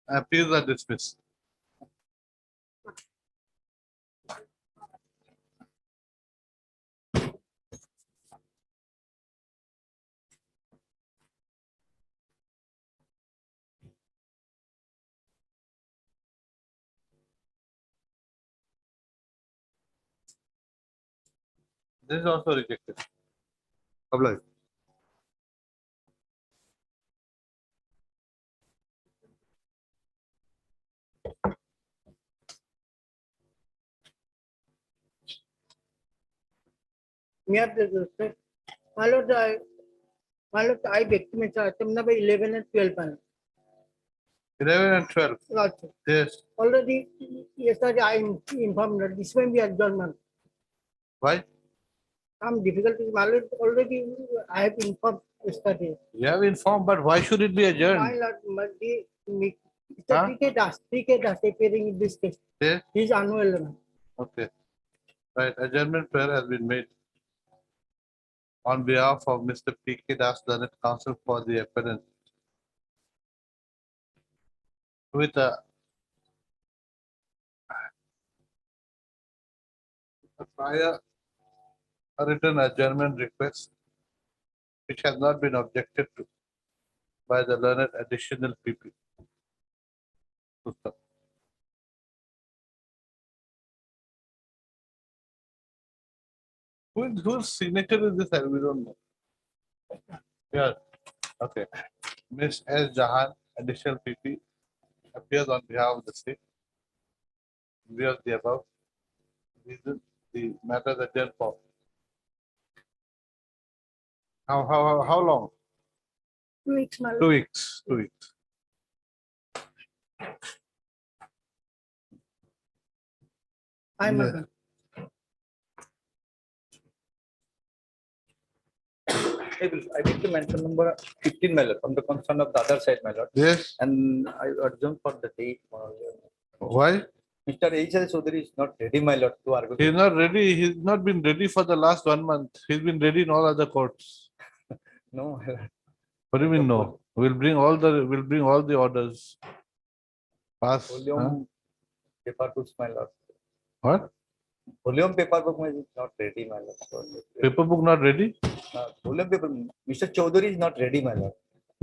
Appeals are dismissed. This is also rejected. Public. May I please respect? My lord, I victim item number 11 and 12. 11 and 12. Gotcha. Yes. Already yesterday I informed that this may be adjournment. Why? Some difficulties, my lord, already I have informed yesterday. You have informed, but why should it be My adjourned? lord, Mr. Huh? PK Das appearing in this case. Yes. He is unwell now. Okay. Right. Adjournment prayer has been made on behalf of Mr. P.K. Das, Learned Counsel for the appellant, with a prior written adjournment request, which has not been objected to by the learned additional PP. Whose signature is this? We don't know. Yeah. Okay. Ms. S. Jahan, additional PP, appears on behalf of the state. We are the above. Reason the matter is adjourned for. How long? 2 weeks, my lord. 2 weeks. 2 weeks. I'm Yeah. again. I need to mention number 15, my lord, from the concern of the other side, my lord. Yes. And I adjourn for the date. Why? Mr. H.L. Chaudhary is not ready, my lord, to argue. He's not ready. He's not been ready for the last 1 month. He's been ready in all other courts. No, my lord. What do you mean no? We'll bring all the orders. Pass. Huh? Volume paper books, my lord. What? Volume paper book is not ready, my lord. So, Paper book not ready? volume paper, Mr. Chaudhary is not ready, my lord.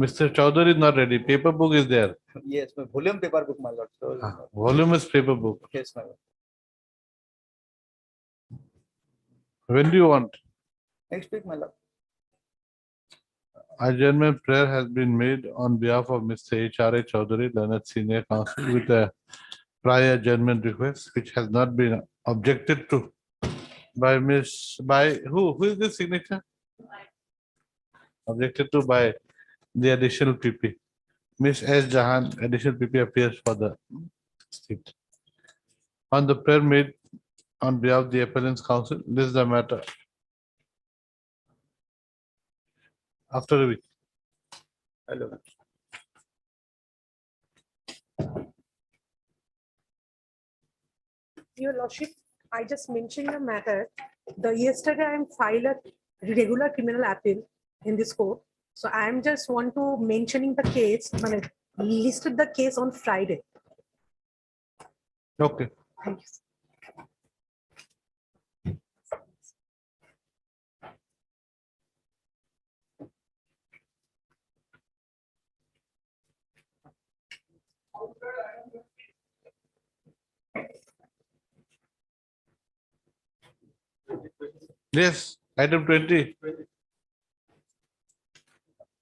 Mr. Chaudhary is not ready. Paper book is there. Yes, my volume paper book, my lord. So, Volume is paper book. yes, my lord. When do you want? Next week, my lord. Adjournment prayer has been made on behalf of Mr. H.R.A. Chaudhary, Learned Senior Counsel, with a prior adjournment request, which has not been objected to by who? Who is the signature? Objected to by the additional PP. Miss S. Jahan, additional PP, appears for the state. On the prayer made on behalf of the appellant's counsel, this is the matter. After a week. Hello. Your Lordship, I just mentioned the matter. Yesterday I filed a regular criminal appeal in this court. So I am just want to mentioning the case, listed the case on Friday. Okay. Thank you. Yes, item 20.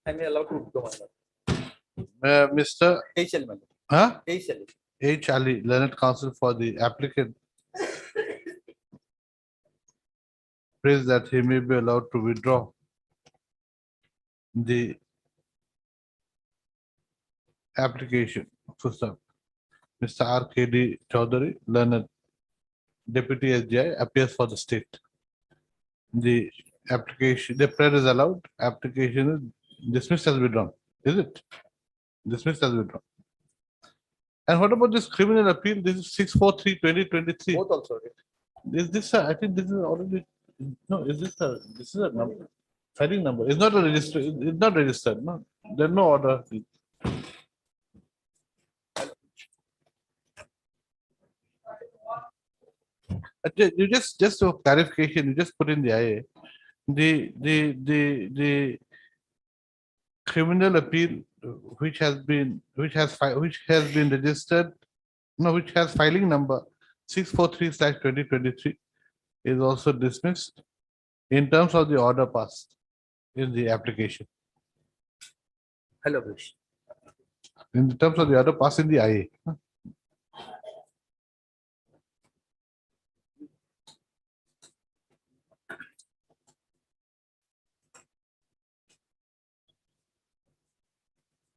I may allow to go, my lord. Mr. H.L. my lord. Huh? H.L. H. Ali, Learned Counsel for the applicant, prays that he may be allowed to withdraw the application. Full stop. Mr. R.K.D. Chaudhary, Learned deputy SGI appears for the state. The application, the prayer is allowed, application is dismissed as withdrawn, is it? Dismissed as withdrawn. And what about this criminal appeal? This is 643/2023. Both also. Is this, I think this is already, no, this is a number, filing number. It's not a register, it's not registered, no, there's no order. You just for clarification, you just put in the IA. The criminal appeal which has been registered, no, which has filing number 643/2023 is also dismissed in terms of the order passed in the application, Hello, Vish. in terms of the order passed in the IA.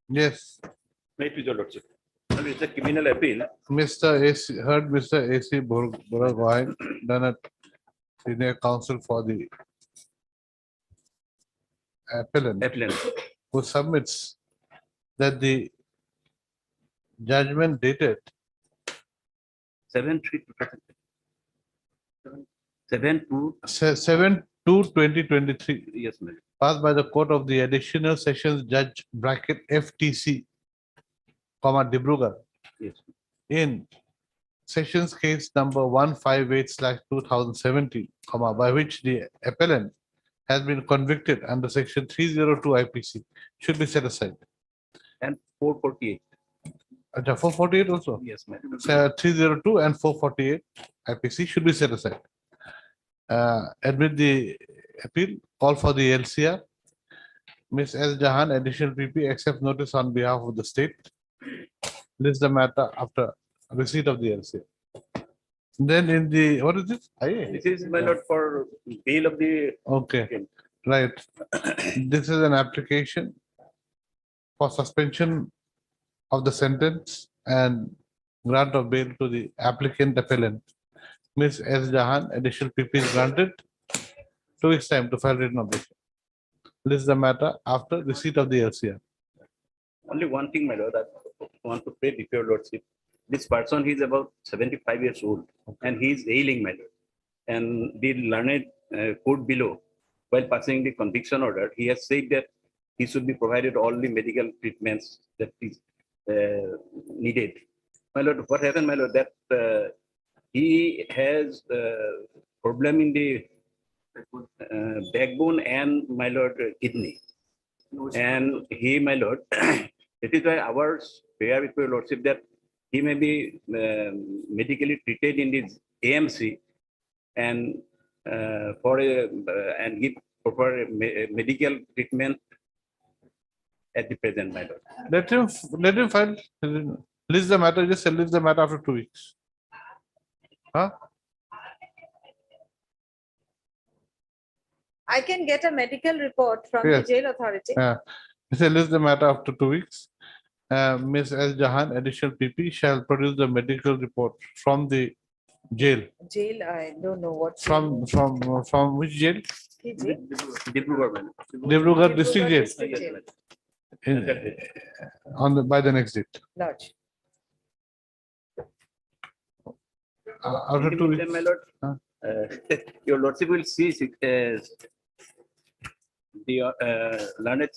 Yes, Right with your lordship. And it's a criminal appeal. Mr. AC, heard Mr. AC Buragohain, done at senior counsel for the appellant, who submits that the judgment dated 7/2/2023 Yes, ma'am. passed by the Court of the Additional Sessions Judge bracket FTC, comma Dibrugarh, Yes. in Sessions case number 158/2017, comma, by which the appellant has been convicted under section 302 IPC should be set aside. And 448. 448 also. Yes, ma'am. 302 and 448 IPC should be set aside. Admit the appeal, call for the LCR. Ms. S. Jahan, additional PP, accepts notice on behalf of the state. List the matter after receipt of the LCR. Then in the, what is this? IA? This is, my lord, for bail of the. Okay, right. This is an application for suspension of the sentence and grant of bail to the applicant appellant. Ms. S. Jahan, additional PP is granted. 2 weeks time to file written objection. List the matter after receipt of the LCR. Only one thing, my lord, I want to pray before your lordship. This person, he's about 75 years old and he is ailing, my lord. And the learned court below, while passing the conviction order, he has said that he should be provided all the medical treatments that is needed. My lord, what happened, my lord, that he has problem in the backbone and, my lord, kidney. And he, my lord, it is why our prayer with your lordship that he may be medically treated in this AMC and and give proper medical treatment at the present, my lord. Let him file, list the matter, just list the matter after 2 weeks. Huh? I can get a medical report from the Yes. jail authority. Say list the matter after 2 weeks. Ms. S. Jahan, additional PP, shall produce the medical report from the jail. Jail, I don't know what. From which jail? The jail? Dibrugarh, my lord. Divrugarh District Jail. District Yes, Jail. my lord. By the next date. Lodge. After 2 weeks. My lord, Huh? your lordship will see the learned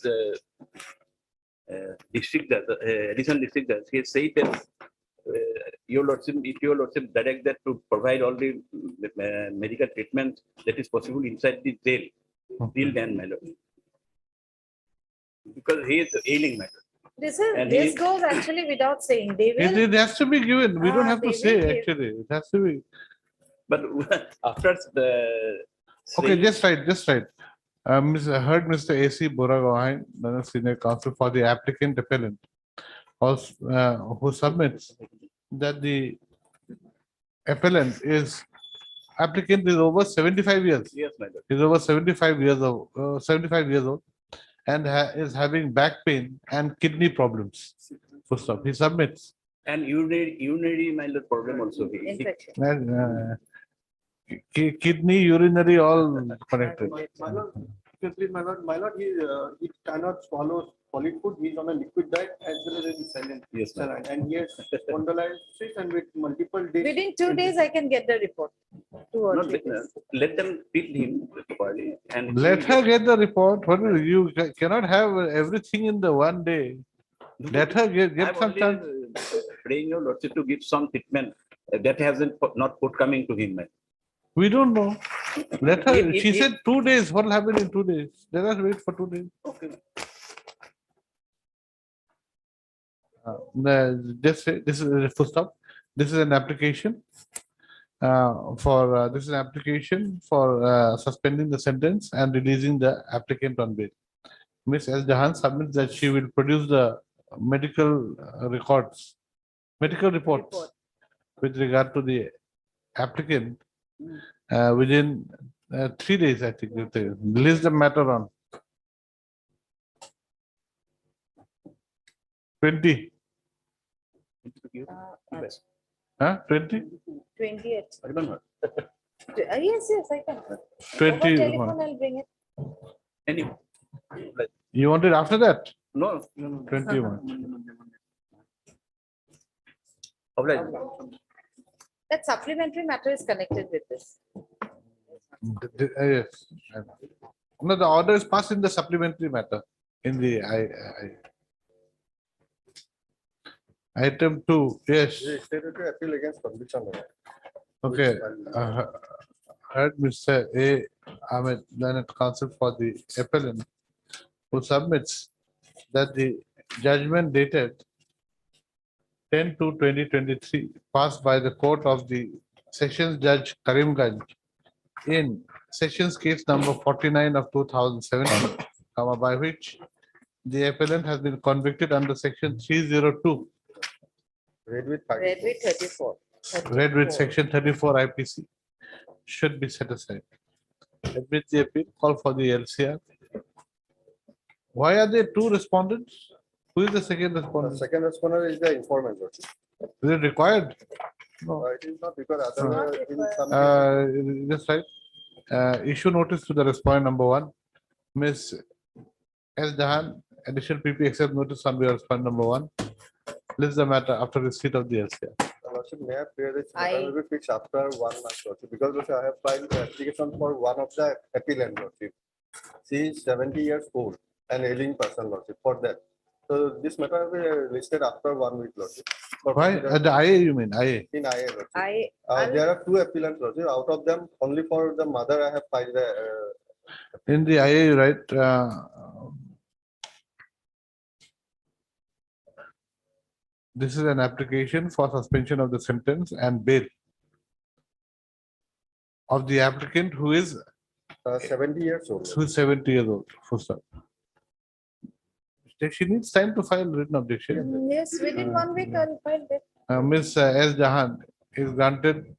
district judge, additional district judge. He said that your lordship, if your lordship direct that to provide all the medical treatment that is possible inside the jail, till then, my lord. Because he is ailing, my lord. This And this he- goes actually without saying. They will. It has to be given. We don't have to they say, will give. actually. It has to be. But after the. Okay, just right. Heard Mr. AC Buragohain, senior counsel for the applicant appellant, also, who submits that the appellant is, applicant is over 75 years. Yes, my lord. Is over 75 years old and is having back pain and kidney problems. Full stop. He submits. And urinary, my lord, problem also. He- Infection. Kidney, urinary, all connected. My lord, simply, my lord, he cannot swallow solid food. He's on a liquid diet as well as a saline. Yes, ma'am. saline, and he has spondylosis and with multiple days. Within 2 days, I can get the report. 2 or No, 3 days. let them feed him properly and. Let her get the report. What is, you cannot have everything in the one day. Let her get I'm some only, chance. Praying your lordship to give some treatment that hasn't not forthcoming to him. Man. We don't know. Let her, If- she if- said 2 days. What will happen in 2 days? Let us wait for 2 days. Okay. Just say, this is a full stop. This is an application this is an application for suspending the sentence and releasing the applicant on bail. Ms. S. Jahan submits that she will produce the medical medical reports Report. with regard to the applicant within 3 days, I think. If they release the matter on 20, huh? 20? 20th. I don't know. Yes, I can. Over 20. telephone, I'll bring it. Anyway. You want it after that? No. 21. Obliged. That supplementary matter is connected with this. Yes. No, the order is passed in the supplementary matter in the item 2. Yes. He stated to appeal against conviction. Okay. Heard Mr. A. Ahmed, learned counsel for the appellant, who submits that the judgment dated 10/2/2023 passed by the court of the Sessions Judge Karimganj in Sessions Case number 49 of 2017, by which the appellant has been convicted under section 302, Read with Read with 34. read with section 34 IPC, should be set aside. Admit the appeal, call for the LCR. Why are there 2 respondents? Who is the second The respondent? second responder is the informant. Lordship. Is it required? No. It is not because otherwise in some. Just right. Issue notice to the respondent number 1. Ms. S. Jahan, additional PP accept notice on behalf of respondent number 1. List the matter after receipt of the LCR. Lordship, may I clear this I- matter will be fixed after 1 month, Lordship, because Lordship, I have filed the application for one of the appellant, Lordship. She is 70 years old, an ailing person, Lordship, for that. So this matter will be listed after 1 week, Lordship. For Why? consider- At the IA, you mean? IA. In IA, Lordship. I'll- There are 2 appellants, Lordship. Out of them, only for the mother I have filed the. In the IA, you write, this is an application for suspension of the sentence and bail of the applicant who is 70 years old. 70 years old. Full stop. She needs time to file written objection. Yes, within 1 week, I'll file it. Ms. S. Jahan is granted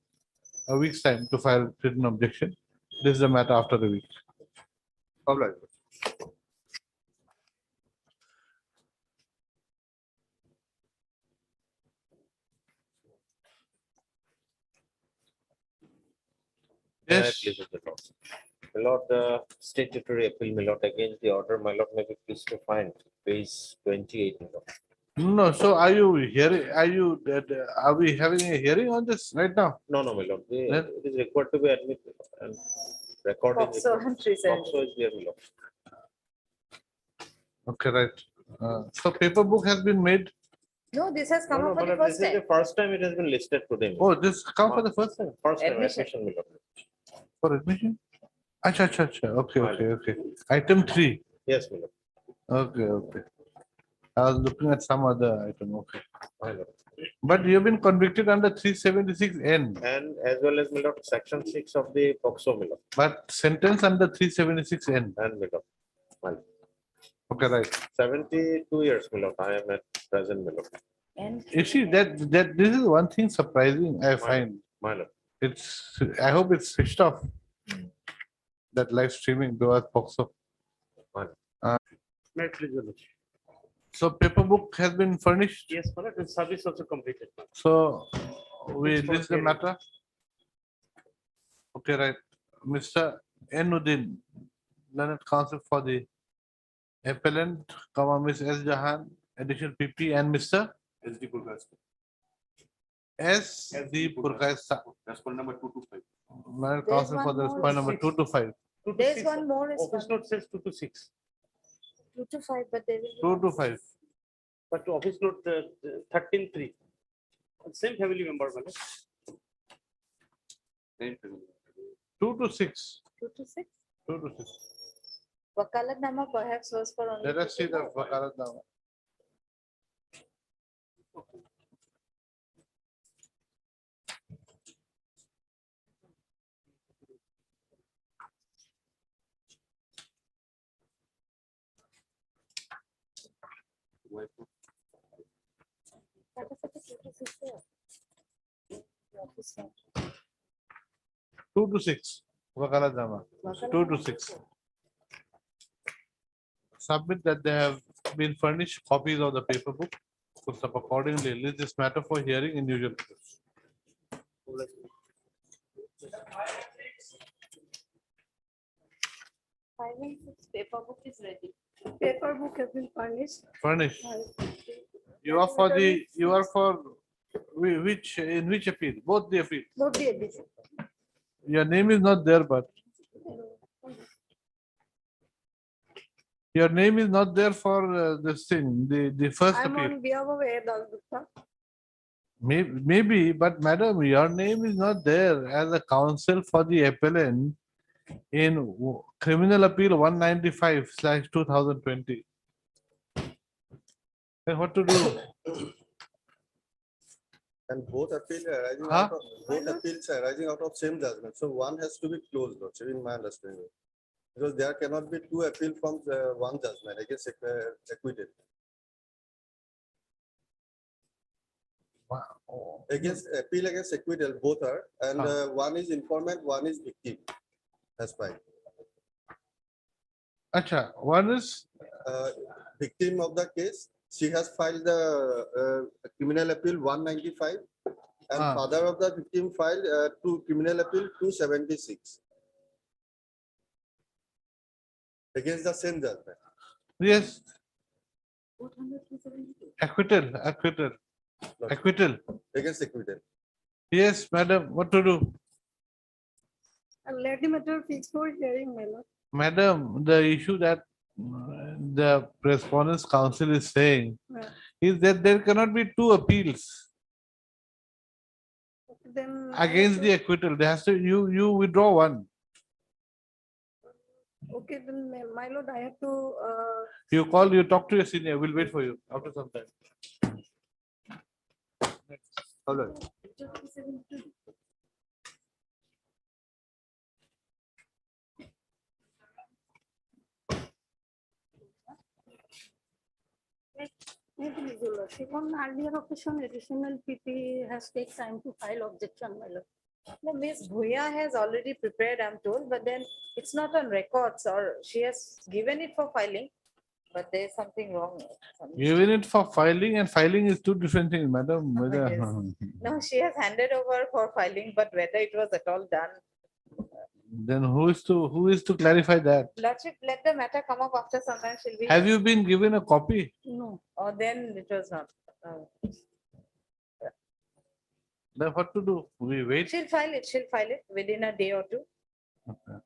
a week's time to file written objection. This is the matter after the week. Obliged. Yes. My lord, the statutory appeal, my lord, against the order, my lord, may be pleased to find page 28. my lord. No, so are you hearing, are we having a hearing on this right now? No, my lord, Then- it is required to be admitted and recorded. POCSO and 370. POCSO is there, my lord. Okay, right. So paper book has been made. No, this has come No, up my for the lord, this first is the time. first time it has been listed today. my Oh, lord. this come for the first time First time Admission. admission, my lord. for admission? Acha, acha, acha. Okay. Item 3. Yes, my lord. Okay. I was looking at some other item. Okay. My lord. But you've been convicted under 376N, And as well as, my lord, section 6 of the POCSO, my lord, but sentence under 376N. and my lord. My lord. Okay, right. 72 years, my lord, I am at present, my lord. And You see, that this is one thing surprising I find. My lord. I hope it's switched off. That live streaming towards POCSO. May I please, Your Lordship? So paper book has been furnished. Yes, my lord, and service also completed. So we It's for list the hearing. matter. Okay, right. Mr. Enuddin, learned counsel for the appellant, comma, Ms. S. Jahan, additional PP, and Mr. SD Purkasta. S. D. Purkaisa. That's point number 225. Learned There's counsel for one the more. point number 2 to 5. There's one more is Office note says 2 to 6, 2 to 5, but they will. 2 to 5. but to office note 13.3. Same family member, madam. 2 to 6. 2 to 6. 2 to 6. Wakalatnama perhaps was for only. Let us see 2 the to 5. Vakalatnama. That is at 2 to 6 there. The office note. 2 to 6. Vakalatnama. 2 to 6. Submit that they have been furnished copies of the paper book. Puस्तक accordingly list this matter for hearing in usual course. Five and 6 paper book is ready. Paper book has been furnished. Furnished. You are for the, you are for which, in which appeal? Both the appeal. Both the edition. Your name is not there, but your name is not there for this thing, the first I'm appeal. on behalf of A. Das Gupta. Maybe, but madam, your name is not there as a counsel for the appellant in criminal appeal 195/2020. Then what to do? And both appeal arising Huh? out of, both appeals arising out of same judgment. So one has to be closed, Lordship, in my understanding. Because there cannot be two appeal from one judgment against acquitted. Wow. Against appeal against acquittal, both are, and one is informant, one is victim. That's fine. Acha, one is, Victim of the case, she has filed the criminal appeal 195, and Ah. father of the victim filed to criminal appeal 276 against the same judgment. yes, What 172? acquittal, acquittal. Against acquittal. Yes, madam, what to do? And let the matter fixed for hearing, my lord. Madam, the issue that the respondents council is saying Yeah. is that there cannot be two appeals Then. against the acquittal. There has to, you withdraw one. Okay, then my lord, I have to, You call, you talk to your senior, we'll wait for you after some time. All right. 272. maybe your lordship, on earlier occasion, additional PP has taken time to file objection, my lord. No, Ms. Bhuya has already prepared, I'm told, but then it's not on records or she has given it for filing, but there's something wrong. some Given it for filing, and filing is two different things, madam. Whether- Yes. No, she has handed over for filing, but whether it was at all done. Then who is to clarify that? Lordship, let the matter come up after some time, she'll be. Have you been given a copy? No, Or then it was not. Then what to do? We wait. She'll file it within a day or two. Okay.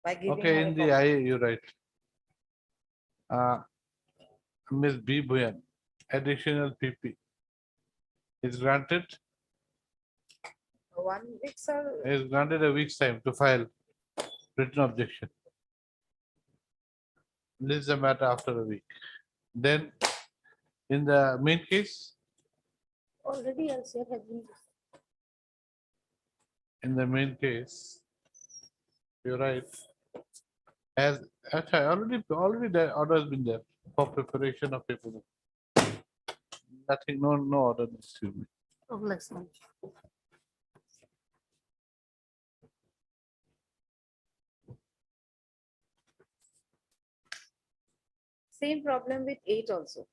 By giving Okay, her a in the copy. you're right. Ms. B. Bhuyan, additional PP is granted, 1 week, sir. is granted a week's time to file written objection. This is the matter after a week. Then in the main case, already LCR has been. in the main case, you're right. As actually already the order has been there for preparation of paper. Nothing, no order needs to be. Of last month. Same problem with 8 also.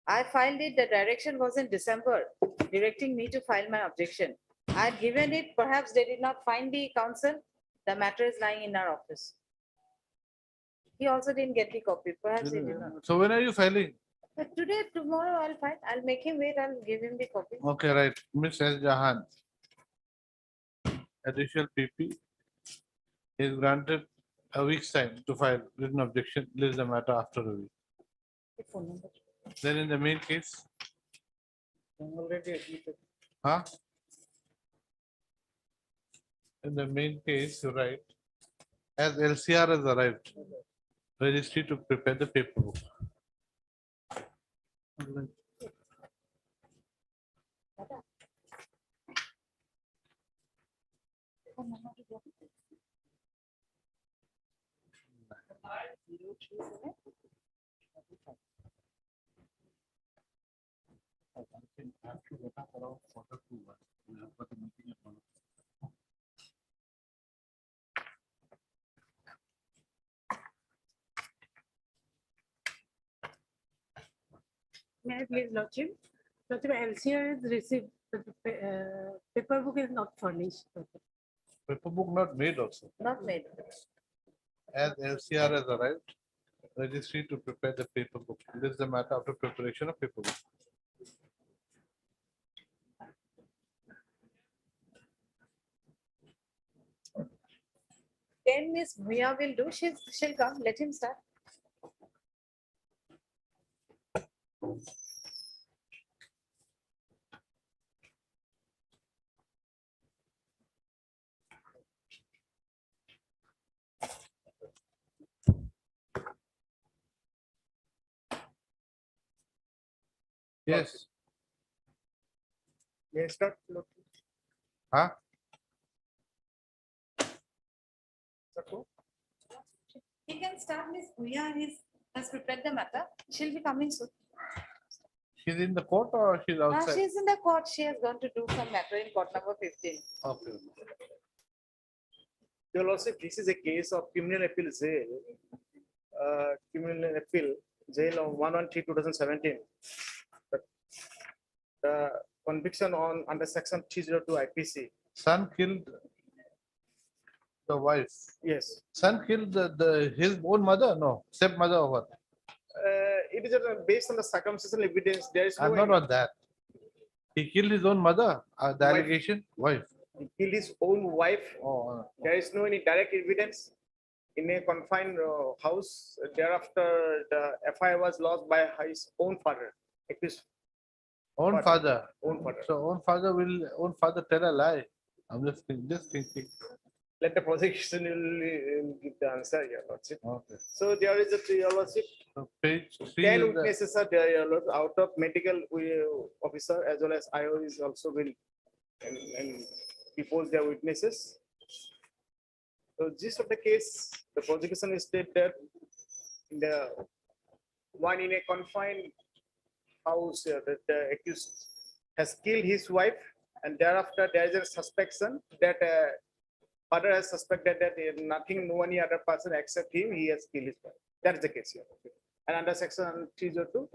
I filed it, the direction was in December, directing me to file my objection. I had given it, perhaps they did not find the counsel. The matter is lying in our office. He also didn't get the copy, perhaps he did not. So when are you filing? But today, tomorrow I'll find, I'll make him wait, I'll give him the copy. Okay, right. Miss S. Jahan. Additional PP is granted a week's time to file written objection, list the matter after review. The phone number. Then in the main case, Already admitted. huh? In the main case, you write, as LCR has arrived, registry to prepare the paperwork. May I please lordship? Lordship, LCR is received, but the paper book is not furnished. Paperwork not made also. Not made. As LCR has arrived, registry to prepare the paperwork. This is the matter after preparation of paperwork. Then Miss Mia will do, she'll come, let him start. Yes, May I start? huh? He can start, Miss Mia has prepared the matter, she'll be coming soon. She's in the court or she's outside? She's in the court, she has gone to do some matter in court number 15. Okay. Your Lordship, this is a case of criminal appeal jail. Criminal appeal jail of 113/2017. The conviction on under section 302 IPC. Son killed the wife. Yes. Son killed his own mother? No, stepmother or what? It is based on the circumstantial evidence. There is I'm no not on that. He killed his own mother, the Wife. allegation, wife. he killed his own wife. Oh, There is no any direct evidence in a confined house. Thereafter, the FIR was lost by his own father. Accused own father. own father. So own father tell a lie. I'm just thinking. Let the prosecution will give the answer, Your Lordship. Okay. So there is a, Your Lordship, So page 3 10 is the, witnesses are there, Your Lord, out of medical officer as well as IO is also will and depose their witnesses. So gist of the case, the prosecution is state that in the one in a confined house that the accused has killed his wife, and thereafter there is a suspicion that father has suspected that no any other person except him, he has killed his wife. That is the case here. And under section 302,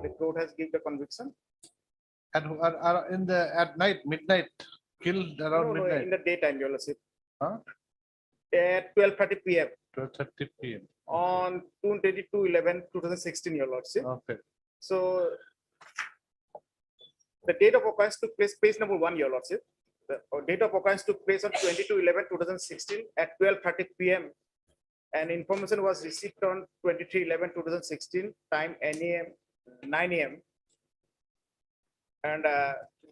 the court has given the conviction. at night, midnight, killed around No, midnight. in the daytime, Your Lordship. Huh? At 12:30 PM 12:30 p.m. on 22/11/2016, Your Lordship. Okay. So the date of occurrence took place, page number 1, Your Lordship. The date of occurrence took place on 22/11/2016 at 12:30 PM. And information was received on 23/11/2016, time 9 AM. And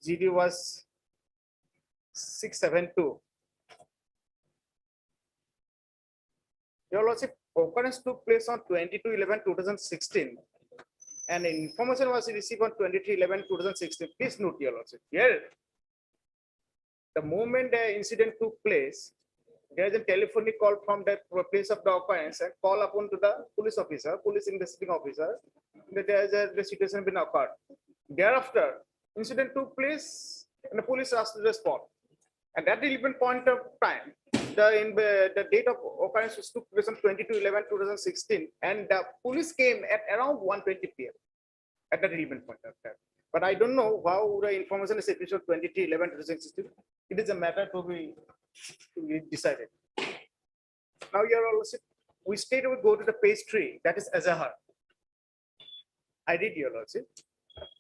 GD was 672. Your Lordship, occurrence took place on 22/11/2016. And information was received on 23/11/2016. Please note, Your Lordship, here, the moment the incident took place, there is a telephonic call from the place of the occurrence and call upon to the police officer, police investigating officer, that there is the situation been occurred. Thereafter, incident took place and the police rushed to the spot. At that relevant point of time, the date of occurrence was took place on 22/11/2016, and the police came at around 1:20 PM at that relevant point of time. But I don't know how the information is issued 23/11/2016. it is a matter to be decided. Now, Your Lordship, we straight away go to the page 3, that is Azahar. I did, Your Lordship.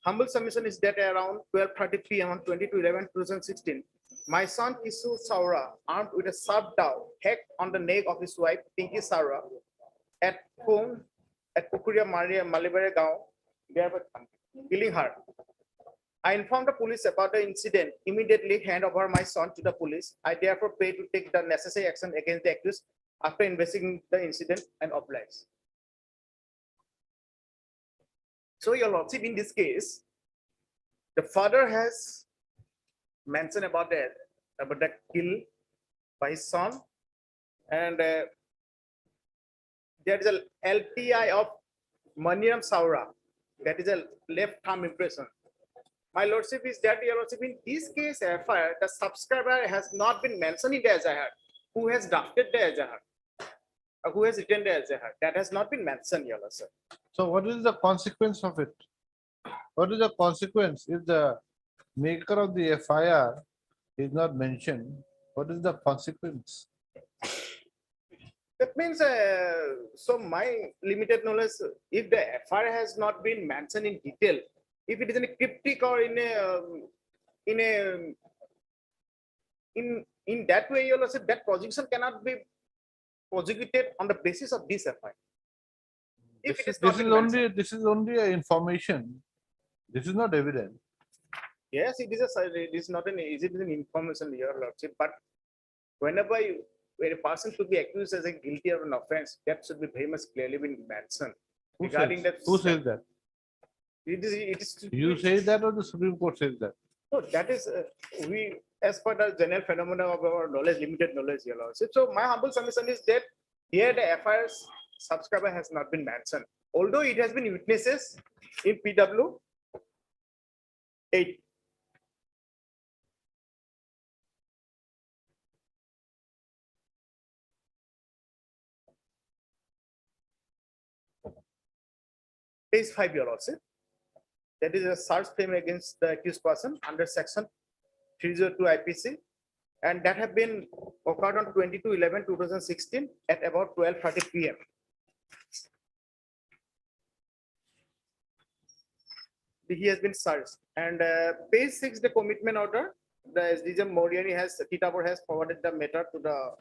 Humble submission is that around 12:30 p.m. on 22/11/2016, my son Kisu Saura, armed with a sharp dao, hacked on the neck of his wife Pinky Saura at home at Pukuria Maria Malibare Gaon, thereby killing her. I informed the police about the incident, immediately hand over my son to the police. I therefore pray to take the necessary action against the accused after investigating the incident and oblige. So, Your Lordship, in this case, the father has mentioned about the kill by his son, and there is a LTI of Maniram Saura, that is a left thumb impression. My Lordship, is that, Your Lordship, in this case, FIR, the subscriber has not been mentioned in the Azahar. Who has drafted the Azahar? Or who has written the Azahar? That has not been mentioned, Your Lordship. So what is the consequence of it? What is the consequence if the maker of the FIR is not mentioned? What is the consequence? That means, so my limited knowledge, if the FIR has not been mentioned in detail, if it is in a cryptic or in that way, Your Lordship, that prosecution cannot be prosecuted on the basis of this FIR. If it is not been mentioned. This is only a information. This is not evidence. Yes, it is not an, it is an information, Your Lordship, but whenever when a person should be accused as a guilty of an offense, that should be very much clearly been mentioned. Who Regarding says, that. who says that? It is. You say that or the Supreme Court says that? No, that is, we, as per the general phenomena of our knowledge, limited knowledge, Your Lordship. So my humble submission is that here the FIR's subscriber has not been mentioned, although it has been witnesses in PW 8. Page 5, Your Lordship. That is a search claim against the accused person under section 302 IPC, and that have been occurred on 22/11/2016 at about 12:30 p.m. He has been searched, and page 6, the commitment order, the SDGM Moriani has, Titabar has forwarded the matter to the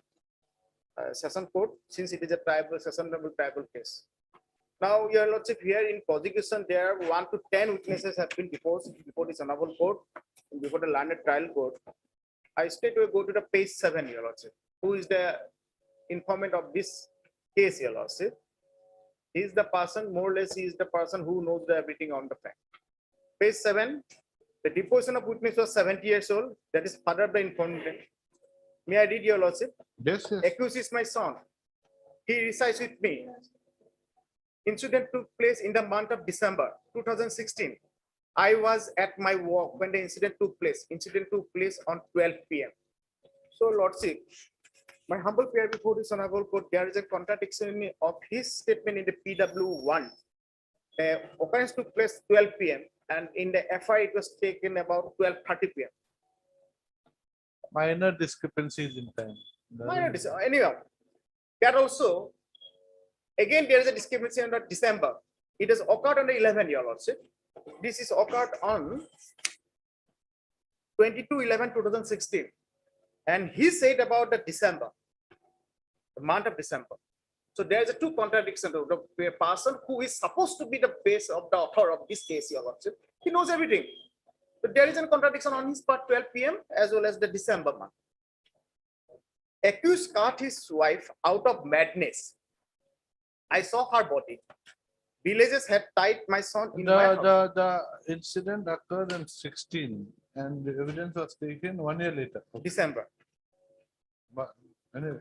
session court, since it is a tribal case. Now, Your Lordship, here in prosecution, there are 1 to 10 witnesses have been deposed before this honorable court, before the learned trial court. I straight away go to the page 7, Your Lordship. Who is the informant of this case, Your Lordship? He is the person, more or less, he is the person who knows everything on the fact. Page 7, the deposition of witness was 70 years old. That is father of the informant. May I read, Your Lordship? Yes, yes. Accused is my son. He resides with me. Incident took place in the month of December 2016. I was at my work when the incident took place. Incident took place on 12 p.m. So, Lordship, my humble prayer before this honorable court, there is a contradiction of his statement in the PW1. Occurrence took place 12 p.m. and in the FI it was taken about 12:30 p.m. Minor discrepancies in time. Anyhow, that also, again, there is a discrepancy under December. It has occurred on the 11, Your Lordship. This is occurred on 22/11/2016. And he said about the December, the month of December. So there is a two contradictions of the person who is supposed to be the base of the author of this case, Your Lordship. He knows everything. But there is a contradiction on his part 12 p.m. as well as the December month. Accused cut his wife out of madness. I saw her body. Villagers had tied my son in my house. The incident occurred in 16 and the evidence was taken 1 year later. December. But anyway,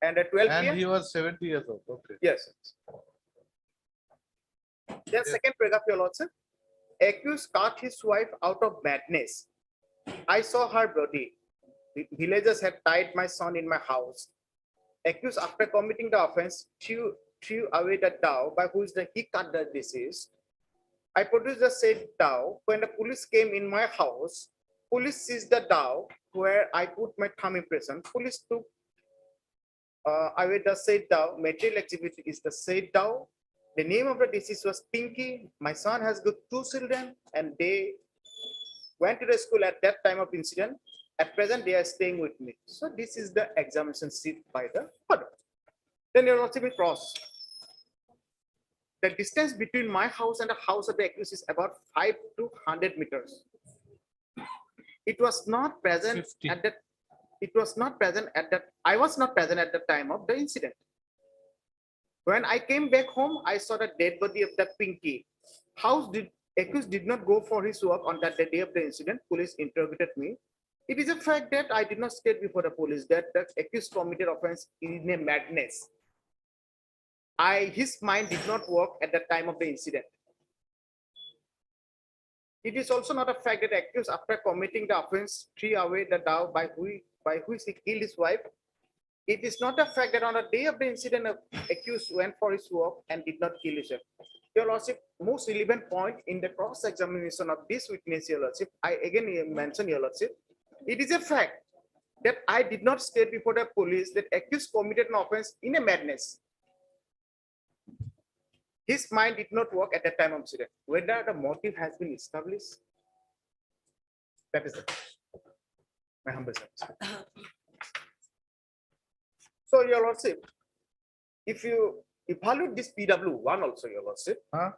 And at 12 and p.m. he was 70 years old. Okay. Yes. Then second paragraph, Your Lordship. Accused cut his wife out of madness. I saw her body. The villagers had tied my son in my house. Accused, after committing the offense, threw away the dao by which he cut the deceased. I produced the said dao. When the police came in my house, police seized the dog where I put my thumb impression. Police took away the said dog. Material exhibit is the said dog. The name of the deceased was Pinky. My son has got 2 children and they went to the school at that time of incident. At present, they are staying with me. So this is the examination sheet by the father. Then you also be cross. The distance between my house and the house of the accused is about 5 to 100 meters. It was not present 50. at that. It was not present at that. I was not present at the time of the incident. When I came back home, I saw the dead body of the Pinky. Accused did not go for his work on that day of the incident. Police interrogated me. It is a fact that I did not state before the police that the accused committed offense in a madness. His mind did not work at the time of the incident. It is also not a fact that accused after committing the offense threw away the dog by which he killed his wife. It is not a fact that on the day of the incident, accused went for his work and did not kill his wife. Your Lordship, most relevant point in the cross-examination of this witness, Your Lordship, I again mention, Your Lordship, it is a fact that I did not state before the police that accused committed an offense in a madness. His mind did not work at the time of incident. Whether the motive has been established, that is it. My humble service. So, Your Lordship, if you evaluate this PW1 also, Your Lordship, Huh?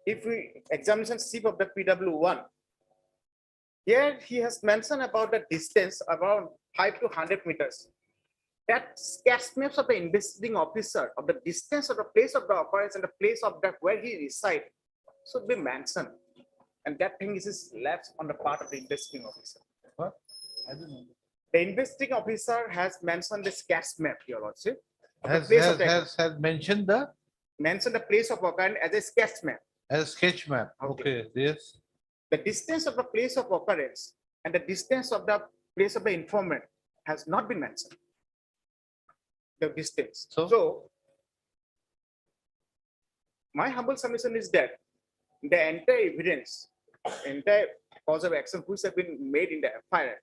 if we examination sheet of the PW1, here he has mentioned about the distance around 5 to 100 meters. That sketch maps of the investigating officer of the distance of the place of the occurrence and the place of that where he resides should be mentioned. And that thing is left on the part of the investigating officer. What? I don't know. The investigating officer has mentioned the sketch map, Your Lordship. of the place of the- Has mentioned the Mentioned the place of occurrence as a sketch map. as sketch map. Okay. Okay, yes. The distance of the place of occurrence and the distance of the place of the informant has not been mentioned. The distance. So? My humble submission is that the entire evidence, entire cause of action which have been made in the FIR,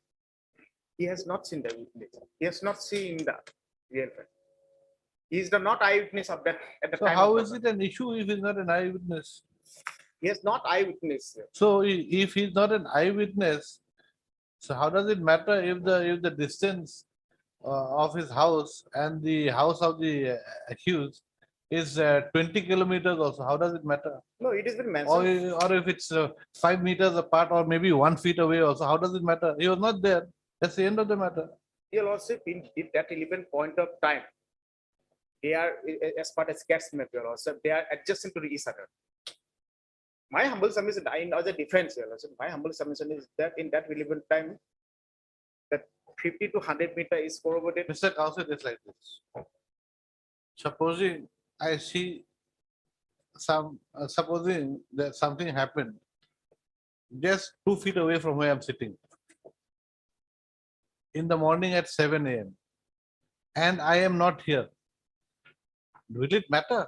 he has not seen the witness. He has not seen the real fact. He is the not eyewitness of that at the So time. how of is the- it an issue if he's not an eyewitness? He is not eyewitness. So if he's not an eyewitness, so how does it matter if the distance of his house and the house of the accused is 20 kilometers also? How does it matter? No, it has been Or, mentioned. or if it's 5 meters apart or maybe 1 feet away also, how does it matter? He was not there. That's the end of the matter. Your Lordship, in that relevant point of time, they are, as part of sketch map, Your Lordship, they are adjacent to each other. My humble submission, I know the defense, Your Lordship, my humble submission is that in that relevant time, that 50 to 100 meter is corroborated. Mr. Counsel, it's like this. Supposing I see supposing that something happened just 2 feet away from where I'm sitting in the morning at 7 a.m. and I am not here. Will it matter?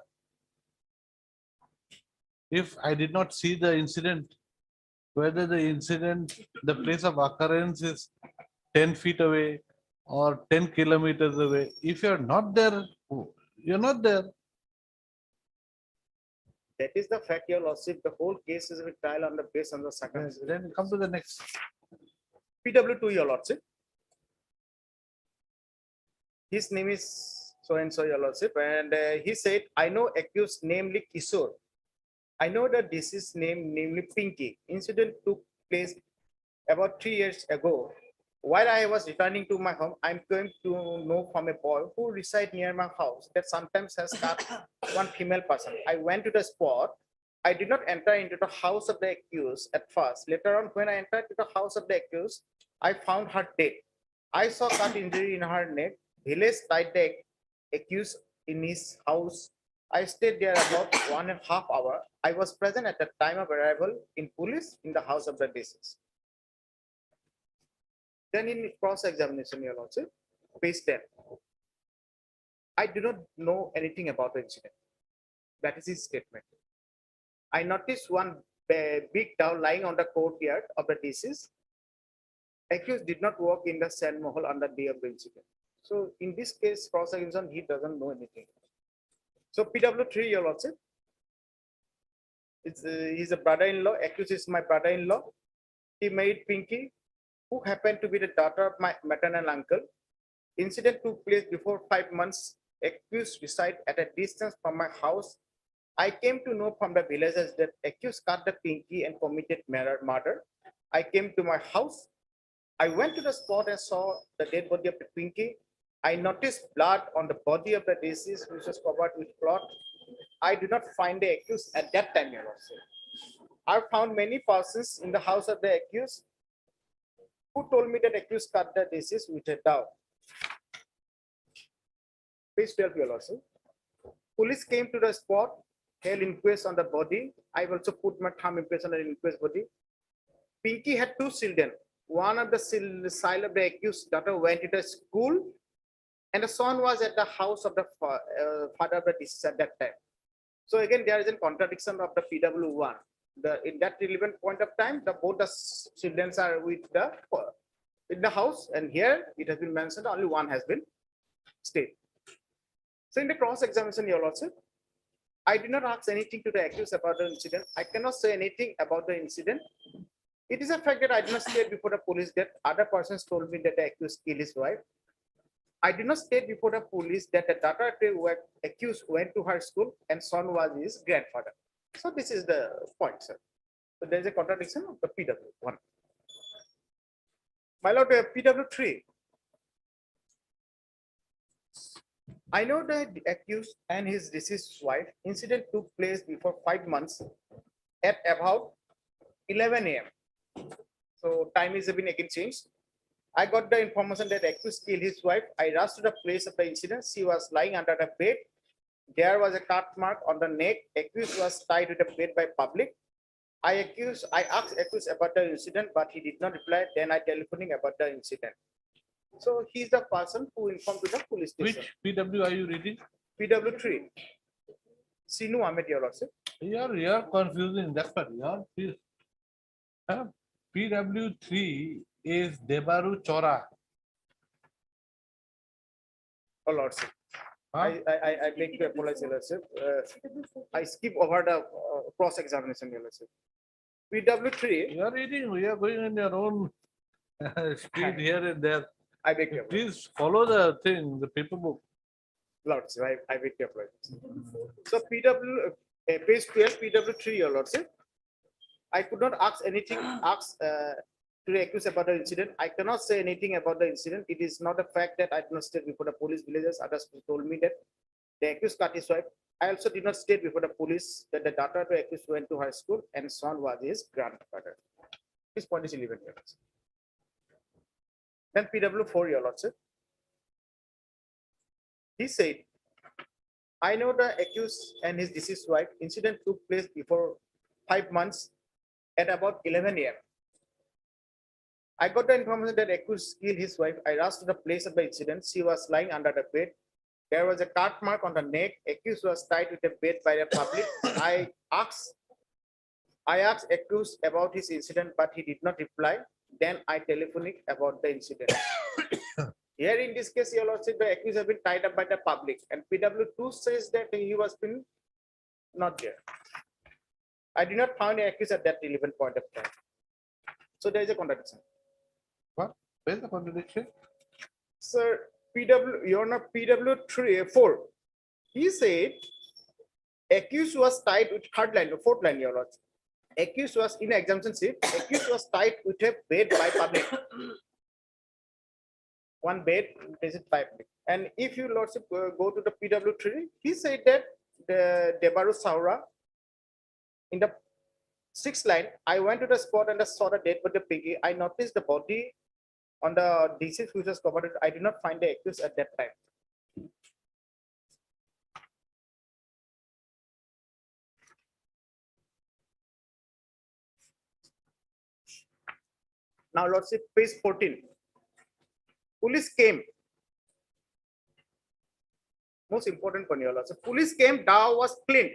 If I did not see the incident, whether the incident, the place of occurrence is 10 feet away or 10 kilometers away, if you're not there, you're not there. That is the fact, Your Lordship, the whole case is a trial on the basis on the circumstances. Then come to the next. PW2, Your Lordship. His name is so and so, Your Lordship, and he said, I know accused namely Kishore. I know the deceased name namely Pinky. Incident took place about 3 years ago. While I was returning to my home, I'm going to know from a boy who resides near my house that sometimes has got one female person. I went to the spot. I did not enter into the house of the accused at first. Later on, when I entered to the house of the accused, I found her dead. I saw cut injury in her neck. Village tied the accused in his house. I stayed there about 1.5 hours. I was present at the time of arrival in police in the house of the deceased. Then in cross-examination, Your Lordship, page 10. I do not know anything about the incident. That is his statement. I noticed one big dog lying on the courtyard of the deceased. accused did not work in the cell mohol on the day of the incident. So in this case, cross-examination, he doesn't know anything. So PW3, your lordship. He's a brother-in-law, accused is my brother-in-law. He married Pinky, who happened to be the daughter of my maternal uncle. Incident took place before 5 months. Accused reside at a distance from my house. I came to know from the villagers that accused cut the Pinky and committed murder. I came to my house. I went to the spot and saw the dead body of the Pinky. I noticed blood on the body of the deceased, which was covered with cloth. I did not find the accused at that time, your lordship. I found many persons in the house of the accused who told me that accused cut the deceased with a dowel. Page 12, your lordship. Police came to the spot, held inquest on the body. I also put my thumb impression on the inquest body. Pinky had 2 children. One of the child of the accused daughter went to the school, and the son was at the house of the father of the deceased at that time. So again, there is a contradiction of the PW1. In that relevant point of time, both the children are with in the house, and here it has been mentioned only one has been stayed. So in the cross-examination, your lordship, I did not ask anything to the accused about the incident. I cannot say anything about the incident. It is a fact that I did not state before the police that other persons told me that the accused killed his wife. I did not state before the police that the daughter of the accused went to her school and son was his grandfather. So this is the point, sir. So there is a contradiction of the PW1. My lord, PW3. I know that the accused and his deceased wife incident took place before 5 months at about 11 a.m. So time is been again changed. I got the information that accused killed his wife. I rushed to the place of the incident. She was lying under the bed. There was a cut mark on the neck. Accused was tied to the bed by public. I asked accused about the incident, but he did not reply. Then I telephoned about the incident. So he's the person who informed to the police station. Which PW are you reading? PW3. Sinu Ahmed, your lordship. You're confusing. That's what you're. PW3 is Debaru Chora. Oh, lordship. Huh? I make to apologize, your lordship. I skip over the cross-examination, your lordship. PW3. You're reading. We are going in your own speed here and there. I beg your Please follow the thing, the paper book. lordship. I beg your apologies. So page 12, PW3, your lordship. I could not ask anything, to the accused about the incident. I cannot say anything about the incident. It is not a fact that I did not state before the police villagers. Others told me that the accused cut his wife. I also did not state before the police that the daughter of the accused went to her school and son was his grandfather. This point is 11 years. Then PW4, your lordship. He said, I know the accused and his deceased wife incident took place before 5 months at about 11 a.m. I got the information that accused killed his wife. I rushed to the place of the incident. She was lying under the bed. There was a cut mark on the neck. Accused was tied with a bed by the public. I asked accused about his incident, but he did not reply. Then I telephoned about the incident. Here in this case, your lordship, the accused have been tied up by the public, and PW2 says that he was been not there. I did not find the accused at that relevant point of time. So there is a contradiction. What? Where's the contradiction? Sir, you're not PW4. He said accused was tied with third line, fourth line, your lordship. Accused was in exemption sheet. Accused was tied with a bed by public. One bed is it public. And if you lordship go to the PW3, he said that the Debaru Saura in the 6th line, I went to the spot and I saw the dead body of Pinky. I noticed the body on the deceased which was covered. I did not find the accused at that time. Now, lordship, page 14. Police came. Most important point, your lordship. Police came, Dow was cleaned.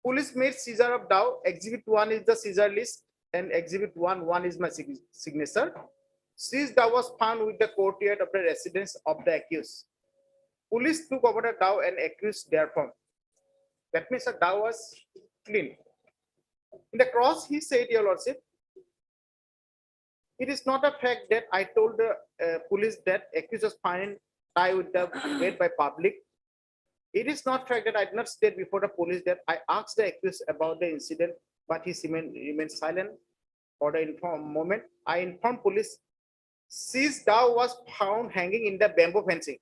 Police made seizure of Dow. Exhibit 1 is the seizure list. and exhibit 1 is my signature. Seized dhow was found with the courtyard of the residence of the accused. Police took over the dhow and accused therefrom. That means the dhow was clean. In the cross, he said, Your Lordship, it is not a fact that I told the police that accused was found tied with the bed by public. It is not fact that I did not state before the police that I asked the accused about the incident, but he remained silent for the moment. I informed police seized dhow was found hanging in the bamboo fencing.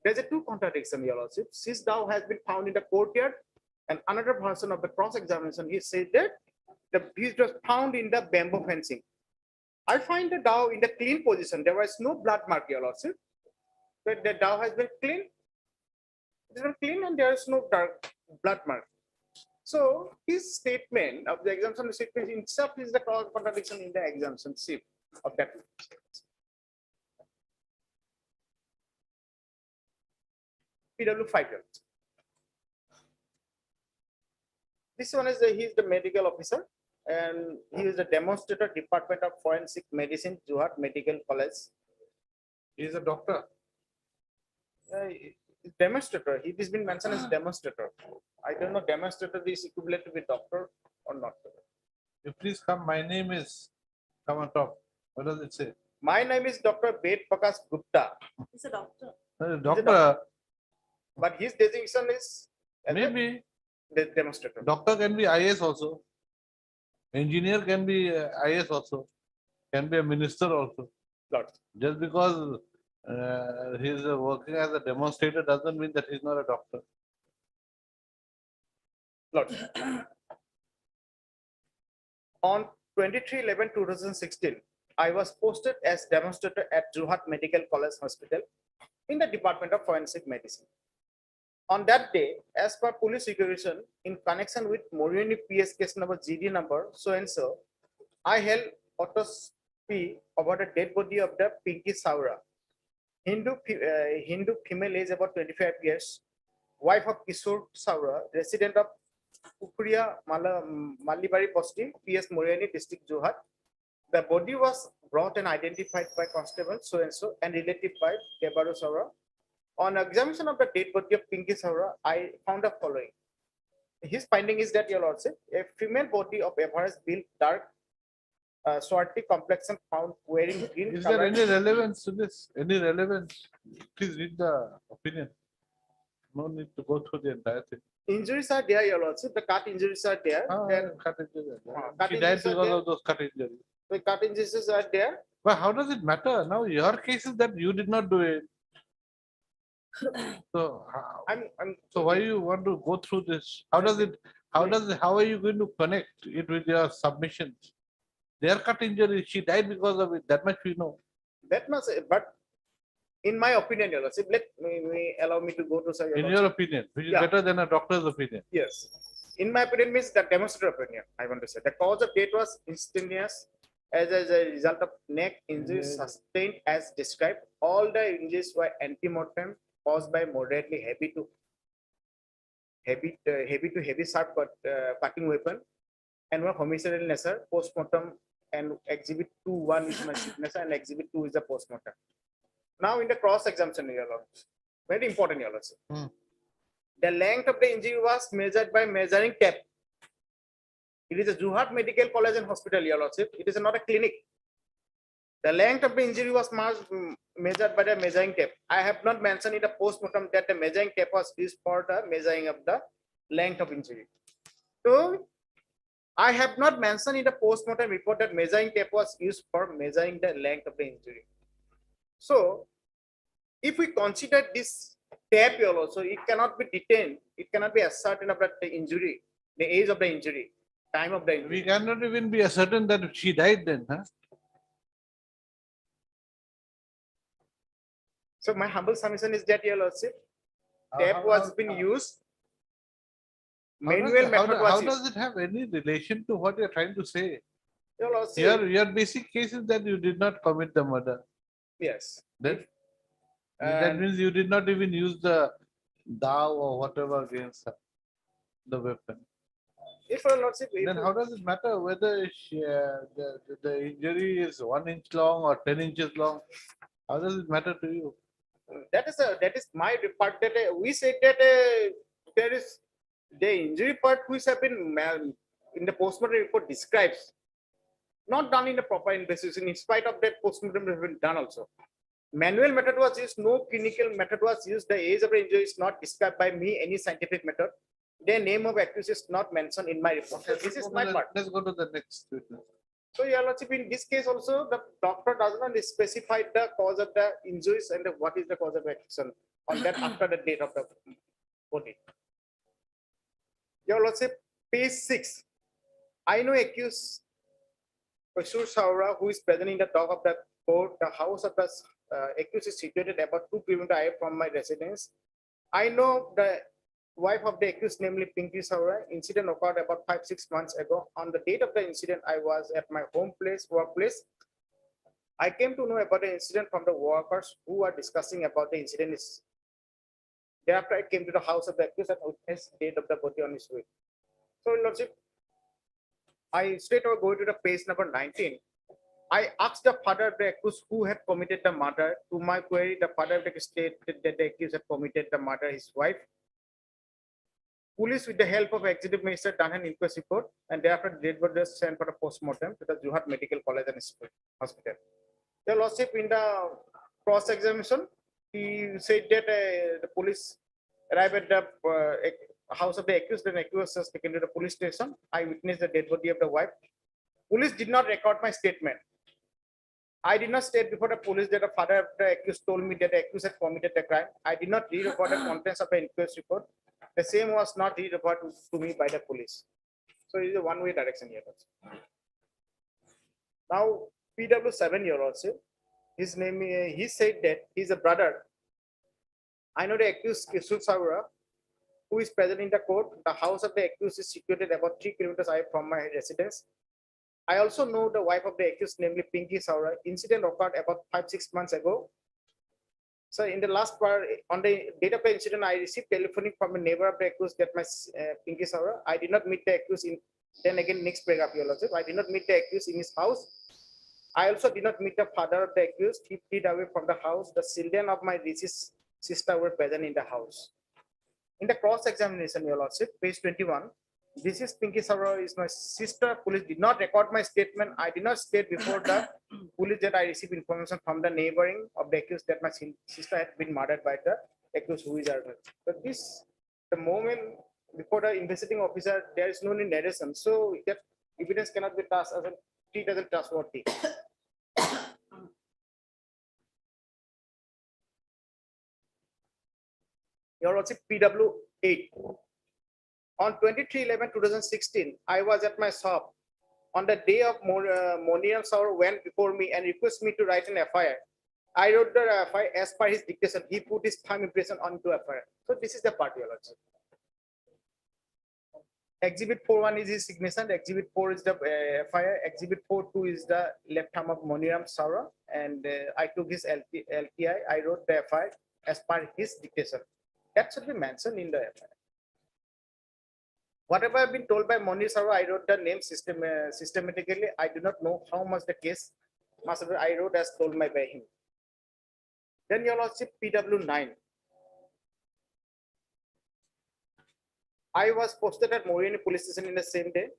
There's a two contradiction, Your Lordship. Seized dhow has been found in the courtyard, and another version of the cross-examination, he said that the beast was found in the bamboo fencing. I find the dhow in the clean position. There was no blood mark, Your Lordship. But the dhow has been clean. It has been clean and there is no dark blood mark. So his statement of the exemption statement itself is the cross contradiction in the exemption sheet of that. PW5. This one is he is the medical officer and he is the demonstrator, Department of Forensic Medicine, Johat Medical College. He is a doctor. Demonstrator. It has been mentioned as demonstrator. I don't know demonstrator is equivalent to be doctor or not. You please come. My name is, come on top. What does it say? My name is Dr. Ved Prakash Gupta, He's a doctor. Doctor, but his designation is as a maybe. demonstrator. Doctor can be IS also. Engineer can be IS also. Can be a minister also. Lord. Just because he is working as a demonstrator doesn't mean that he's not a doctor. Lord. On 23/11/2016, I was posted as demonstrator at Johat Medical College Hospital in the Department of Forensic Medicine. On that day, as per police regulation, in connection with Moriani PS case number GD number so and so, I held autopsy over the dead body of the Pinky Saura, Hindu female age about 25 years, wife of Kishore Saura, resident of Pukuria Malibari Posti, PS Moriani district Johat. The body was brought and identified by constable so and so and related by Debaru Saura. On examination of the dead body of Pinky Saura, I found the following. His finding is that, Your Lordship, a female body of average build, dark, swarthy complexion found wearing green Is there color. any relevance to this? Any relevance? Please read the opinion. No need to go through the entire thing. Injuries are there, Your Lordship. The cut injuries are there. And Cut injury. cut She died injuries are because there. of those cut injuries. the cut injuries are there. But how does it matter? Now your case is that you did not do it. So, so why you want to go through this? How does it, how are you going to connect it with your submissions? Their cut injury, she died because of it. That much we know. That must, but in my opinion, Your Lordship, let me allow me to go to say. In your opinion, which is Yeah. better than a doctor's opinion. Yes. In my opinion means the demonstrative opinion, I want to say. The cause of death was instantaneous as a result of neck injuries sustained as described. All the injuries were antemortem caused by moderately heavy to heavy sharp cutting weapon and were homicidal in nature. Postmortem and exhibit 2(1) is my signature and exhibit 2 is the postmortem. Now in the cross examination, Your Lordship, very important, Your Lordship. The length of the injury was measured by measuring tape. It is a Johat Medical College and Hospital, Your Lordship. It is not a clinic. The length of the injury was measured by the measuring tape. I have not mentioned in the postmortem that the measuring tape was used for the measuring of the length of injury. So I have not mentioned in the postmortem report that measuring tape was used for measuring the length of the injury. So if we consider this tape also, it cannot be detained. It cannot be ascertained about the injury, the age of the injury, time of the injury. We cannot even be certain that she died then, huh? So my humble submission is that, Your Lordship, How- tape how- was how- been used. How does Manual it- method how was does used. it have any relation to what you're trying to say? Your Lordship, Your basic case is that you did not commit the murder. yes. Then that And means you did not even use the dao or whatever against her, the weapon. If your lordship, if Then you- how does it matter whether the injury is 1 inch long or 10 inches long? How does it matter to you? that is my part that we said that there is the injury part which have been in the postmortem report describes not done in a proper investigation. In spite of that, postmortem have been done also. Manual method was used, no clinical method was used. The age of the injury is not described by me, any scientific method. The name of accused is not mentioned in my report. So this is my part. Let's go to the next witness. So, Your Lordship, in this case also, the doctor does not specify the cause of the injuries and what is the cause of action on that after the date of the body. Your Lordship, page 6. I know accused Ashur Saura, who is present in the dock of the court. The house of the accused is situated about 2 kilometers away from my residence. I know the wife of the accused, namely Pinky Saura. Incident occurred about 5-6 months ago. On the date of the incident, I was at my workplace. I came to know about the incident from the workers who were discussing about the incident. Thereafter, I came to the house of the accused and witnessed the date of the body on his way. So, Your Lordship, I straight away go to the page number 19. I asked the father of the accused who had committed the murder. To my query, the father of the accused stated that the accused had committed the murder, his wife. Police, with the help of executive magistrate, done an inquest report, and thereafter the dead body was sent for a postmortem to the Johat Medical College and Hospital. Your Lordship, in the cross-examination, he said that the police arrived at the house of the accused, then accused was taken to the police station. I witnessed the dead body of the wife. Police did not record my statement. I did not state before the police that the father of the accused told me that the accused had committed the crime. I did not read about the contents of the inquest report. The same was not read about to me by the police. So it is a one-way direction here. Now, PW7, Your Lordship, his name, he said that he's a brother. I know the accused Kishore Saura, who is present in the court. The house of the accused is situated about 3 kilometers away from my residence. I also know the wife of the accused, namely Pinky Saura. Incident occurred about 5-6 months ago. So in the last part, on the date of the incident, I received telephonic from a neighbor of the accused that my Pinky Saura. I did not meet the accused in, then again, next paragraph, Your Lordship. I did not meet the accused in his house. I also did not meet the father of the accused. He fled away from the house. The children of my deceased sister were present in the house. In the cross-examination, Your Lordship, page 21, this is Pinky Saura is my sister. Police did not record my statement. I did not state before the police that I received information from the neighboring of the accused that my sister had been murdered by the accused who is arrested. But this, the moment before the investigating officer, there is no narration. So that evidence cannot be trusted as a treated as trustworthy. Your Lordship, PW8. On 23/11/2016, I was at my shop. On the day of Moniram Saur went before me and requested me to write an FIR. I wrote the FIR as per his dictation. He put his thumb impression onto FIR. So this is the part, Your Lordship. Exhibit 4.1 is his signature. Exhibit 4 is the FIR. Exhibit 4.2 is the left thumb of Moniram Saura. And I took his LTI. I wrote the FIR as per his dictation. That should be mentioned in the FIR. Whatever I've been told by Moni Saura, I wrote the name systematically. I do not know how much the case must have been. I wrote as told by him. Then Your Lordship, PW9. I was posted at Morini police station in the same day.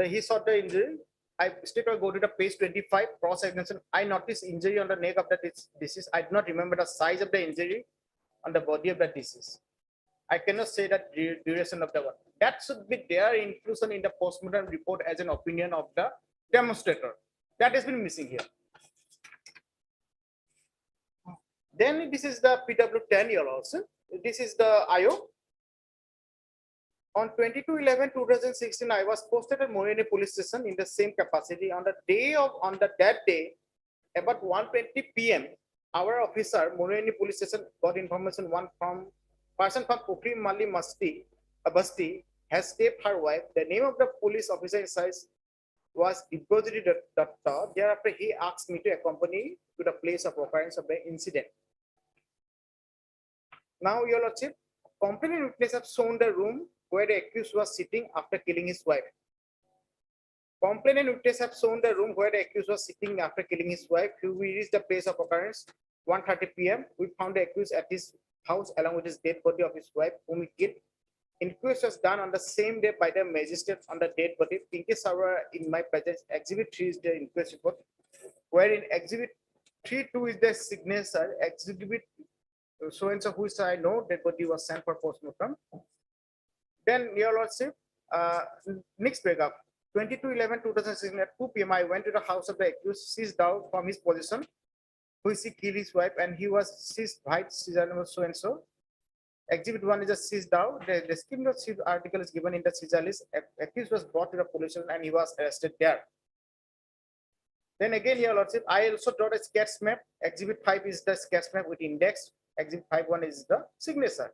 He saw the injury. I straight go to the page 25, cross-examination. I noticed injury on the neck of the deceased. I do not remember the size of the injury on the body of the deceased. I cannot say that duration of the one. That should be their inclusion in the postmortem report as an opinion of the demonstrator. That has been missing here. Then this is the PW10 Your Lordship. This is the IO. On 22/11/2016, I was posted at Morini police station in the same capacity. On that day, about 1:20 p.m., our officer, Morini police station, got information from person from Pukri Mali Basti has taped her wife. The name of the police officer inside was Dibojiri Datta. Thereafter, he asked me to accompany to the place of occurrence of the incident. Now, Your Lordship, complainant witness have shown the room where the accused was sitting after killing his wife. Complainant witness have shown the room where the accused was sitting after killing his wife. We reached the place of occurrence 1:30 p.m. We found the accused at his house along with his dead body of his wife, whom he killed. Inquest was done on the same day by the magistrate on the dead body. Pinky Sarwar in my presence. Exhibit 3 is the inquest report, wherein Exhibit 3.2 is the signature. Exhibit so and so, who is I know dead body was sent for postmortem. Then, Your Lordship, next paragraph. 22/11/2016 at 2 p.m. I went to the house of the accused, seized out from his position, which he killed his wife, and he was seized by so and so. Exhibit 1 is a seized out. The description of seized article is given in the seizure list. Accused was brought to the police station and he was arrested there. Then again, Your Lordship, I also draw a sketch map. Exhibit 5 is the sketch map with index. Exhibit 5.1 is the signature.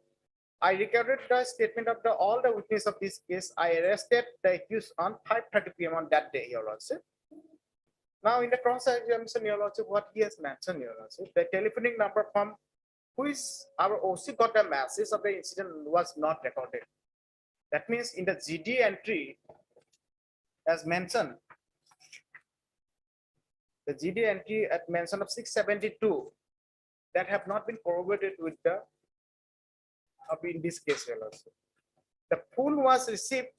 I recorded the statement of all the witnesses of this case. I arrested the accused on 5:30 p.m. on that day, Your Lordship. Now, in the cross-examination, Your Lordship, what he has mentioned, Your Lordship, the telephonic number from which our OC got the message of the incident was not recorded. That means in the GD entry, as mentioned, the GD entry at mention of 672 that have not been corroborated with the in this case, Your Lordship. The phone was received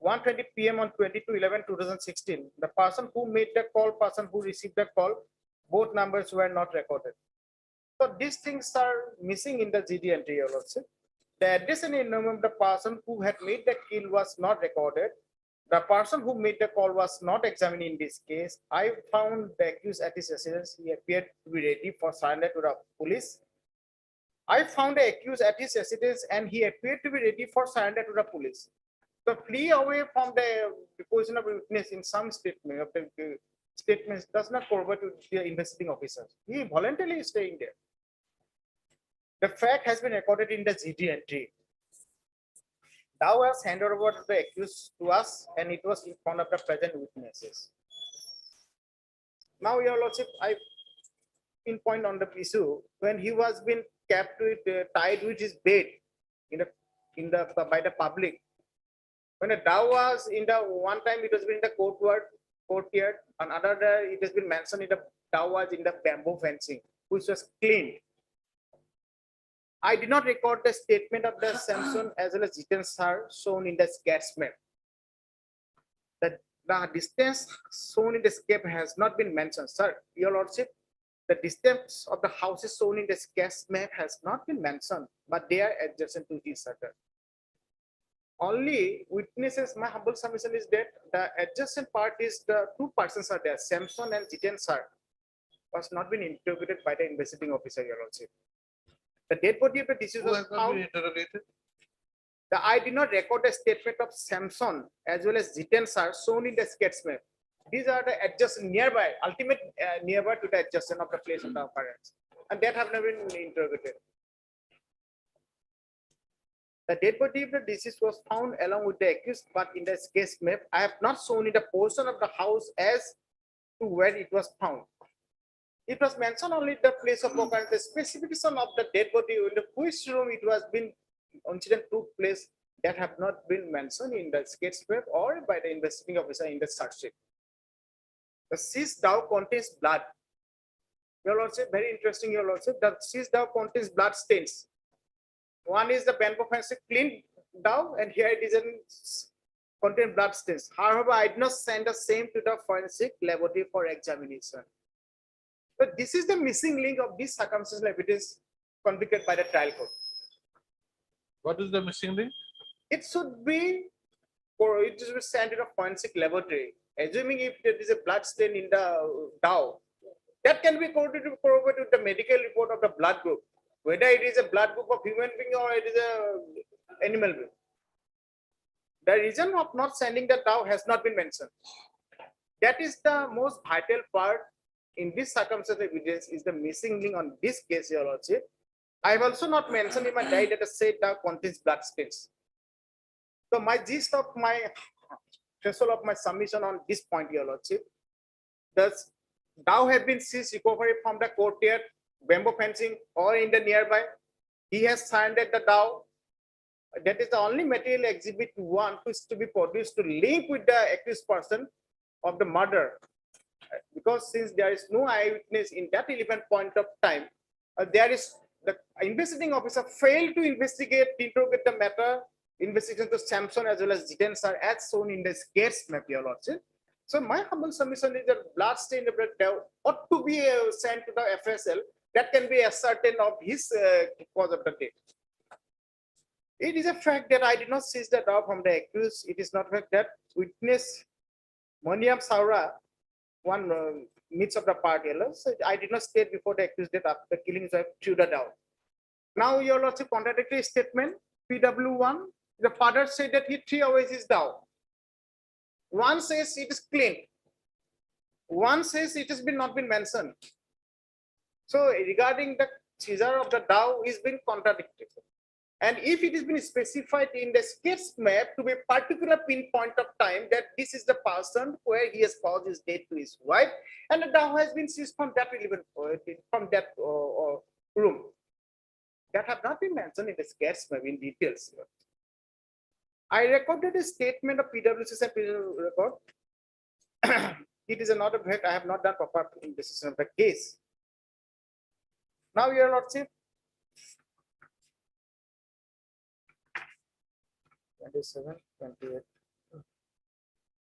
1:20 p.m. on 22/11/2016. The person who made the call, person who received the call, both numbers were not recorded. So these things are missing in the GD entry, Your Lordship. The address and name of the person who had made the kill was not recorded. The person who made the call was not examined in this case. I found the accused at his residence. He appeared to be ready for surrender to the police. I found the accused at his residence and he appeared to be ready for surrender to the police. So flee away from the position of witness in some statement of the statements does not corroborate to the investigating officers. He voluntarily is staying there. The fact has been recorded in the GD entry. Thou has handed over the accused to us and it was in front of the present witnesses. Now, Your Lordship, I pinpoint on the issue when he was being kept with tied with his bed by the public. When the Dow was in the one time it has been in the courtyard, another it has been mentioned in the Dow was in the bamboo fencing, which was cleaned. I did not record the statement of the Samson as well as Jiten sir shown in the sketch map. The distance shown in the sketch has not been mentioned, sir. Your Lordship, the distance of the houses shown in the sketch map has not been mentioned, but they are adjacent to each other. Only witnesses, my humble submission is that the adjacent part is the two persons are there, Samson and Jiten sir, was not been interrogated by the investigating officer, Your Lordship. The dead body of the deceased Who was has not found. been interrogated? I did not record the statement of Samson as well as Jiten sir shown in the sketch map. These are the adjacent nearby, ultimate nearby to the adjacent of the place of the occurrence, and that have never been interrogated. The dead body of the deceased was found along with the accused, but in the sketch map, I have not shown in the portion of the house as to where it was found. It was mentioned only the place of occurrence, the specification of the dead body in the which room it was been incident took place that have not been mentioned in the sketch map or by the investigating officer in the search sheet. The seized Dow contains blood. Your Lordship, very interesting, Your Lordship. The seized Dow contains blood stains. One is the bamboo fence clean Dow, and here it is in contain blood stains. However, I did not send the same to the forensic laboratory for examination. But this is the missing link of this circumstantial evidence convicted by the trial court. What is the missing link? It should be, or it should be sent to the forensic laboratory. Assuming if there is a blood stain in the Dow, that can be corroborated with the medical report of the blood group, whether it is a blood group of human being or it is a animal group. The reason of not sending the Dow has not been mentioned. That is the most vital part in this circumstantial evidence is the missing link on this case, Your Lordship. I have also not mentioned in my diary that the said Dow contains blood stains. So my gist of my threshold of my submission on this point, Your Lordship, does Dow have been seized recovery from the courtyard, bamboo fencing, or in the nearby? He has surrendered the Dow. That is the only material exhibit one which is to be produced to link with the accused person of the murder. Because since there is no eyewitness in that relevant point of time, there is the investigating officer failed to investigate, interrogate the matter, investigation to Samson as well as Jiten sir as shown in the case map, your lordship. So my humble submission is that blood stain ought to be sent to the FSL that can be ascertained of his cause of the death. It is a fact that I did not seize the dog from the accused. It is not fact that witness Moniam Saura, one midst of the party, so I did not state before the accused that after killing his wife threw the dog. Now your lordship contradictory statement, PW1, the father said that he threw away his dog. One says it is clean. One says it has not been mentioned. So regarding the seizure of the dog is being contradicted. And if it has been specified in the sketch map to be a particular pinpoint of time that this is the person where he has caused his death to his wife, and the dog has been seized from that relevant room. That have not been mentioned in the sketch map in details. I recorded a statement of PwC and PW record. It is another fact I have not done proper investigation of the case. Now, your lordship. 27, 28.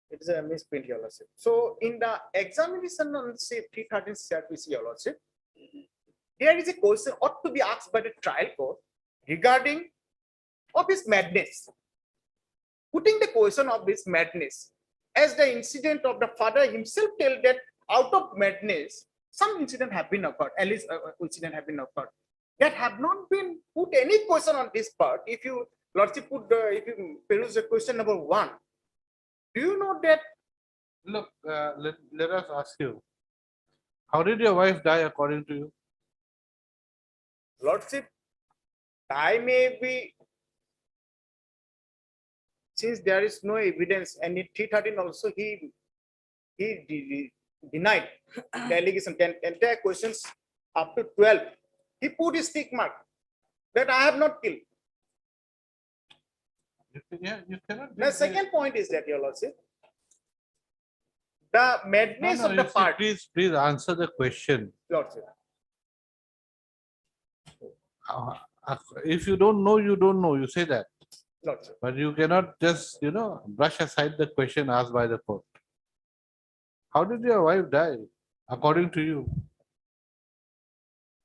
It is a misprint, your lordship. So, in the examination on say 313 CRPC, your lordship, there is a question ought to be asked by the trial court regarding of his madness. Putting the question of his madness as the incident of the father himself tell that out of madness, some incident have been occurred, at least incident have been occurred. That have not been put any question on this part. If you lordship put if you peruse the question number 1, do you know that? Look, let us ask you. How did your wife die according to you? Lordship, I may be, since there is no evidence, and in 313 also he denied the allegation. Entire questions up to 12. He put his tick mark that I have not killed. You cannot. The second point is that, your lordship, the madness of the part. Please answer the question. Lordship. If you don't know, you don't know. You say that. Lordship. But you cannot just, brush aside the question asked by the court. How did your wife die, according to you?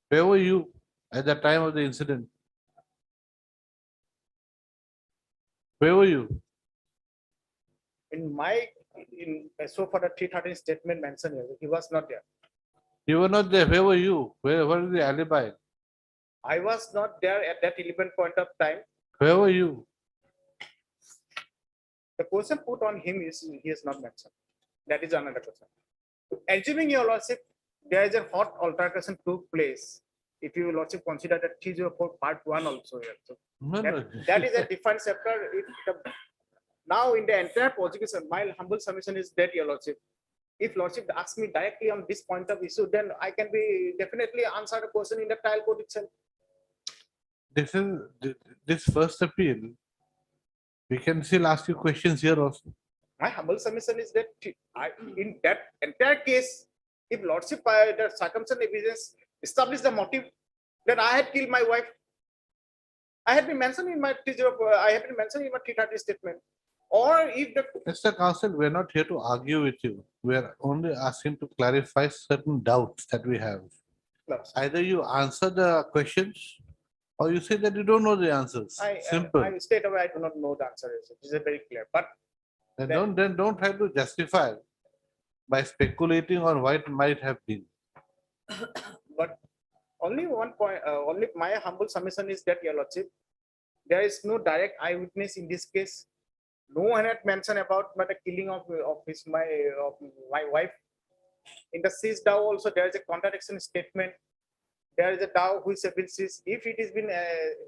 Where were you at the time of the incident? Where were you? So far the 313 statement mentioned here, he was not there. You were not there. Where were you? Where is the alibi? I was not there at that 11 point of time. Where were you? The question put on him is he is not mentioned. That is another question. Assuming, your lordship, there is a hot altercation took place. If you lordship consider that 304 part 1 also here. So No, that is a different chapter. Now in the entire prosecution, my humble submission is that, your lordship, if lordship asks me directly on this point of issue, then I can be definitely answer the question in the trial court itself. This first appeal. We can still ask you questions here also. My humble submission is that in that entire case, if lordship the circumstantial evidence establish the motive that I had killed my wife, I had been mentioned in my 330 statement. Or if the Mr. Counsel, we're not here to argue with you. We are only asking to clarify certain doubts that we have. Either you answer the questions or you say that you don't know the answers. Simple. I state away I do not know the answer. This is very clear. But Then don't try to justify by speculating on what it might have been. But only one point, only my humble submission is that, your lordship, there is no direct eyewitness in this case. No one had mentioned about the killing of my wife. In the seized dog also there is a contradiction statement. There is a dog which has been seized. If it has been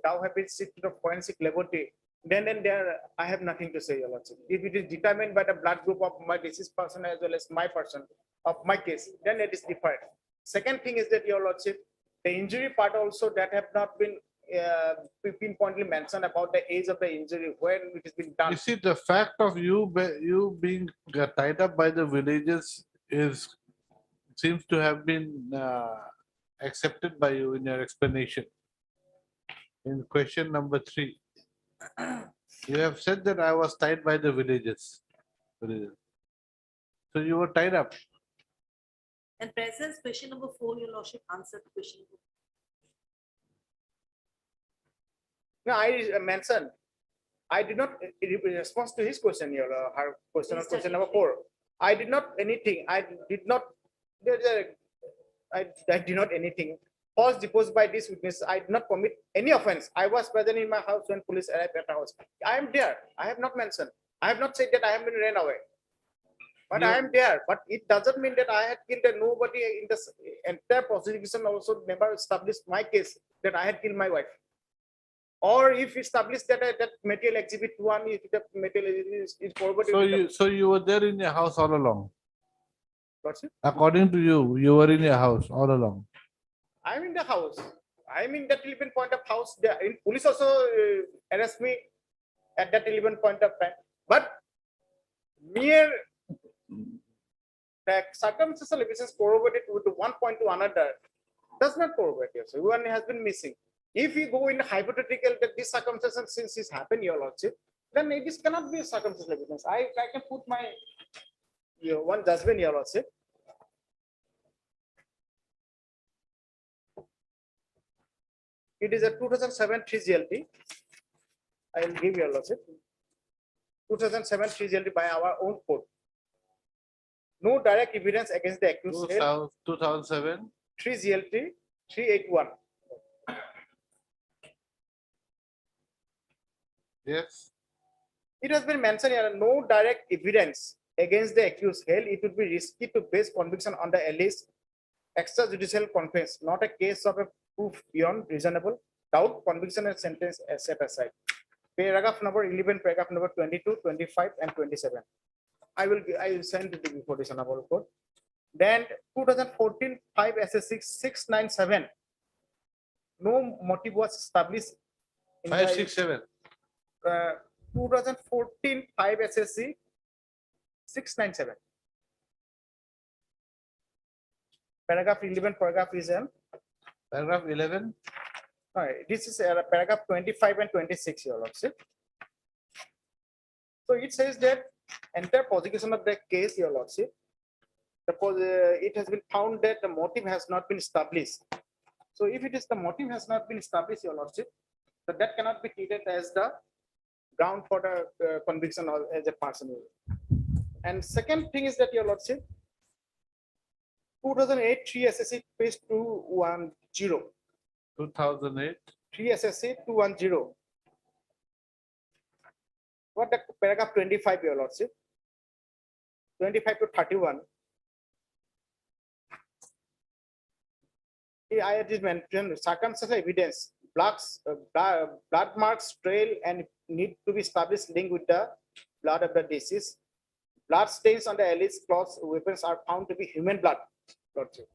dog have been seized to the forensic laboratory, then there I have nothing to say, your lordship. If it is determined by the blood group of my deceased person as well as my person of my case, then it is different. Second thing is that, your lordship, the injury part also that have not been pinpointedly mention about the age of the injury, when it has been done. You see, the fact of you being tied up by the villages is seems to have been accepted by you in your explanation. In question number 3, you have said that I was tied by the villages. So you were tied up. And presence, question number 4, your lordship answered the question. No, I mentioned, I did not respond to his question, her question on question number 4. I did not anything, I did not, I did not anything. False deposed by this witness, I did not commit any offense. I was present in my house when police arrived at the house. I am there. I have not mentioned. I have not said that I have been ran away. But I You- am there. But it doesn't mean that I had killed nobody in the entire prosecution also never established my case that I had killed my wife. Or if established that that material exhibit 1, if the material is forwarded. So you were there in your house all along. What's it? According to you, you were in your house all along. I'm in the house. I'm in that 11 point of house. The police also arrest me at that 11 point of time. But mere the circumstantial evidence corroborated with one point to another does not corroborate. So one has been missing. If you go in the hypothetical that this circumstance since this happened, your lordship, then it is cannot be a circumstantial evidence. I can put my one judgment, your lordship. It is a 2007 3GLT. I will give your lordship. 2007 3GLT by our own court. No direct evidence against the accused. 2007. 3GLT 381. Yes. It has been mentioned here, no direct evidence against the accused. Hell, it would be risky to base conviction on the alleged extrajudicial conference, not a case of a proof beyond reasonable doubt, conviction and sentence set aside. Paragraph number 11, paragraph number 22, 25, and 27. I will send it before this honorable court. Then 2014 5 SS6 697. No motive was established. In 567. 2014 5 SSC 697. Paragraph 11, paragraph is Paragraph 11. this is paragraph 25 and 26, your lordship. So it says that entire prosecution of the case, your lordship, suppose it has been found that the motive has not been established. So if it is the motive has not been established, your lordship, so that cannot be treated as the ground for the conviction or as a person. And second thing is that, your lordship, 2008 3 SSC page 210. 2008. 3 SSC 210. What the paragraph 25, your lordship? 25 to 31. I had mentioned circumstantial evidence, blood marks trail and need to be established link with the blood of the deceased. Blood stains on the alleged clothes, weapons are found to be human blood. Lordship.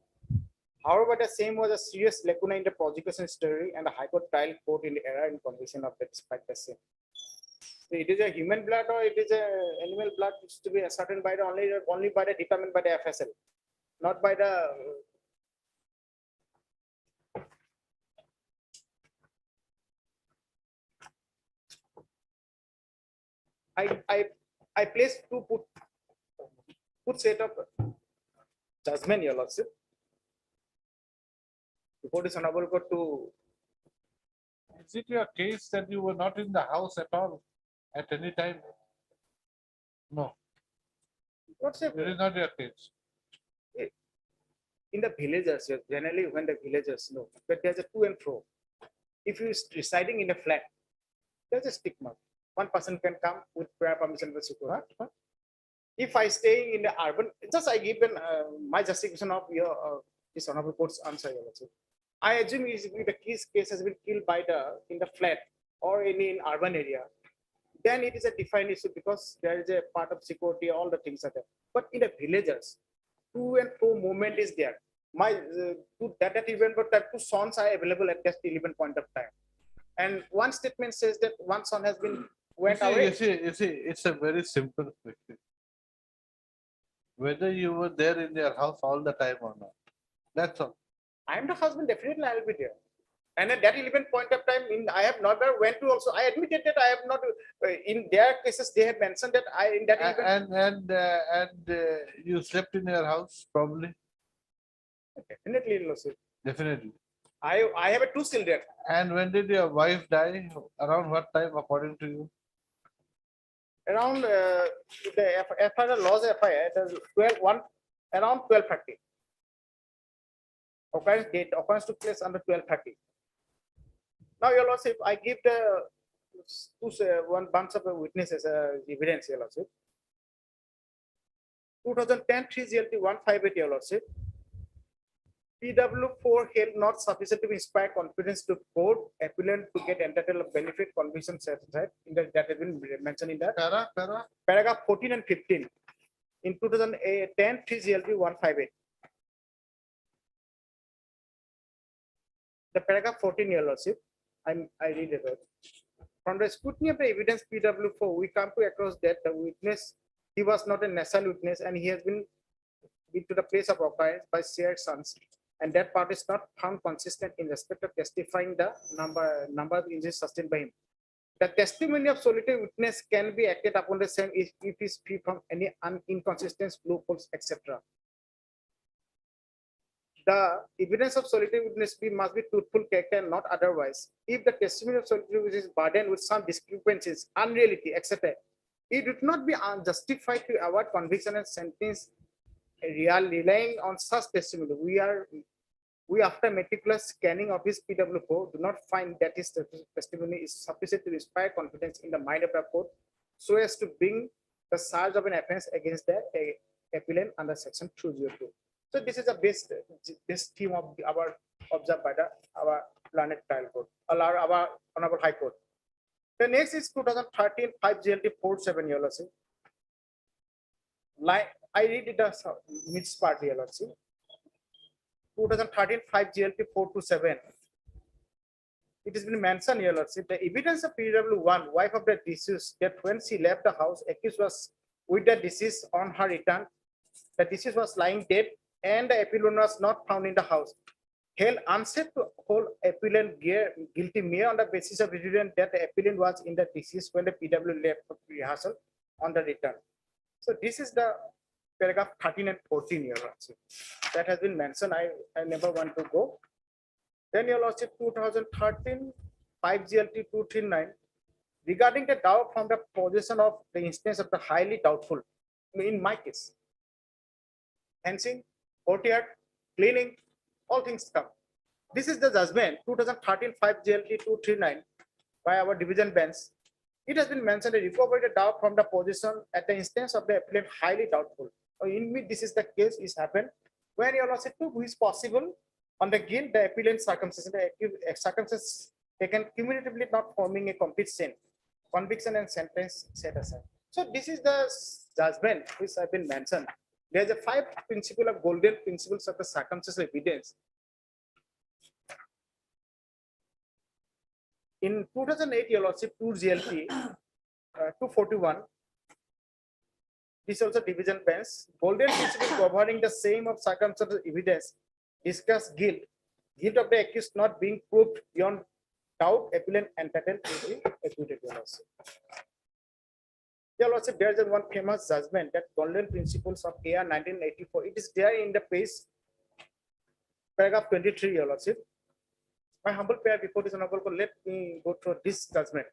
However, the same was a serious lacuna in the prosecution story, and the High Court trial court in the error in conviction of the despite the same. So it is a human blood or it is a animal blood, is to be ascertained by the only by the determined by the FSL, not by the I placed two put set of judgment, your lordship, before this honorable court to. Is it your case that you were not in the house at all at any time? No, What's a, it is not your case. in the villages, generally when the villagers know that there's a to and fro. If you residing in a flat, there's a stigma. One person can come with prior permission by Sukuha. If I stay in the urban, just I give my justification of your this honorable court's answer. I assume the case has been killed by in the flat or in urban area, then it is a defined issue because there is a part of security, all the things are there. But in the villages, to and fro movement is there. My to that event, but that two sons are available at that 11 point of time. And one statement says that one son has been went You away. see, it's a very simple question. Whether you were there in their house all the time or not. That's all. I am the husband, definitely I will be there. And at that 11 point of time, I have not went to also. I admitted that I have not. In their cases, they had mentioned that I in that 11. And you slept in your house probably, Definitely, Losif. definitely. I have a two children. And when did your wife die? Around what time, according to you? Around the FIR laws FIR, it is 12 around 12:30. Occurrence took place under 12:30. Now, Your Lordship, I give the one bunch of witnesses evidence, Your Lordship. 2010 3GLT 158, Your Lordship. PW4 held not sufficient to inspire confidence to court appellant to get entitled of benefit conviction satisfied in that has been mentioned in the paragraph 14 and 15 in 2010 3GLT 158. The paragraph 14, Your Lordship, I read it out. From the scrutiny of the evidence PW4, we come to across that the witness, he was not a national witness and he has been to the place of occurrence by shared sons, and that part is not found consistent in respect of testifying the number of injuries sustained by him. The testimony of solitary witness can be acted upon the same if it is free from any inconsistencies, loopholes, etc. The evidence of solitary witness must be truthful character and not otherwise. If the testimony of solitary witness is burdened with some discrepancies, unreality, etc., it would not be unjustified to award conviction and sentence relying on such testimony. We after meticulous scanning of his PW4 do not find that his testimony is sufficient to inspire confidence in the mind of the court so as to bring the charge of an offense against the appellant under section 202. So this is the best theme of our observed by our learned trial court, our honorable high court. The next is 2013 5GLT 47, Your Lordship. I read it as mixed part, Your Lordship. 2013 5GLT 427. It has been mentioned, Your Lordship, the evidence of PW1, wife of the deceased, that when she left the house, accused was with the deceased on her return. The deceased was lying dead and the appellant was not found in the house. Held unsafe to hold appellant guilty mere on the basis of evidence that the appellant was in the deceased when the PW left for rehearsal on the return. So this is the paragraph 13 and 14, Your Lordship. That has been mentioned. I never want to go. Then, Your Lordship, 2013 5GLT 239 regarding the doubt from the possession of the instance of the highly doubtful. In my case, fencing, courtyard, cleaning, all things come. This is the judgment 2013 5GLT 239 by our division bench. It has been mentioned that recovered a doubt from the possession at the instance of the appellant highly doubtful. In me, this is the case is happened when Your Lordship who is possible on the guilt, the appellant circumstances taken cumulatively not forming a complete sin, conviction and sentence set aside. So this is the judgment which have been mentioned. There's a 5 principle of golden principles of the circumstantial evidence. In 2008, Your Lordship, 2GLT 241. This also division bench. Golden principle governing the same of circumstantial evidence discuss guilt. Guilt of the accused not being proved beyond doubt, appellant entitled to be acquitted, Your Lordship. Your Lordship, there is one famous judgment that golden principles of AR 1984. It is there in the page, paragraph 23, Your Lordship. My humble prayer before this honorable court, let me go through this judgment,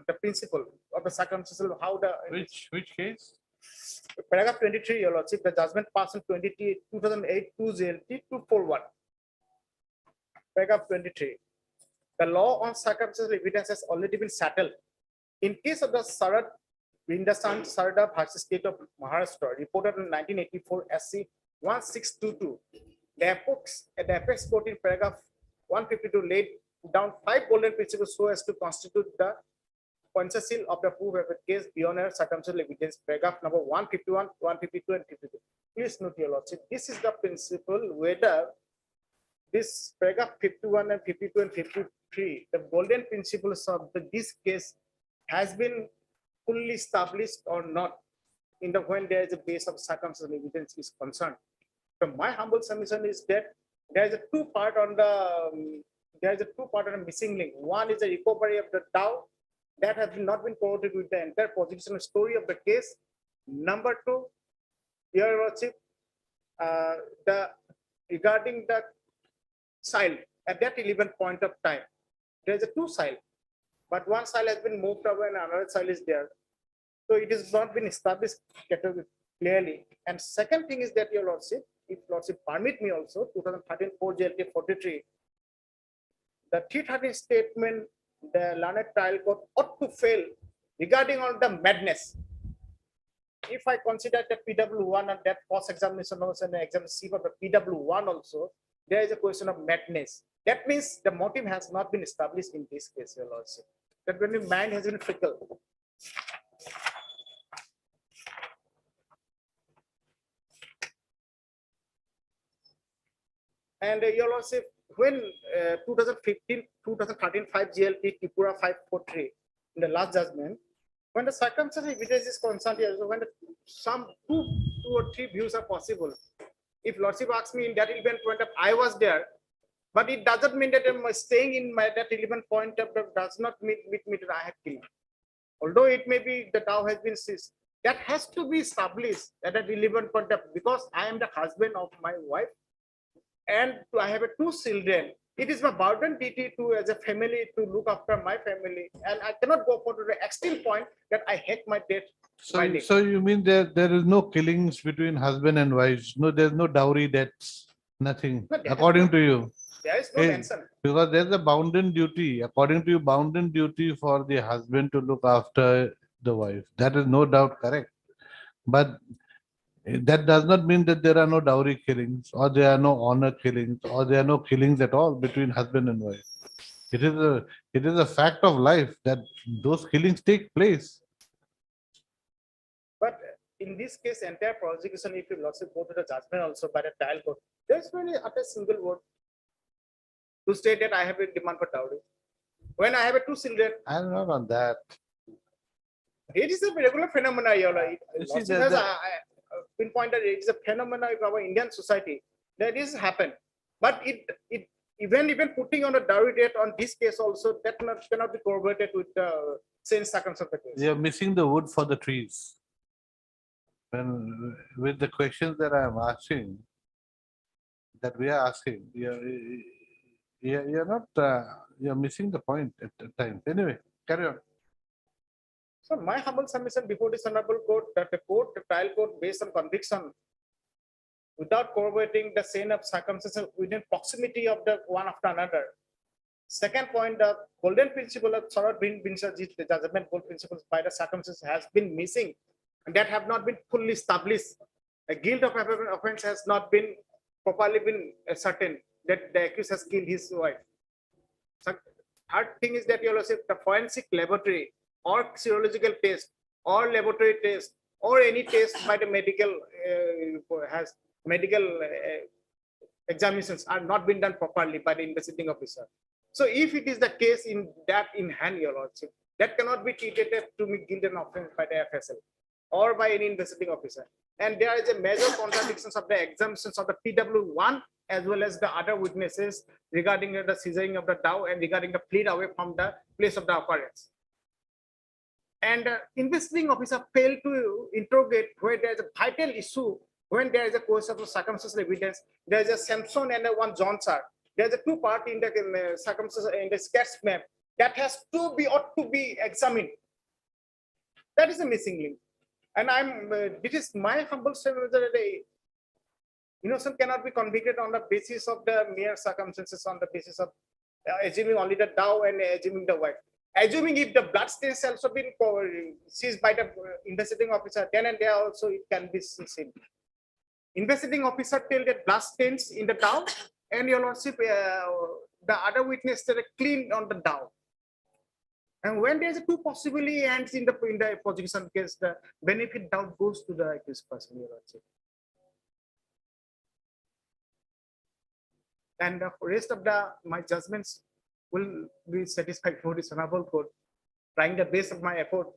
the principle of the circumstantial, how the Which case? paragraph 23, Your Lordship, the judgment passed in 2008 2GLT 241. Paragraph 23. The law on circumstantial evidence has already been settled. In case of the Sarad Vindasan Sarada versus State of Maharashtra, reported in 1984 SC 1622, the apex court in paragraph 152 laid down 5 golden principles so as to constitute the quintessence of the proof of a case beyond a circumstantial evidence. Paragraph number 151, 152, and 52. Please note, Your Lordship, this is the principle whether this paragraph 51 and 52 and 53, the golden principles of this case has been fully established or not in the when there is a base of circumstantial evidence is concerned. So my humble submission is that there is a two-part on the missing link. One is the recovery of the Dow that has not been correlated with the entire positional story of the case. Number two, Your Lordship, regarding the child at that 11 point of time, there is a two child, but one child has been moved away and another child is there. So it has not been established clearly. And second thing is that, Your Lordship, if Lordship permit me also, 2013 4 JLT 43, the 313 statement, the learned trial court ought to fail regarding on the madness. If I consider the PW1 and that cross examination also and the exam C of the PW1 also, there is a question of madness. That means the motive has not been established in this case, Your Lordship. That when the mind has been fickle. And Your Lordship, when 2013 5 GLT Tripura 543 in the last judgment, when the circumstantial evidence is concerned, when some two or three views are possible. If Lordship asks me in that 11 point of I was there, but it doesn't mean that I'm staying in my that 11 point of does not mean that I have killed. Although it may be the Dow has been seized, that has to be established at that 11 point of because I am the husband of my wife and I have two children. It is my burden duty to as a family to look after my family, and I cannot go for the extreme point that I hate my death. So you mean there is no killings between husband and wives? No, there's no dowry debts, nothing, No, there is according no- to you. There is no Hey, mention. Because there's a bounden duty, according to you, bounden duty for the husband to look after the wife. That is no doubt correct. But that does not mean that there are no dowry killings or there are no honor killings or there are no killings at all between husband and wife. It is a fact of life that those killings take place. But in this case, entire prosecution, if you Lordship go to the judgment also by the trial court, there's really a single word to state that I have a demand for dowry. When I have a two children, I'm not on that. it is a regular phenomena. You see, Lordship there's has pinpointed it is a phenomena of our Indian society that is happen. But it even putting on a dowry date on this case also that cannot be corroborated with the same circumstance of the case. You're missing the wood for the trees. When with the questions that I am asking, that we are asking, you're not you're missing the point at times. Anyway, carry on. So my humble submission before this honorable court that the trial court based on conviction without corroborating the chain of circumstances within proximity of the one after another. Second point, the golden principle of Sarat bin Sajid, the judgment gold principles by the circumstances has been missing and that have not been fully established. The guilt of offense has not been properly been ascertained that the accused has killed his wife. So third thing is that the forensic laboratory or serological test or laboratory test or any test by the medical examinations are not been done properly by the investigating officer. So if it is the case in hand, Your Lordship, that cannot be treated to be guilt and offense by the FSL or by any investigating officer. And there is a major contradictions of the exemptions of the PW1 as well as the other witnesses regarding the seizing of the Dow and regarding the fleet away from the place of the occurrence. And investigating officer failed to interrogate where there is a vital issue, when there is a question of circumstantial evidence. There is a Samson and one John sir. There is a two part in the circumstances in the sketch map that has to be ought to be examined. That is a missing link. And this is my humble statement that a innocent cannot be convicted on the basis of the mere circumstances, on the basis of assuming only the Dow and assuming the wife. Assuming if the blood stains also been seized by the investigating officer, then and there also it can be seen. Investigating officer tell that blood stains in the Dow, and Your Lordship, the other witness that clean on the Dow. And when there is a two possibly ends in the prosecution case, the benefit doubt goes to the accused person, Your Lordship. And the rest of my judgments will be satisfied for this honorable court, trying the best of my effort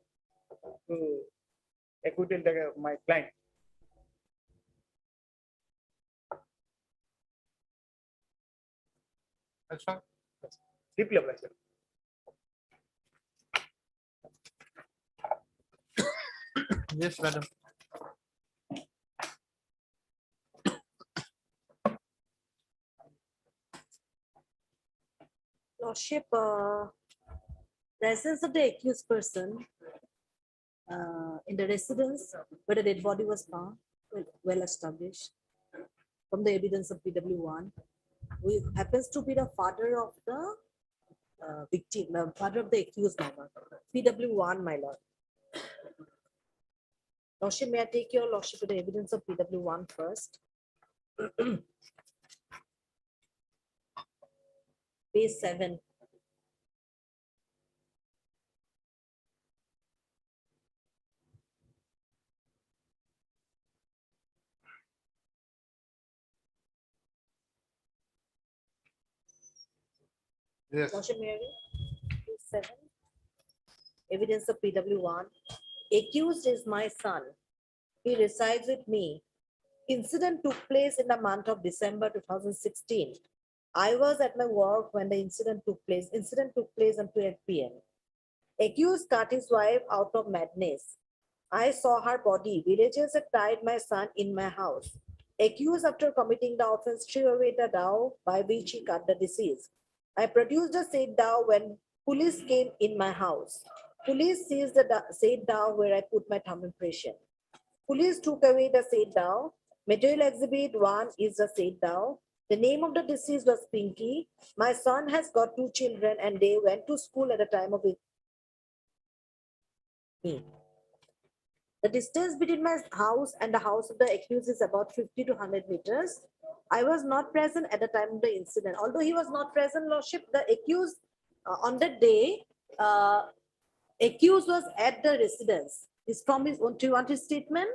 to acquittal my client. That's all. Deeply obliged. Yes, madam. Lordship, presence of the accused person in the residence where the dead body was found, well established from the evidence of PW1, who happens to be the father of the victim, the father of the accused, my lord. PW1, my lord. Lordship, may I take your lordship to the evidence of PW1 first? Page 7. Yes. Lordship, may I read? Page 7. Evidence of PW1. Accused is my son. He resides with me. Incident took place in the month of December 2016. I was at my work when the incident took place. Incident took place at 12 p.m. Accused cut his wife out of madness. I saw her body. Villagers had tied my son in my house. Accused, after committing the offense, threw away the dowry by which he cut the deceased. I produced the said dowry when police came in my house. Police seized the said dowry where I put my thumb impression. Police took away the said dowry. Material exhibit 1 is the said dowry. The name of the deceased was Pinky. My son has got 2 children and they went to school at the time of me. The distance between my house and the house of the accused is about 50 to 100 meters. I was not present at the time of the incident. Although he was not present, lordship, the accused on that day, accused was at the residence. This from his own 200 statement,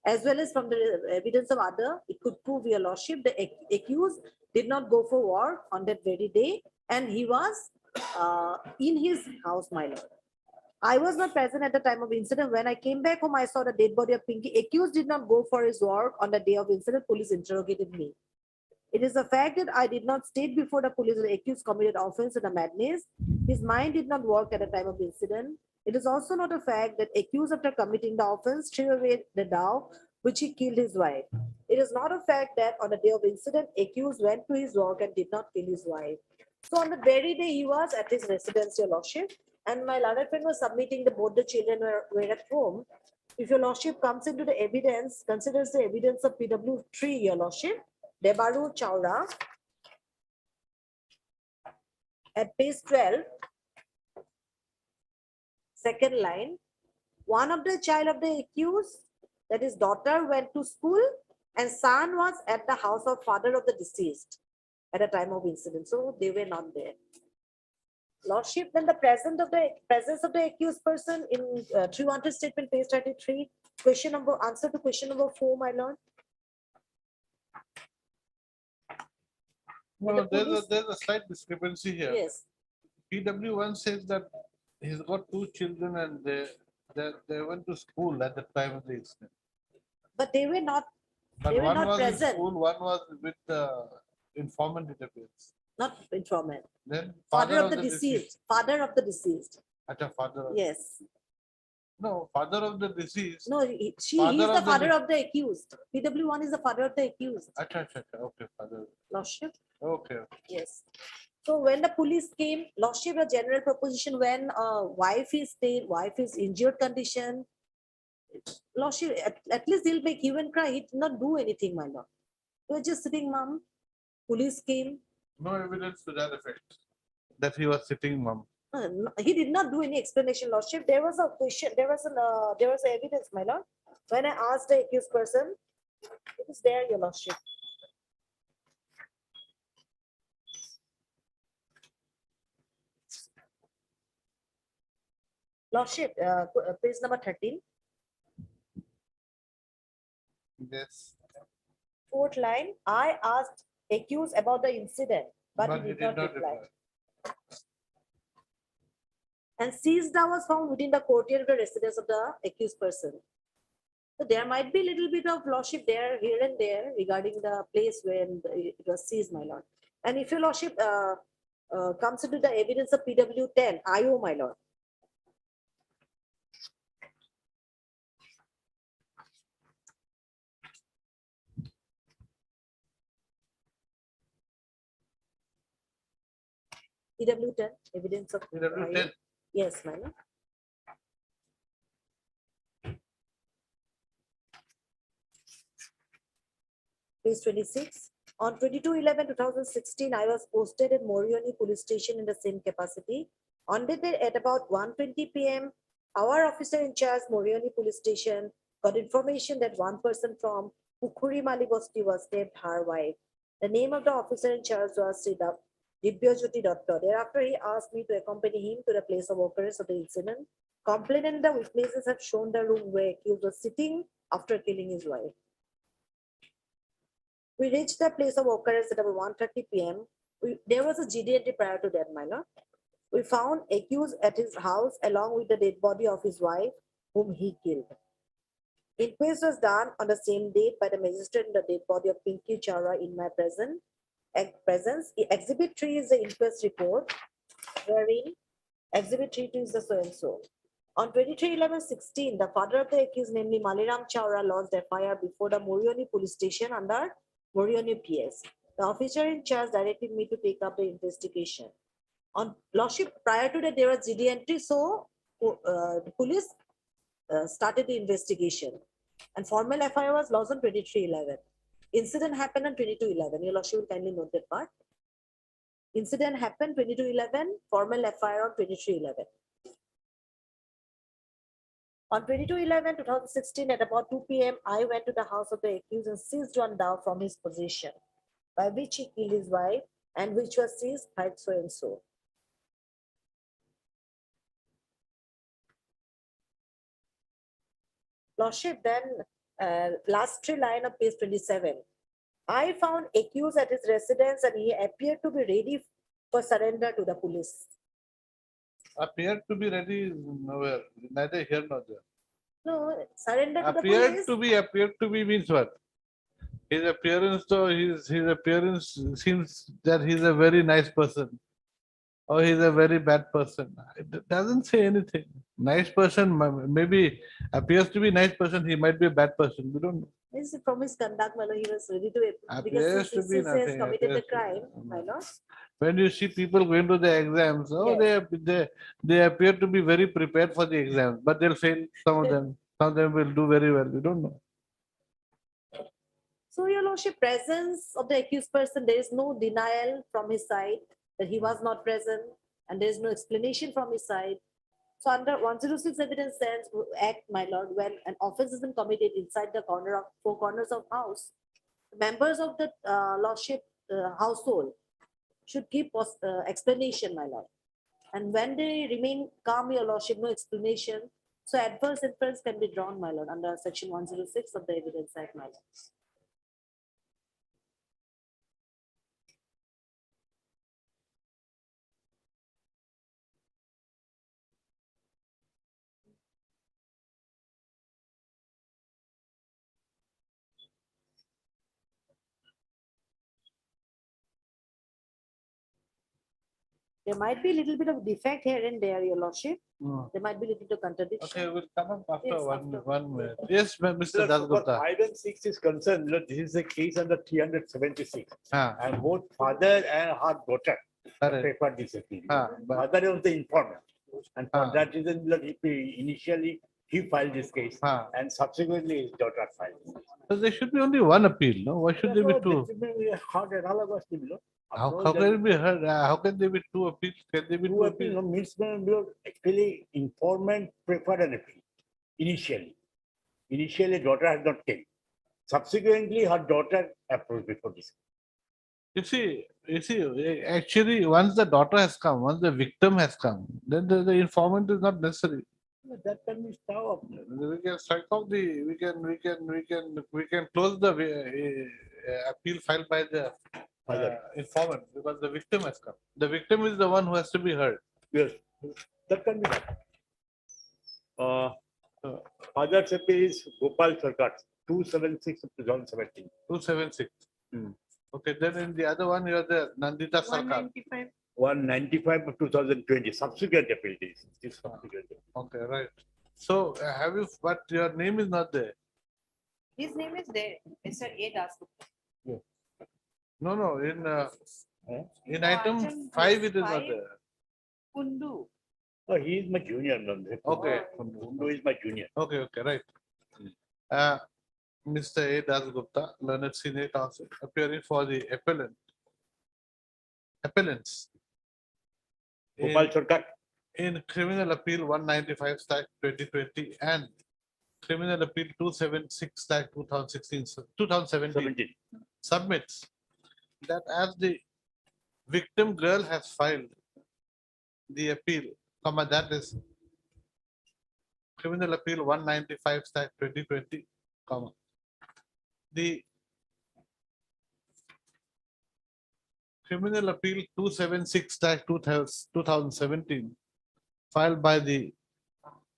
as well as from the evidence of other, it could prove, your lordship, the accused did not go for work on that very day, and he was in his house, my lord. I was not present at the time of incident. When I came back home, I saw the dead body of Pinky. Accused did not go for his work on the day of incident. Police interrogated me. It is a fact that I did not state before the police that the accused committed offense in a madness. His mind did not work at the time of the incident. It is also not a fact that accused, after committing the offense, threw away the dowry which he killed his wife. It is not a fact that on the day of incident, accused went to his work and did not kill his wife. So on the very day he was at his residence, your lordship, and my learned friend was submitting that both the children were at home. If your lordship comes into the evidence, considers the evidence of PW3, your lordship, Debaru Chowra, at page 12, second line, one of the child of the accused, that is daughter, went to school and son was at the house of father of the deceased at the time of incident. So they were not there. Lordship, then the presence of the accused person in 300 statement, page 33, answer to question number 4, my lord. No, the police- there's a slight discrepancy here. Yes, PW1 says that he's got 2 children and they went to school at the time of the incident. but they were not, But They were one not was in present. school, one was with the informant, it appears. not informant. Then Father of the deceased, father of the deceased. Acha, father. Yes. No, father of the deceased. No, he is Father the of the father de- of the accused. PW1 is the father of the accused. Acha, okay, father. Lordship, Okay. yes. So when the police came, lordship, a general proposition, when a wife is injured condition, lordship, at least he'll make hue and cry. He did not do anything, my lord. He was just sitting, mom. Police came. No evidence to that effect. That he was sitting, mum. He did not do any explanation, lordship. There was a question, there was evidence, my lord. When I asked the accused person, it is there, your lordship. Lordship, page number 13, Yes. fourth line. I asked accused about the incident, but he did not reply. reply. And seized dog was found within the courtyard of the residence of the accused person. So there might be a little bit of lordship there, here and there regarding the place where it was seized, my lord. And if your lordship comes into the evidence of PW 10, IO, my lord. PW 10, evidence of PW IO. 10. Yes, my lord. Page 26. On 22/11/2016, I was posted at Morioni Police Station in the same capacity. On the day at about 1:20 p.m., our officer in charge, Morioni Police Station, got information that one person from Pukhuri Malibosti was stabbed her wife. The name of the officer in charge was Dibyajyoti Datta. Thereafter, he asked me to accompany him to the place of occurrence of the incident. Complainant and the witnesses have shown the room where accused was sitting after killing his wife. We reached the place of occurrence at about 1:30 p.m. There was a GD entry prior to that, my lord. We found accused at his house along with the dead body of his wife, whom he killed. Inquest was done on the same date by the magistrate in the dead body of Pinky Chawla in my presence. Exhibit 3 is the inquest report, wherein Exhibit 3 is the so and so. On 23/11/16, the father of the accused, namely Maliram Chawla, lodged FIR before the Morioni police station under Morioni PS. The officer in charge directed me to take up the investigation. On lordship, prior to that, there was GD entry, so the police started the investigation. And formal FIR was lodged on 23/11. Incident happened on 22/11. Your lordship will kindly note that part. Incident happened 22/11, formal FIR on 23/11. On 22/11/2016, at about 2 p.m., I went to the house of the accused and seized one dog from his possession, by which he killed his wife, and which was seized by so and so. Lordship, then last three line of page 27. I found accused at his residence and he appeared to be ready for surrender to the police. Appeared to be ready nowhere, neither here nor there. No, surrender to the Appeared police. to be means what? His appearance, though, his appearance seems that he's a very nice person. Or he's a very bad person. It doesn't say anything. Nice person, maybe appears to be nice person, he might be a bad person. We don't know. This is from his conduct, my lord, he was ready to, Appears because to since be he has nothing, committed the appears to be crime, nothing. my lord. When you see people going to the exams, oh, they appear to be very prepared for the exams, but they'll fail some of them. Some of them will do very well. We don't know. So, your lordship, presence of the accused person, there is no denial from his side that he was not present, and there is no explanation from his side. So, under 106 evidence stands act, my lord, when an offense has been committed inside the four corners of house, members of the lordship household should give explanation, my lord. And when they remain calm, your lordship, no explanation. So, adverse inference can be drawn, my lord, under section 106 of the Evidence Act, my lord. There might be a little bit of defect here and there, your lordship. There might be a little bit of contradiction. Okay, we'll come up after Yes, one after. 1 minute. Yes, Mr. Sir, so for Dasgupta. 5 and 6 is concerned, this is a case under 376. Ah, And both father and her daughter correct. preferred this appeal. Ah, but- Mother was the informant. And for Ah. that reason, initially he filed this case Ah. and subsequently his daughter filed. this case. So there should be only one appeal, no? Why should there be two? This may be hard analogously below. How can it be heard? How can there be two appeals? Can there be Two two appeal appeals? means below, actually informant preferred an appeal initially. Initially daughter had not came. Subsequently her daughter approached before this. You see, actually, once the daughter has come, once the victim has come, then the informant is not necessary. That can be stopped. We can strike off the, we can close the appeal filed by the informant, because the victim has come. The victim is the one who has to be heard. Yes, that can be done. Father's appeal is Gopal Sarkar, 276 of 2017. 276. Hmm. Okay, then in the other one, you are the Nandita Sarkar. 195. 195 of 2020, subsequent appeal days. This subsequent. Okay, right. So have you, but your name is not there. His name is there, Mr. A. Dasgupta. No, in item item 5, it is not five. there. Kundu. Oh, he is my junior. No, Okay. Kundu is my junior. Okay, right. Mr. A. Dasgupta, learned senior counsel, appearing for the appellants. Gopal Sarkar. In criminal appeal 195/2020 and criminal appeal 276/2016, 2017 17. submits that as the victim girl has filed the appeal, that is criminal appeal 195/2020, the criminal appeal 276/2017 filed by the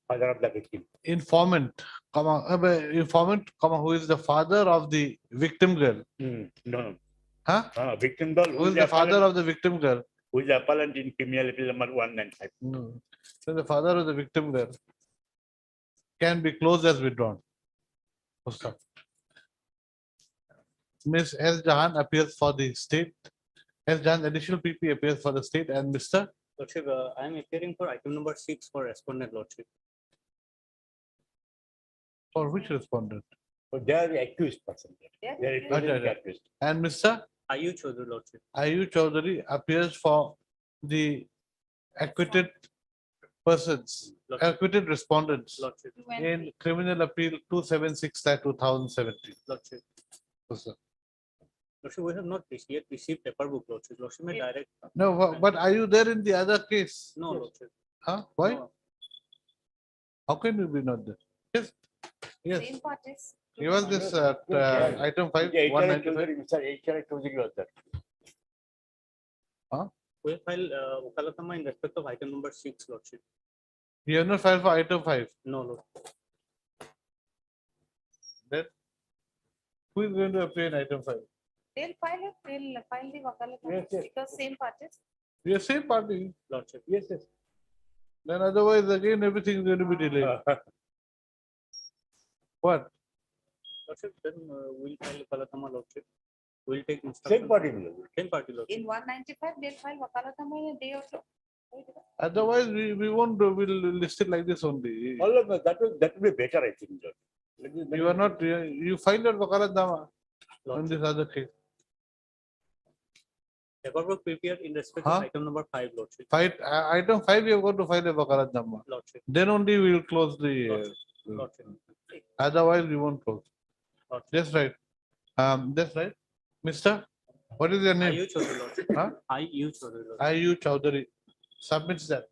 Father of the victim. informant, who is the father of the victim girl. No. Huh? Victim girl. Who is the father of the victim girl? Who is the appellant in criminal appeal number 195. No. So the father of the victim girl can be closed as withdrawn. Ms. S. Jahan appears for the state. S. Jahan, additional PP appears for the state, and Mr. Lordship, I am appearing for item number 6 for respondent, Lordship. For which respondent? So they are the accused person. Yeah. They are representing the accused. And Mr. Ayu Chaudhary, Lordship. Ayu Chaudhary appears for the acquitted persons, Lordship. acquitted respondents Lordship. in criminal appeal 276/2017. Lordship. Yes, sir. Lordship, we have not yet received paper book, Lordship. Lordship, may direct. No, but are you there in the other case? No, Lordship. Huh? Why? No. How can you be not there? Yes. Yes. Same parties. He was this item 5, Yeah, 195. Mr. H.R. Chaudhary was there. We have filed Wakalatama in respect of item number 6, Lordship. You have not filed for item 5. No, Lord. Then who is going to appear in item 5? They'll file it, they'll file the Wakalatama Yes, yes. because same parties. The same party. Lordship. Yes, yes. Then otherwise again everything is going to be delayed. What? Lordship, then we'll file Wakalatama, Lordship. We'll take instruction. Same party. Same party, Lordship. In 195, they'll file Wakalatama in a day or two. Otherwise we won't do, we'll list it like this only. All of that will be better, I think. You are not, you filed your Wakalatama on this other case. Paperwork prepared in respect Huh? of item number 5, Lordship. Item 5, you have got to file a Wakalatama. Lordship. Then only we will close the, Lordship. otherwise we won't close. Lordship. That's right. That's right. Mr. What is your name? Ayu Chaudhary, Lordship. Huh? Ayu Chaudhary, Lordship. Ayu Chaudhary submits that.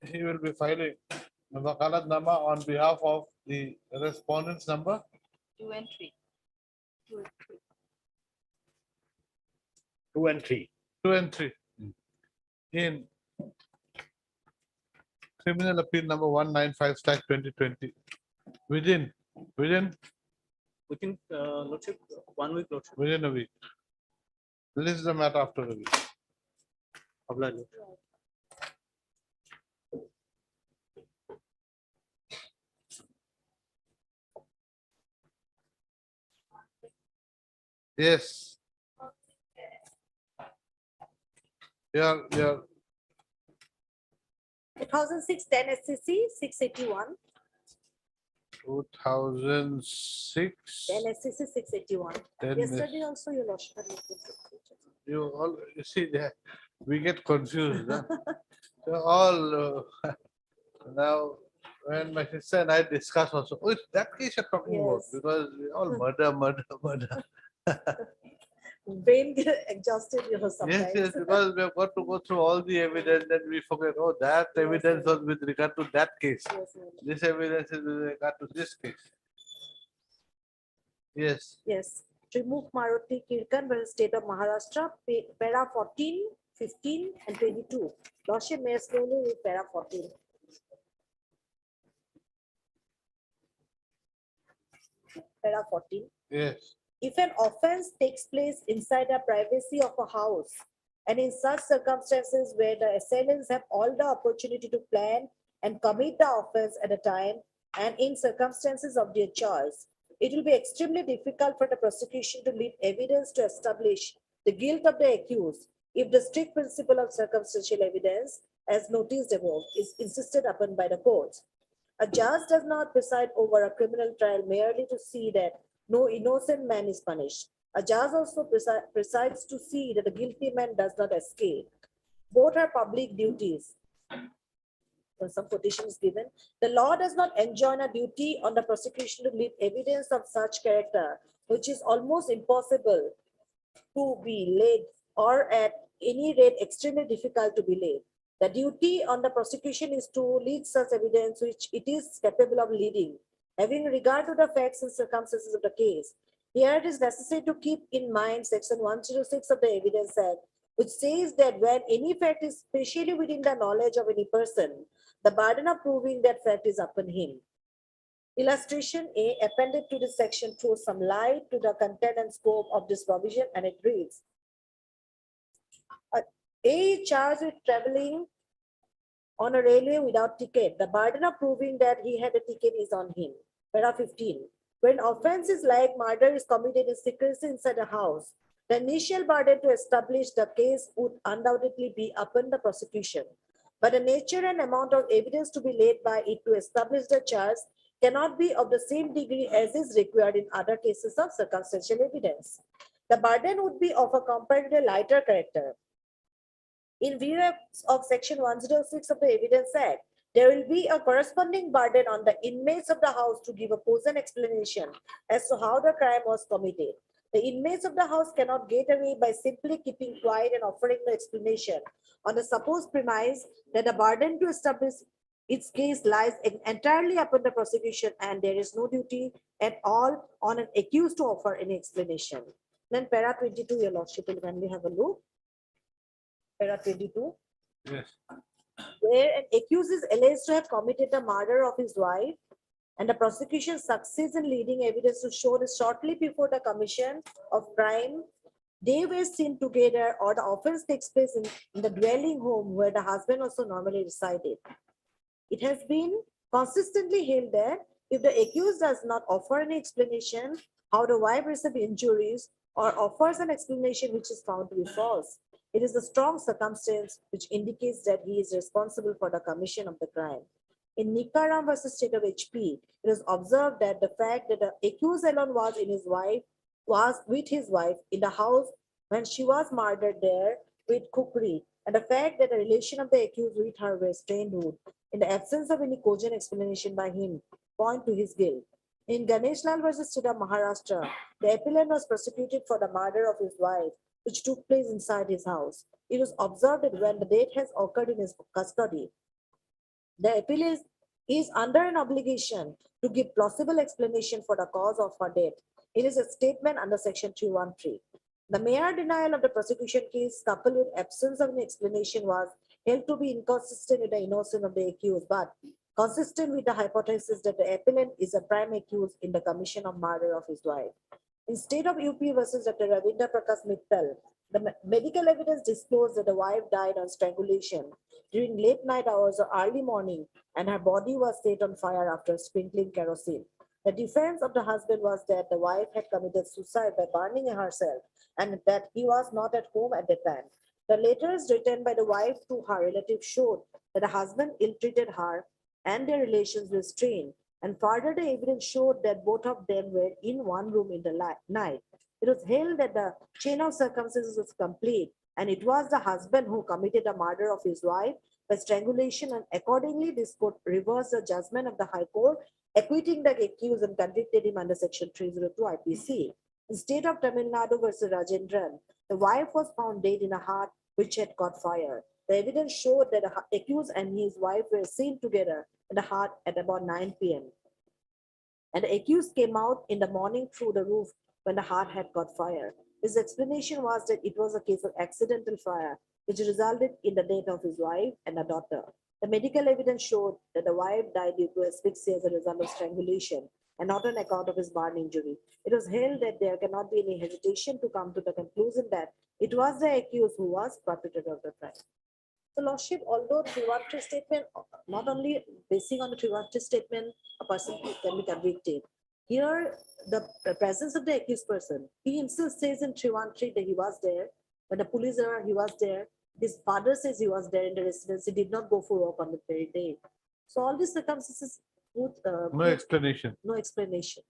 He will be filing a Wakalatnama on behalf of the respondents number 2 and 3. 2 and 3. 2 and 3 in criminal appeal number 195/2020 within Within, Lordship, 1 week, Lordship. within a week. List the matter after a week. Obliged, Lordship. Yes. Yeah. 2006 10 SCC 681, 2006. 10 SCC 681. Then Yesterday also you lost. you all, you see that we get confused. Huh? So all now when my sister and I discuss also, oh, it's that case you're talking about, Yes. because we all murder. Brain get exhausted, you know, Yes, sometimes. because we have got to go through all the evidence, then we forget, oh, that Yes, evidence yes. was with regard to that case. Yes, yes. This evidence is with regard to this case. Yes. Yes. Trimukh Maruti Kirkan versus State of Maharashtra, para 14, 15, and 22. Lordship, may I slowly read para 14. Para 14. Yes. If an offense takes place inside the privacy of a house, and in such circumstances where the assailants have all the opportunity to plan and commit the offense at a time and in circumstances of their choice, it will be extremely difficult for the prosecution to lead evidence to establish the guilt of the accused if the strict principle of circumstantial evidence, as noticed above, is insisted upon by the courts. A judge does not preside over a criminal trial merely to see that no innocent man is punished. A judge also presides to see that the guilty man does not escape. Both are public duties. When some quotation is given, the law does not enjoin a duty on the prosecution to leave evidence of such character, which is almost impossible to be laid or at any rate extremely difficult to be laid. The duty on the prosecution is to lead such evidence which it is capable of leading, having regard to the facts and circumstances of the case. Here it is necessary to keep in mind section 106 of the Evidence Act, which says that when any fact is specially within the knowledge of any person, the burden of proving that fact is upon him. Illustration A appended to this section throws some light to the content and scope of this provision, and it reads, A is charged with traveling on a railway without ticket. The burden of proving that he had a ticket is on him. Para 15. When offenses like murder is committed in secrecy inside a house, the initial burden to establish the case would undoubtedly be upon the prosecution. But the nature and amount of evidence to be laid by it to establish the charge cannot be of the same degree as is required in other cases of circumstantial evidence. The burden would be of a comparatively lighter character. In view of section 106 of the Evidence Act, there will be a corresponding burden on the inmates of the house to give a cogent explanation as to how the crime was committed. The inmates of the house cannot get away by simply keeping quiet and offering no explanation on the supposed premise that the burden to establish its case lies entirely upon the prosecution and there is no duty at all on an accused to offer any explanation. Then para 22, your lordship, will kindly have a look. Para 22. Yes. Where an accused is alleged to have committed the murder of his wife, and the prosecution succeeds in leading evidence to show that shortly before the commission of crime, they were seen together or the offense takes place in the dwelling home where the husband also normally resided. It has been consistently held that if the accused does not offer any explanation how the wife received injuries or offers an explanation which is found to be false, it is a strong circumstance which indicates that he is responsible for the commission of the crime. In Nikaram versus State of HP, it is observed that the fact that the accused alone was with his wife in the house when she was murdered there with cookery, and the fact that the relation of the accused with her were strained would, in the absence of any cogent explanation by him, point to his guilt. In Ganesh Lal versus State of Maharashtra, the appellant was prosecuted for the murder of his wife, which took place inside his house. It was observed that when the death has occurred in his custody, the appellant is under an obligation to give plausible explanation for the cause of her death. It is a statement under section 313. The mere denial of the prosecution case coupled with absence of an explanation was held to be inconsistent with the innocence of the accused, but consistent with the hypothesis that the appellant is a prime accused in the commission of murder of his wife. In State of UP versus Dr. Ravinder Prakash Mittal, the medical evidence disclosed that the wife died on strangulation during late night hours or early morning, and her body was set on fire after sprinkling kerosene. The defense of the husband was that the wife had committed suicide by burning herself and that he was not at home at the time. The letters written by the wife to her relative showed that the husband ill-treated her and their relations were strained. And further, the evidence showed that both of them were in one room in the night. It was held that the chain of circumstances was complete, and it was the husband who committed the murder of his wife by strangulation, and accordingly, this court reversed the judgment of the High Court, acquitting the accused and convicted him under Section 302 IPC. In State of Tamil Nadu versus Rajendran, the wife was found dead in a hut which had caught fire. The evidence showed that the accused and his wife were seen together in the hut at about 9 p.m. And the accused came out in the morning through the roof when the heart had caught fire. His explanation was that it was a case of accidental fire, which resulted in the death of his wife and a daughter. The medical evidence showed that the wife died due to asphyxia as a result of strangulation and not on account of his burn injury. It was held that there cannot be any hesitation to come to the conclusion that it was the accused who was perpetrator of the crime. So, Lordship, although 313 statement, not only basing on the 313 statement, a person can be convicted. Here, the presence of the accused person, he himself says in 313 that he was there. When the police arrived, he was there. His father says he was there in the residence. He did not go for work on the very day. So all these circumstances, No explanation. no explanation.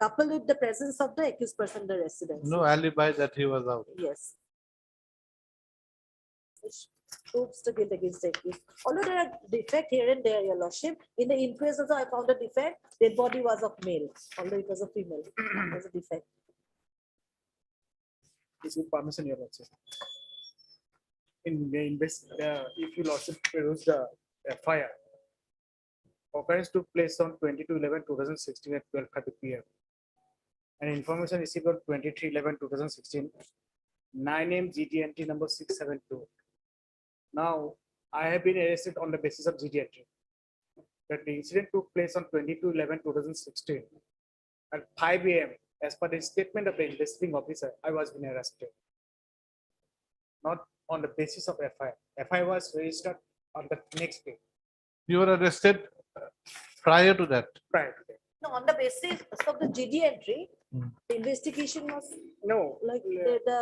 Coupled with the presence of the accused person in the residence. No alibi that he was out. Yes. Which proves the guilt against the accused. Although there are defect here and there, Your Lordship, in the inquest also I found a defect. Their body was of male, although it was a female. It was a defect. Is with permission, Your Lordship. In the if you Lordship peruse the FIR, occurrence took place on 22/11/2016 at 12:30 p.m. And information received on 23/11/2016, 9M GT number 672. Now, I have been arrested on the basis of GT entry. That the incident took place on 22/11/2016 at 5 a.m. As per the statement of the investigating officer, I was being arrested. Not on the basis of FIR. FIR was registered on the next day, You were arrested prior to that. prior to that. No, on the basis of the GD entry, Hmm. the investigation was No, like the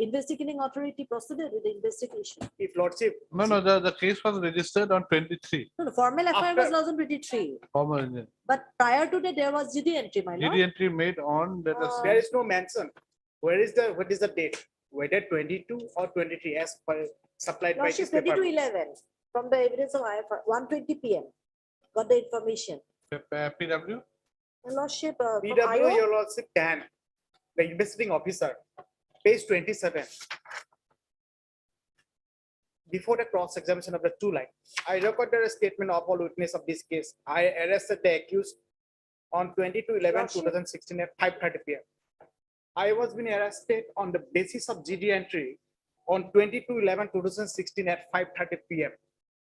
investigating authority proceeded with the investigation. if Lordship. No, the case was registered on 23. No, the formal FIR was After- lodged on 23, Formal engine. but prior to that, there was GD entry, my lord. GD entry made on, let us There say, is no mention. What is the date? Whether 22 or 23 as per supplied by Lordship, this paper. 22/11, from the evidence of IFR, 1:20 PM, got the information. PW. Your Lordship, from PW, IO, Your Lordship, Dan, the investigating officer, page 27. Before the cross examination of the two line, I recorded a statement of all witness of this case. I arrested the accused on 22/11/2016 at 5:30 p.m. I was being arrested on the basis of GD entry on 22/11/2016 at 5:30 p.m.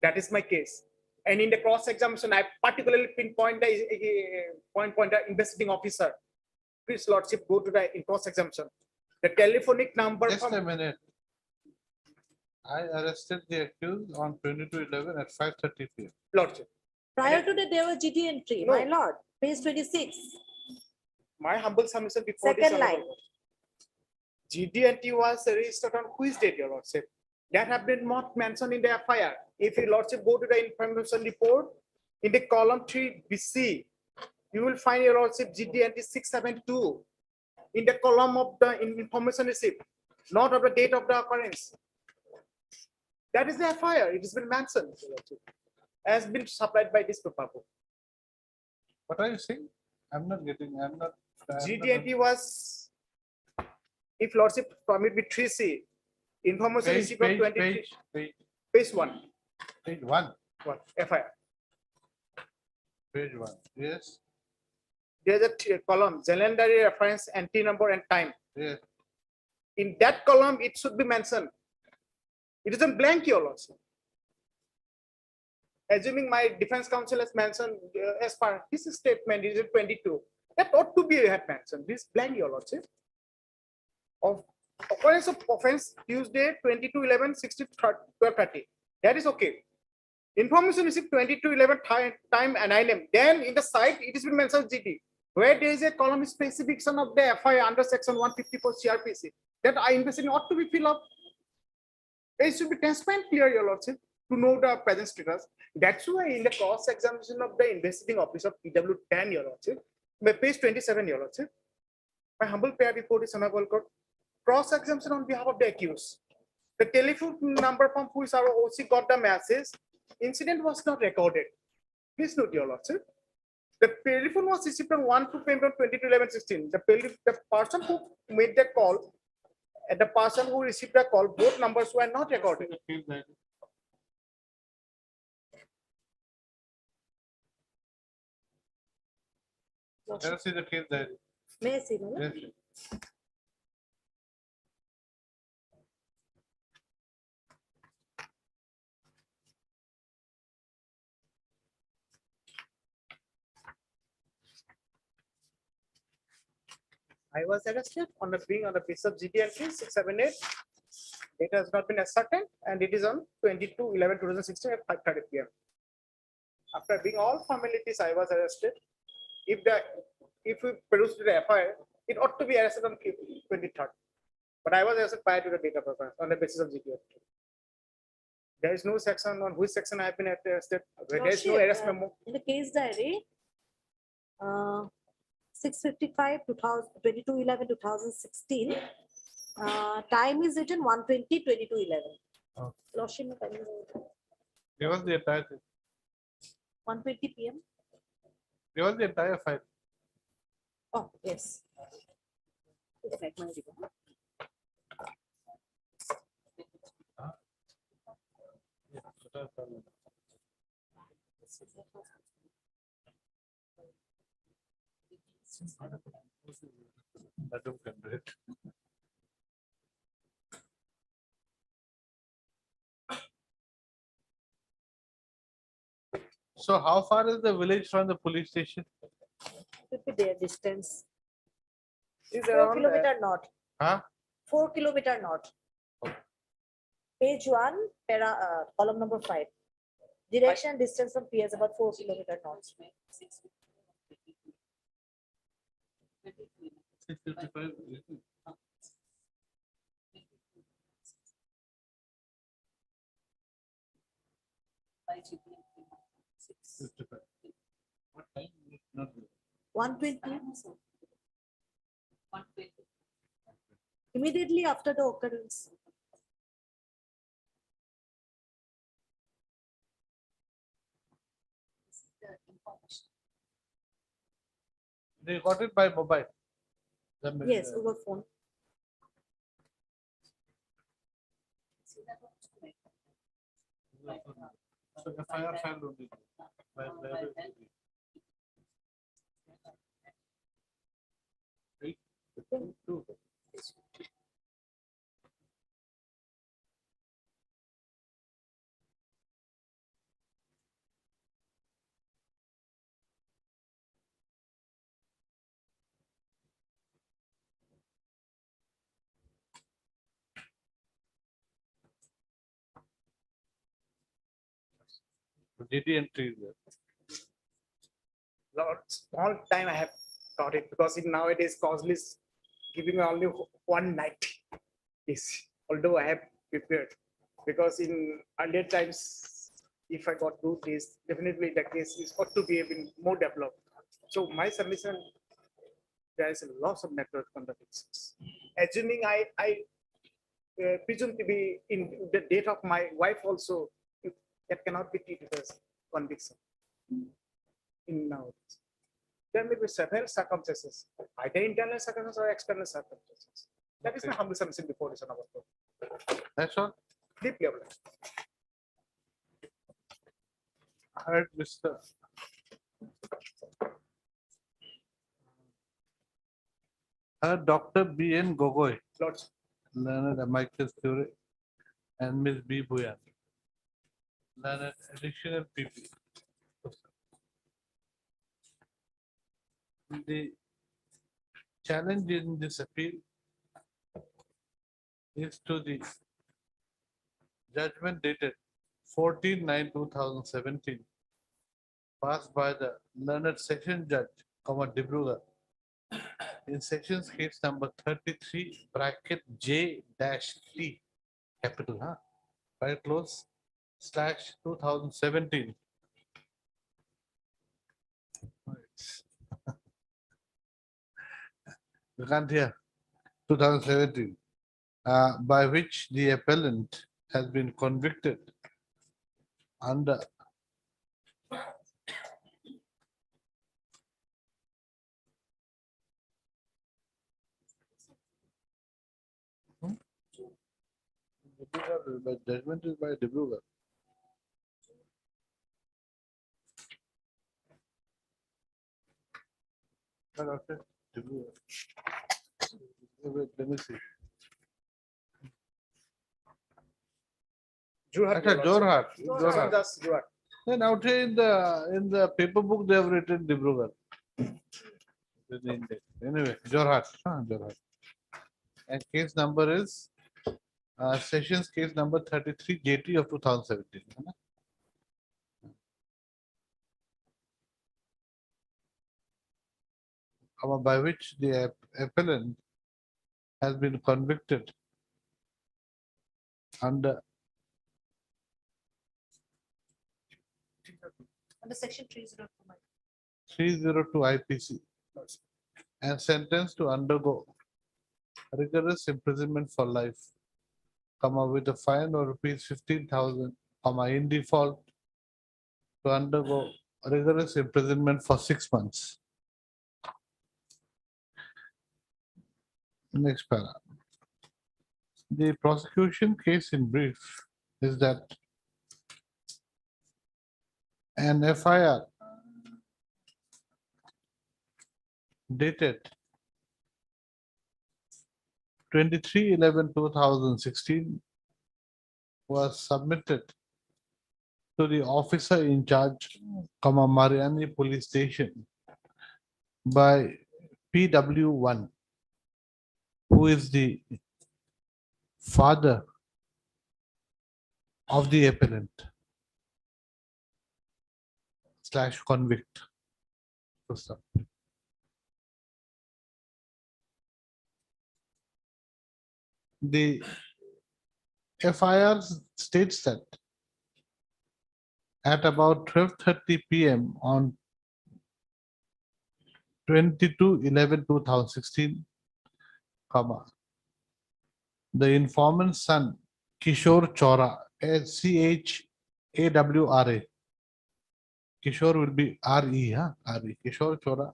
That is my case. And in the cross examination, I particularly pinpoint the investigating officer. Please, Lordship, go to the cross examination. The telephonic number Just a from minute. I arrested the accused on 22/11 at 5:30 p.m. Lordship. prior to that, there was GD entry, my No. lord, page 26. My humble submission before this. Second line. GD&T was registered on which date, Your Lordship? That have been not mentioned in the FIR. If Your Lordship go to the information report, in the column 3BC, you will find, Your Lordship, GD&T 672 in the column of the information receipt, not of the date of the occurrence. That is the FIR. It has been mentioned, Your Lordship, has been supplied by this paper book. What are you saying? I'm not. GD&T was, if Lordship permit me 3C, information Page, received on page, 23, page, page 1, page 1, FIR. page 1. Yes, There's a column, legendary reference, entry number and time. yes. In that column, it should be mentioned. It isn't blank, Your Lordship. Assuming my defense counsel has mentioned as per his statement, is it 22? That ought to be have mentioned. This blank, Your Lordship. Of occurrence of offense Tuesday 22/11/12:30. That is okay. Information received 22/11 time and ILM. Then in the site, it is been mentioned GD. Where there is a column specification of the FIR under section 154 CRPC, that I investigation ought to be filled up. It should be transparent, clear, Your Lordship, to know the present status. That's why in the cross examination of the investigating officer PW10, Your Lordship, by page 27, Your Lordship, my humble prayer before this honorable court, cross examination on behalf of the accused. The telephone number from which our OC got the message, incident was not recorded. Please note, Your Lordship. The telephone was received on 1 PM on 22/11/16. The person who made the call and the person who received the call, both numbers were not recorded. Let us see the case diary. May I see, Mala? Yes. I was arrested on the being on the basis of GTLT 678. It has not been ascertained and it is on 22/11/2016 at 5:30 PM. After being all formalities, I was arrested. If we produce the FIR, it ought to be arrested on 23rd. But I was arrested prior to the date of offense on the basis of GTLT. There is no section on which section I have been arrested. There is no Lordship, arrest memo. In the case diary, 655, 22/11/2016. Time is written 1:20/22/11. Okay. Lordship, the time is Give us the entire thing. 1:20 PM. Give us the entire file. Oh, yes. It's like my report. Madam can do it. So how far is the village from the police station? Could be their distance. Is 4 around kilometer north. Huh? 4 kilometer north. Page 1, column number 5. Direction distance from P is about 4 kilometer north. 655. What time? Not good. 1:20. Immediately after the occurrence. They got it by mobile. Yes, over phone. So FIR filed only. Right? Two. DD entry is there. Lord, small time I have got it because in nowadays Cosly is giving me only one night. Yes, although I have prepared because in earlier times, if I got 2 days, definitely the case is ought to be even more developed. So my submission, there is a loss of network contradictions. Assuming I presume to be in the date of my wife also, that cannot be treated as conviction. In nowadays, there may be several circumstances, either internal circumstances or external circumstances. That is my humble submission before this on our court. That's all. Deeply obliged. All right, Mr. Dr. B.N. Gogoi, Lords, learned Amicus Curiae, and Ms. B. Bhuyan, learned additional PP. The challenge in this appeal is to the judgment dated 14/9/2017 passed by the learned section judge, Dibrugarh, in sections case number 33 bracket J-T, capital, huh? Right close, /2017. You can't hear. 2017, by which the appellant has been convicted under But judgment is by Dibrugarh. Okay. Wait, let me see. Jorhat, Acha, Your Lordship. Jorhat. This one Jorhat. just Jorhat. Then out here in the paper book they have written Dibrugarh. With the index. Anyway, Jorhat. Jorhat. And case number is Sessions case number 33 JT of 2017. है ना? By which the appellant has been convicted under Under section 302. 302 IPC and sentenced to undergo rigorous imprisonment for life, with a fine of rupees 15,000, in default to undergo rigorous imprisonment for 6 months. Next para. The prosecution case in brief is that an FIR dated 23/11/2016 was submitted to the officer in charge, Mariani Police Station by PW1, who is the father of the appellant / convict. The FIR states that at about 12:30 p.m. on 22/11/2016, the informant's son Kishore Chora, CHAWRA, Kishore will be RE, RE, Kishore Chora,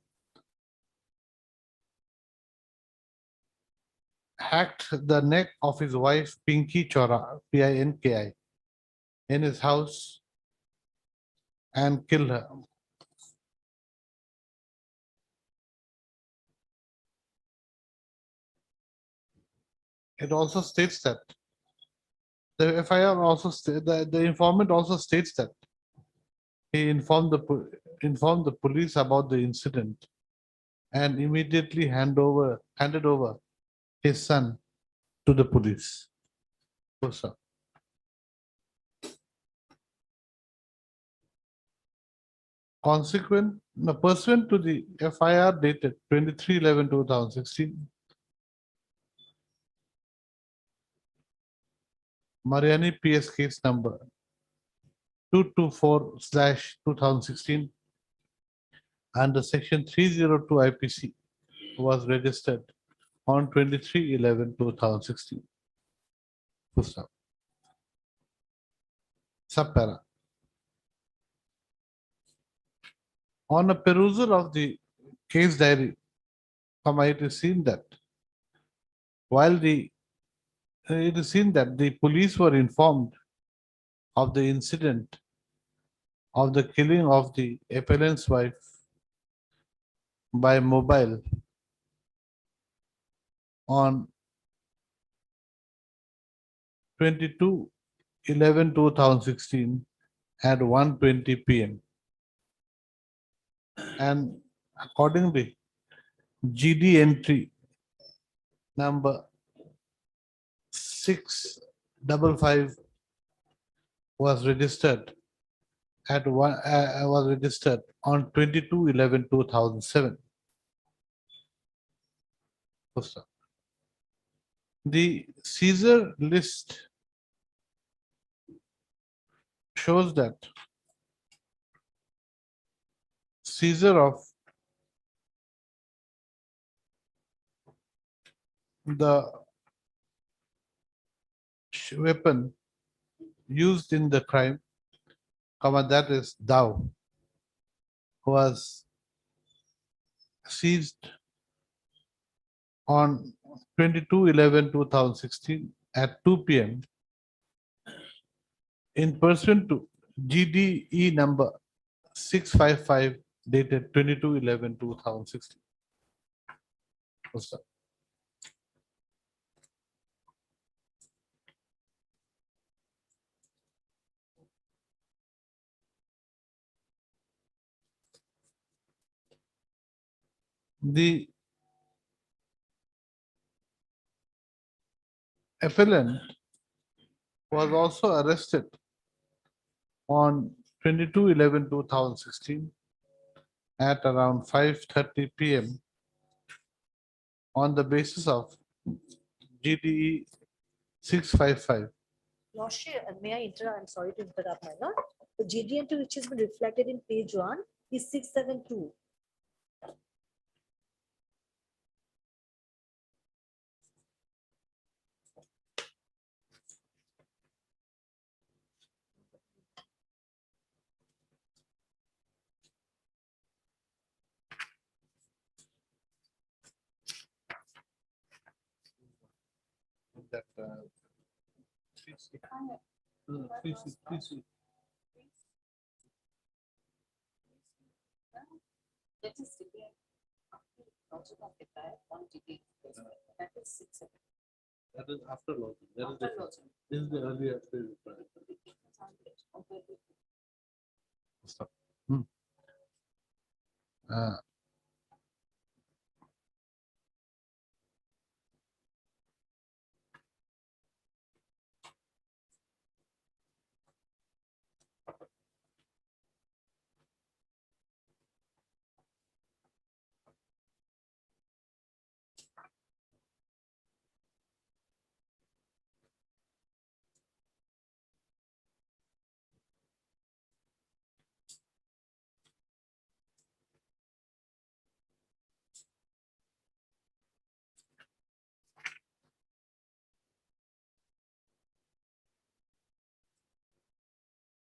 hacked the neck of his wife Pinky Chora, PINKI, in his house and killed her. It also states that the FIR also the informant also states that he informed the police about the incident and immediately handed over his son to the police. Pursuant to the FIR dated 23/11/2016, Mariani PS case number 224/2016 under section 302 IPC was registered on 23/11/2016. Full stop. Subpara. On a perusal of the case diary, it is seen that the police were informed of the incident of the killing of the appellant's wife by mobile on 22/11/2016 at 1:20 p.m. And accordingly, GD entry number 655 was registered on 22/11/2007. The seizure list shows that seizure of the weapon used in the crime, that is dao, was seized on 22/11/2016 at 2 p.m. in pursuant to GDE number 655 dated 22/11/2016. Full stop. The appellant was also arrested on 22/11/2016 at around 5:30 p.m. on the basis of GDE 655. Lordship, may I interrupt? I'm sorry to interrupt, my lord. The GDNT which has been reflected in page 1 is 672. That, 3C. 3C, 3C. That is declared. Also not declared on degree. That is 6. That is after lodging. That is After different. lodging. This is the earlier appeal required. Stop. Uh,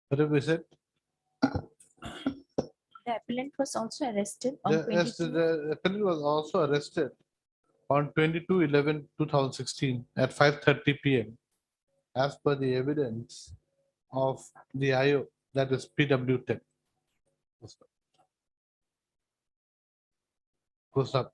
What have we said? The appellant was also arrested on Yes, 22. the appellant was also arrested on 22/11/2016 at 5:30 p.m. as per the evidence of the IO, that is PW10. Goes up.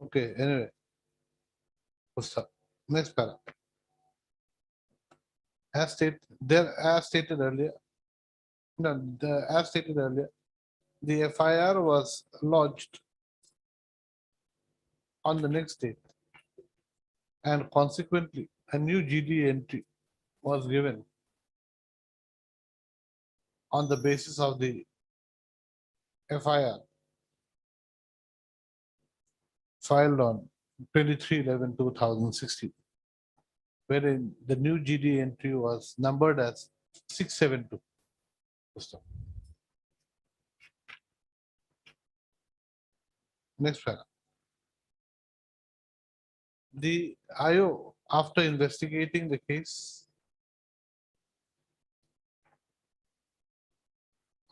Okay, anyway. What's up? Next para. As stated earlier, as stated earlier, the FIR was lodged on the next day, and consequently, a new GD entry was given on the basis of the FIR filed on 23/11/2016, wherein the new GD entry was numbered as 672. Next para. The IO, after investigating the case,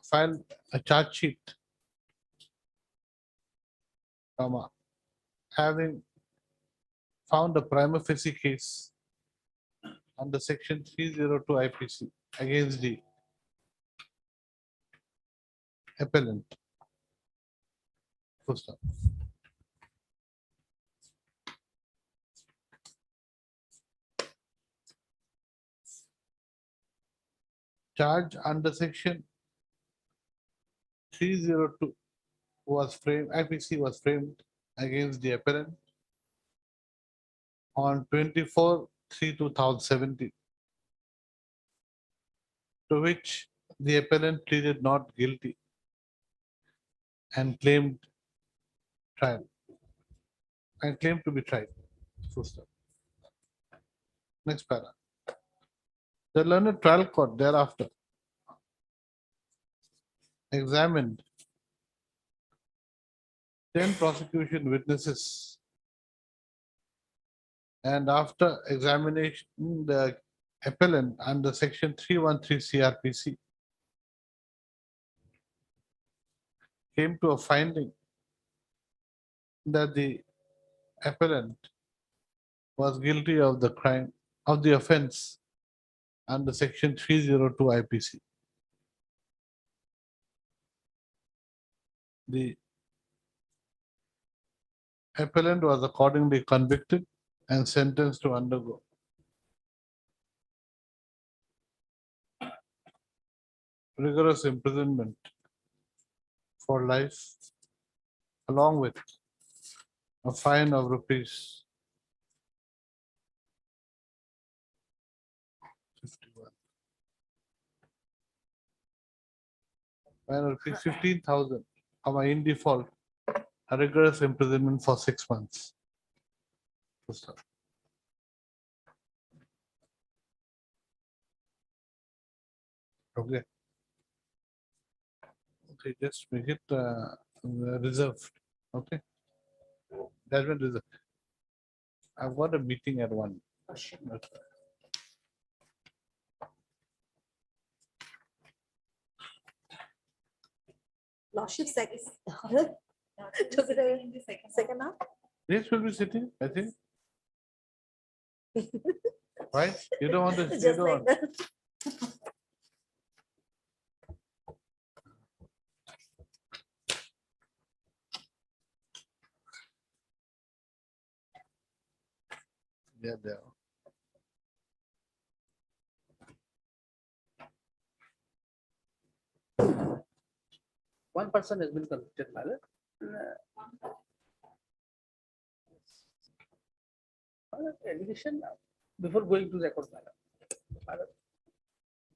filed a charge sheet, having found a prima facie case under section 302 IPC against the appellant. Full stop. Charge under section 302 was framed, IPC was framed against the appellant on 24/3/2017, to which the appellant pleaded not guilty and claimed trial and claimed to be tried. Full stop. Next para. The learned trial court thereafter examined 10 prosecution witnesses. And after examination, the appellant under section 313 CRPC came to a finding that the appellant was guilty of the crime, of the offense under section 302 IPC. The appellant was accordingly convicted and sentenced to undergo rigorous imprisonment for life, along with a fine of rupees 51. Fine of rupees 15,000, in default, a rigorous imprisonment for 6 months. Okay. Okay, just make it reserved. Okay. Judgment reserved. I've got a meeting at 1. That's why. Lordship second. Took it away. Second half. This will be sitting, I think. Right? You don't want to, you Just don't like want. that. Yeah, there. One person has been convicted, my lord. Allegation before going to the court, my lord. My lord,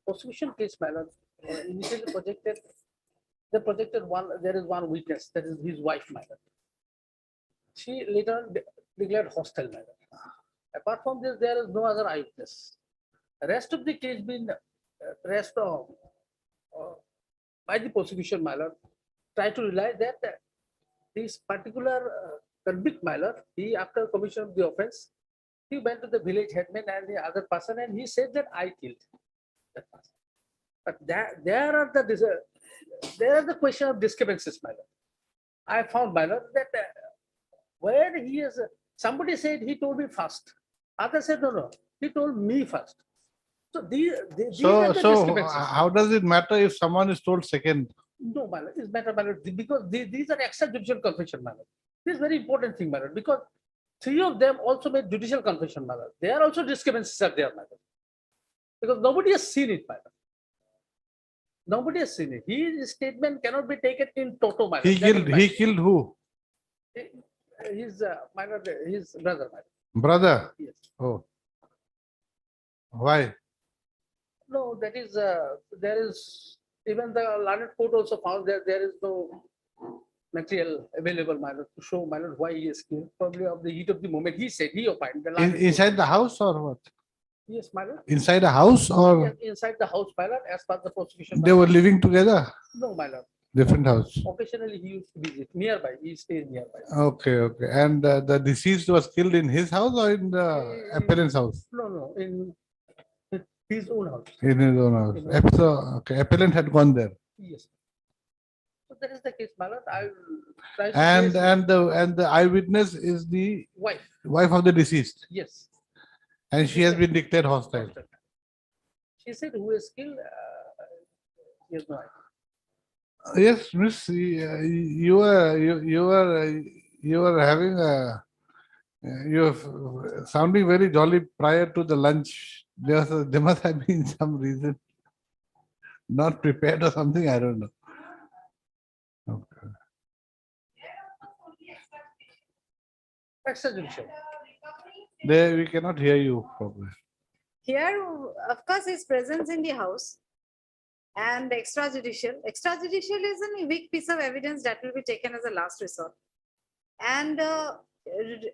prosecution case, my lord, initially projected, they projected one, there is one witness, that is his wife, my lord. She later declared hostile, my lord. Apart from this, there is no other eyewitness. Rest of the case been, rest of, by the prosecution, my lord, try to realize that this particular convict, my lord, he after commission of the offense, he went to the village headman and the other person and he said that I killed that person. But there are the question of discrepancies, my lord. I found, my lord, that where he is, somebody said he told me first. Other said no, he told me first. So these are the So discrepancies. how does it matter if someone is told second? No, my lord, it's better, my lord, because these are extrajudicial confession, my lord. This is very important thing, my lord, because 3 of them also made judicial confession, my lord. They are also discrepancies are there, my lord. Because nobody has seen it, my lord. Nobody has seen it. His statement cannot be taken in toto, my lord. He killed who? His, my lord, his brother, my lord. Brother? Yes. Oh. Why? No, that is, there is, even the learned court also found that there is no material available, my lord, to show, my lord, why he is killed. Probably of the heat of the moment. He said, he opined. The learned court- Inside the house or what? Yes, my lord. Inside a house or Yes, inside the house, my lord, as per the prosecution. they were living together? No, my lord. Different house. Occasionally he used to visit nearby. He stays nearby. Okay, okay. And the deceased was killed in his house or in the appellant's house? No, in his own house. In his own house. So, okay, appellant had gone there. Yes. So that is the case, my lord. I will try to And trace the eyewitness is the wife. wife of the deceased, Yes. and she has been declared hostile. She said, who is killed? He has no idea. Yes, Miss, you were having a you're sounding very jolly prior to the lunch. There must have been some reason. Not prepared or something, I don't know. Okay. Extrajudicial. There we cannot hear you properly. Here, of course, his presence in the house and extrajudicial. Extrajudicial is a weak piece of evidence that will be taken as a last resort. And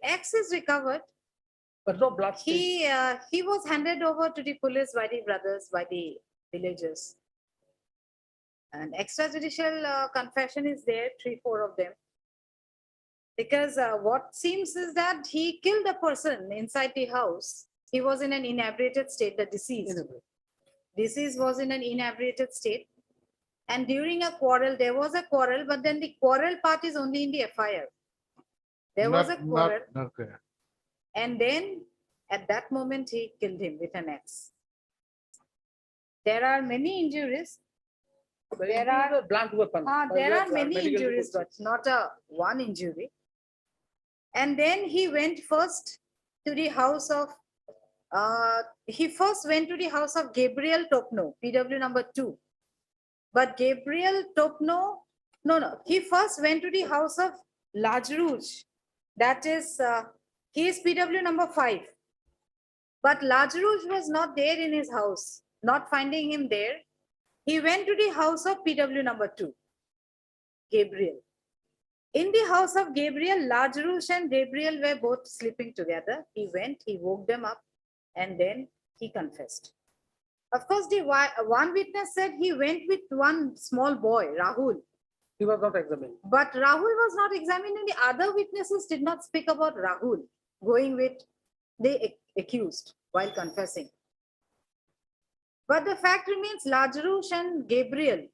X is recovered. But no blood stain. He was handed over to the police by the brothers, by the villagers. And extrajudicial confession is there, 3, 4 of them. Because what seems is that he killed a person inside the house. He was in an inebriated state, the deceased. Deceased was in an inebriated state. And during a quarrel, there was a quarrel, but then the quarrel part is only in the FIR. There was a quarrel, Okay. and then at that moment, he killed him with an axe. There are many injuries. There are blunt weapon. there are many medical injuries, but reports. not a one injury. And then he went first to the house of Gabriel Topno, PW number 2. But Gabriel Topno, no, he first went to the house of Lajrouge. That is, he is PW number 5. But Lajrouge was not there in his house. Not finding him there, he went to the house of PW number 2, Gabriel. In the house of Gabriel, Lajrouge and Gabriel were both sleeping together. He went, he woke them up, and then he confessed. Of course, the one witness said he went with one small boy, Rahul. He was not examined. But Rahul was not examined, and the other witnesses did not speak about Rahul going with the accused while confessing. But the fact remains, Lajrouge and Gabriel,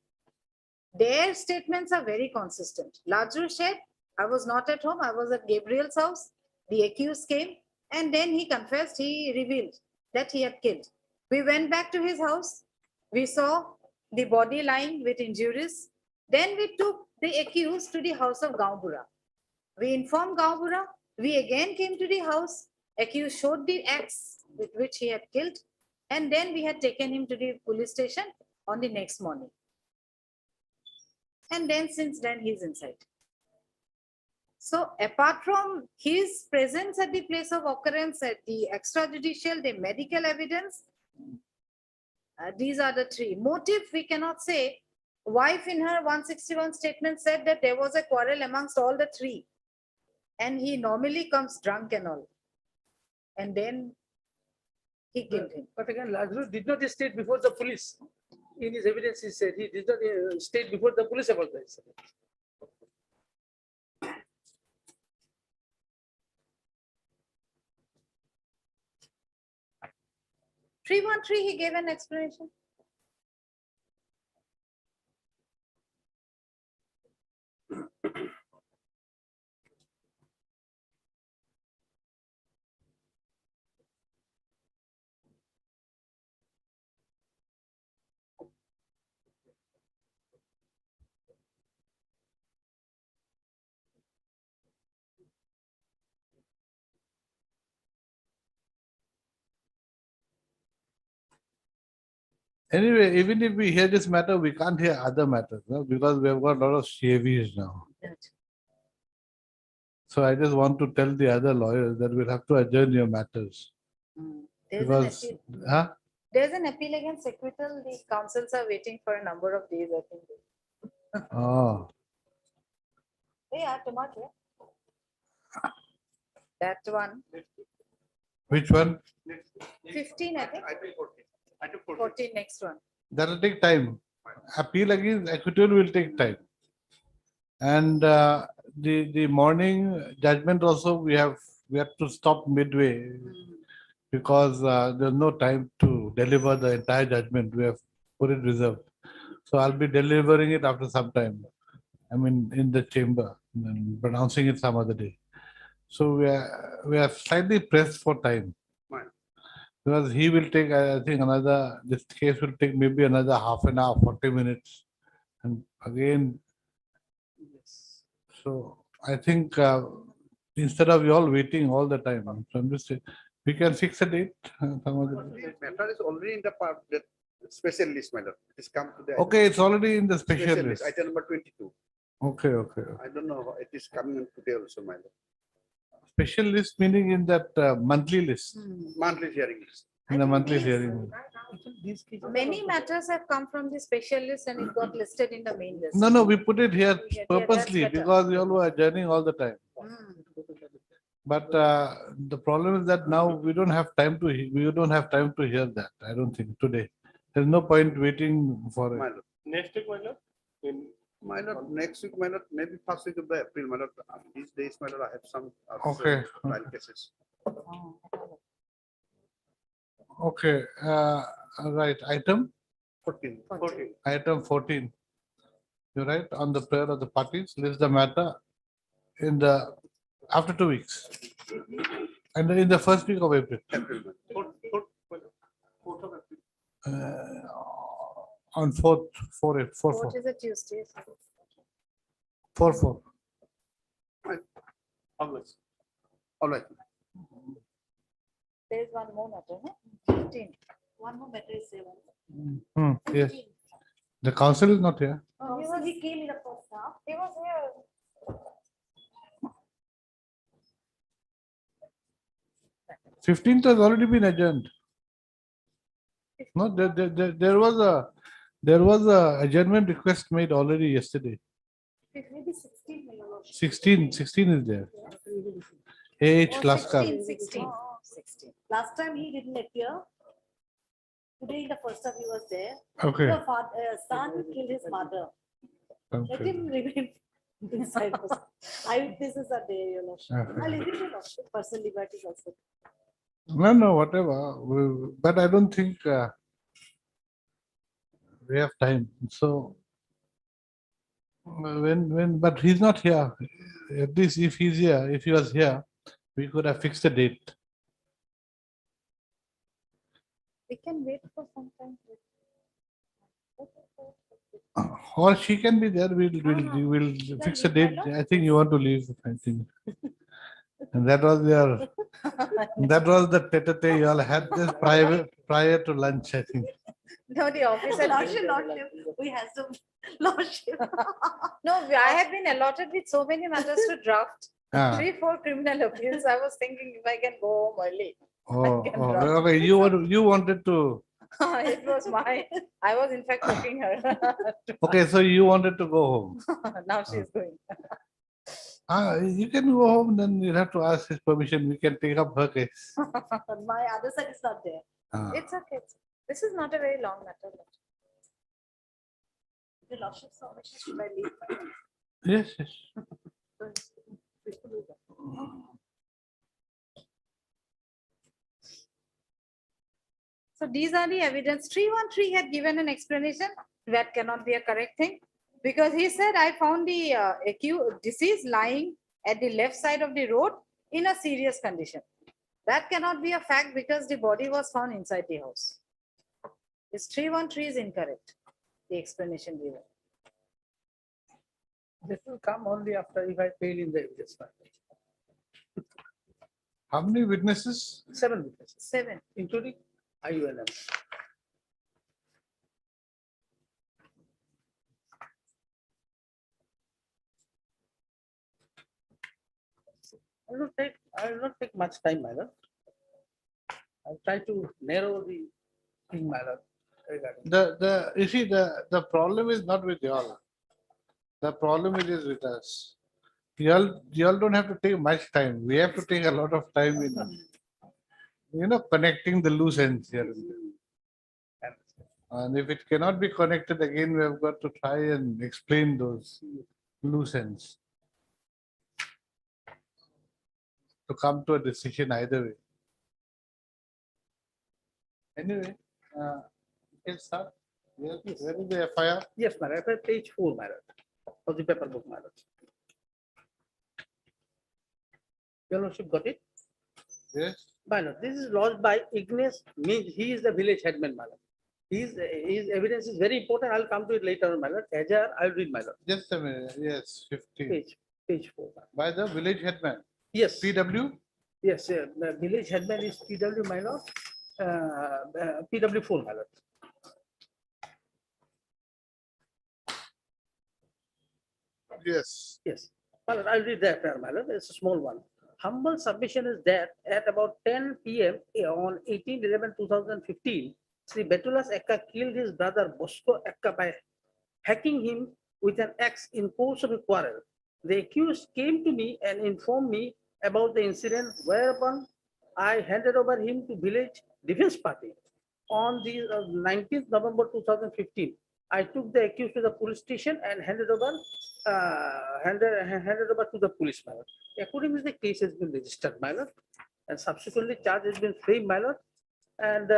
their statements are very consistent. Lajrouge said, I was not at home, I was at Gabriel's house. The accused came, and then he confessed, he revealed that he had killed. We went back to his house. We saw the body lying with injuries. Then we took the accused to the house of Gaubura. We informed Gaubura. We again came to the house. Accused showed the axe with which he had killed. And then we had taken him to the police station on the next morning. And then since then he's inside. So apart from his presence at the place of occurrence, at the extrajudicial, the medical evidence, these are the three. Motive, we cannot say. Wife in her 161 statement said that there was a quarrel amongst all the three. And he normally comes drunk and all. And then he killed him. But again, Lajrouge did not state before the police. In his evidence, he said he did not state before the police about the incident. 313, he gave an explanation. Anyway, even if we hear this matter, we can't hear other matters, no? Because we have got a lot of CAVs now. So I just want to tell the other lawyers that we'll have to adjourn your matters. There's an Because, appeal. huh? There's an appeal against acquittal. The councils are waiting for a number of days, I think. Oh, Yeah, tomato. That one, which one? 15, I think. 14, next one. That'll take time. Appeal against acquittal will take time. And the morning judgment also we have to stop midway because there's no time to deliver the entire judgment. We have put it reserved. So I'll be delivering it after some time. I mean, in the chamber and pronouncing it some other day. So we are slightly pressed for time. Because he will take, I think, this case will take maybe another half an hour, 40 minutes. And again, so I think instead of you all waiting all the time, so I'm just saying, we can fix a date. Some other day. Matter is already in the part that special list matter. It is come to the. Okay, it's already in the special list. Item number 22. Okay, okay. I don't know, it is coming today also, my lord. Special list meaning in that monthly list, Monthly hearing list. in the monthly hearing. Many matters have come from the special list and it got listed in the main list. No, we put it here Yeah, purposely that's better. because you all were adjourning all the time. But the problem is that now we don't have time to hear that. I don't think today. There's no point waiting for My it. lord. Next week, my lord, in My lord, next week, my lord, maybe first week of the April, my lord. These days, my lord, I have some. Okay, Trial cases. Okay, right, item, 14. item 14. You're right, on the prayer of the parties, list the matter in the, after 2 weeks. And in the first week of April. April, my lord. Fourth of April. On 4th, 4, 4, What 4, is a Tuesday? 4, 4. Always. All right. There is one more matter, no? 15. One more matter is 7. Yes, the council is not here. So he came in the first half. He was here. 15th has already been adjourned. No, there was a adjournment request made already yesterday. Maybe 16, my lord. 16 is there. Oh, Laskar. 16. 16. Last time he didn't appear. Today in the first half he was there. Okay. The son killed his mother. Let Okay. him remain inside. Eyewitnesses are there, your lordship. Okay. I'll leave it to your lordship. Personal liberties also. No, whatever. But I don't think we have time. So but he's not here. At least if he's here, if he was here, we could have fixed the date. We can wait for some time. Or she can be there. We'll fix a date. I think you want to leave. I think. And that was the tete you all had this prior to lunch. I think. No, the office had Lordship, lordship. We have some lordship. No, I have been allotted with so many matters to draft. Ah. 3-4 criminal appeals. I was thinking if I can go home early. Oh, can oh, draft. okay. You wanted to. It was I was in fact cooking her. Okay, so you wanted to go home. Now she's going. You can go home. Then you'll have to ask his permission. We can take up her case. My other side is not there. Ah. It's okay. This is not a very long matter. The lordship permission should I leave? Yes, yes. So these are the evidence. 313 had given an explanation. That cannot be a correct thing. Because he said, I found the deceased lying at the left side of the road in a serious condition. That cannot be a fact because the body was found inside the house. This 313 is incorrect. The explanation given. This will come only after if I fail in the evidence part. How many witnesses? 7 witnesses, 7. including IUNM. I will not take much time, my lord. I'll try to narrow the thing, my lord, regarding. You see, the problem is not with y'all. The problem is with us. Y'all don't have to take much time. We have to take a lot of time in connecting the loose ends here and there. And if it cannot be connected again, we have got to try and explain those loose ends to come to a decision either way. Anyway, let's start. Where is the FIR? Yes, my lord, page 4, my lord, of the paper book, my lord. Your lordship got it? Yes. My lord, this is lodged by Ignace, means he is the village headman, my lord. His evidence is very important. I'll come to it later on, my lord. Hajar, I'll read, my lord. Just a minute. Yes, 15. Page 4. By the village headman. Yes. PW? Yes, the village headman is PW, my lord. PW 4, my lord. Yes. Yes. My lord, I'll read that, my lord. It's a small one. Humble submission is that at about 10 p.m. on 18/11/2015, Sri Betulas Ekka killed his brother Bosco Ekka by hacking him with an axe in course of a quarrel. The accused came to me and informed me about the incident, whereupon I handed over him to village defense party on the 19th November 2015. I took the accused to the police station and handed over to the police, my lord. Accordingly, the case has been registered, my lord, and subsequently charge has been framed, my lord. And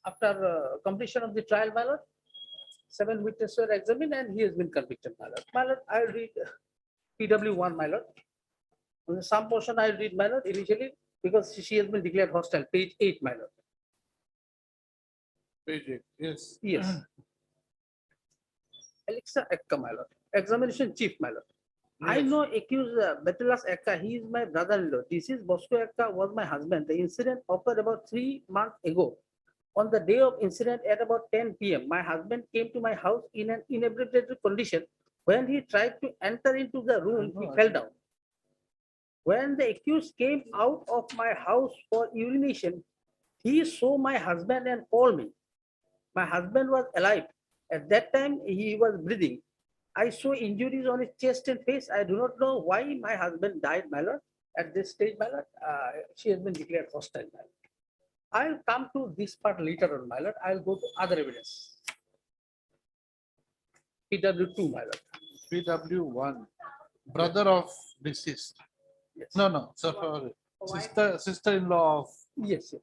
after completion of the trial, my lord, 7 witnesses were examined and he has been convicted, my lord. My lord, I'll read PW1, my lord. On some portion I'll read, my lord, initially, because she has been declared hostile, page 8, my lord. Page 8, yes. Yes. Alexa Ekka, my lord. Examination chief, my lord. I Yes. know accused Betulas Ekka, he is my brother-in-law. This is Bosco Ekka was my husband. The incident occurred about 3 months ago. On the day of incident at about 10 p.m., my husband came to my house in an inebriated condition. When he tried to enter into the room, he fell down. When the accused came out of my house for urination, he saw my husband and called me. My husband was alive. At that time, he was breathing. I saw injuries on his chest and face. I do not know why my husband died, my lord. At this stage, my lord, she has been declared hostile, my lord. I'll come to this part later on, my lord. I'll go to other evidence. PW2, my lord. PW1, brother of deceased. Yes. No, sorry. Sister-in-law of Yes, yes,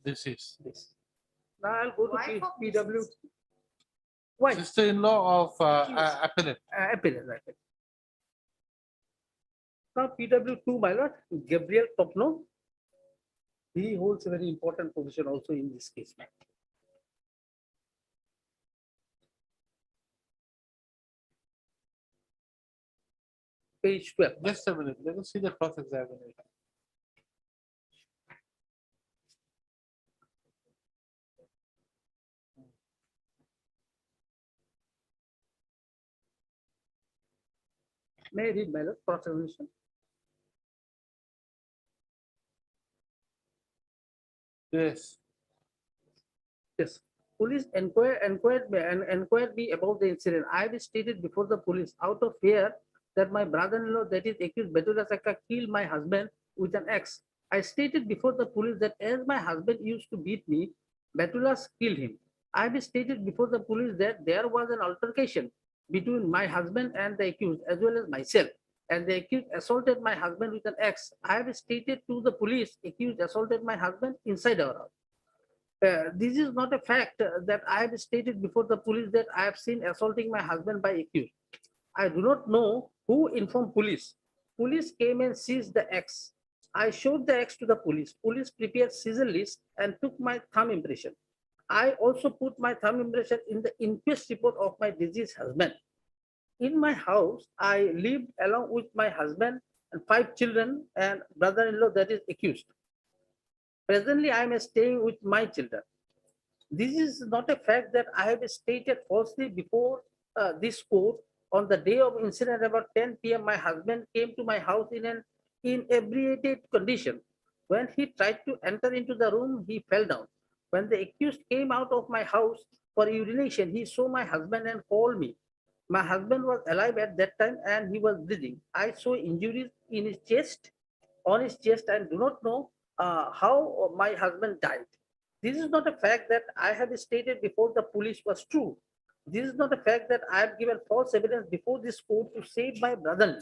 deceased. yes. Now I'll go to Wife of PW. Why? Sister-in-law of appellant. Appearance, I think. Now PW2, my lord, Gabriel Topno. He holds a very important position also in this case. Page 12. Just a minute, let us see the cross-examination. May I read, my lord, cross-examination? Yes. Yes. Police inquired me about the incident. I have stated before the police out of fear that my brother-in-law, that is accused Betulas Ekka, killed my husband with an axe. I stated before the police that as my husband used to beat me, Betulas killed him. I have stated before the police that there was an altercation between my husband and the accused as well as myself, and the accused assaulted my husband with an axe. I have stated to the police accused assaulted my husband inside our house. This is not a fact that I have stated before the police that I have seen assaulting my husband by accused. I do not know who informed police. Police came and seized the axe. I showed the axe to the police. Police prepared seizure list and took my thumb impression. I also put my thumb impression in the inquest report of my deceased husband. In my house, I lived along with my husband and 5 children and brother-in-law, that is accused. Presently, I am staying with my children. This is not a fact that I have stated falsely before this court. On the day of incident about 10 p.m., my husband came to my house in an inebriated condition. When he tried to enter into the room, he fell down. When the accused came out of my house for urination, he saw my husband and called me. My husband was alive at that time and he was breathing. I saw injuries in his chest, on his chest, and do not know how my husband died. This is not a fact that I have stated before the police was true. This is not a fact that I have given false evidence before this court to save my brother.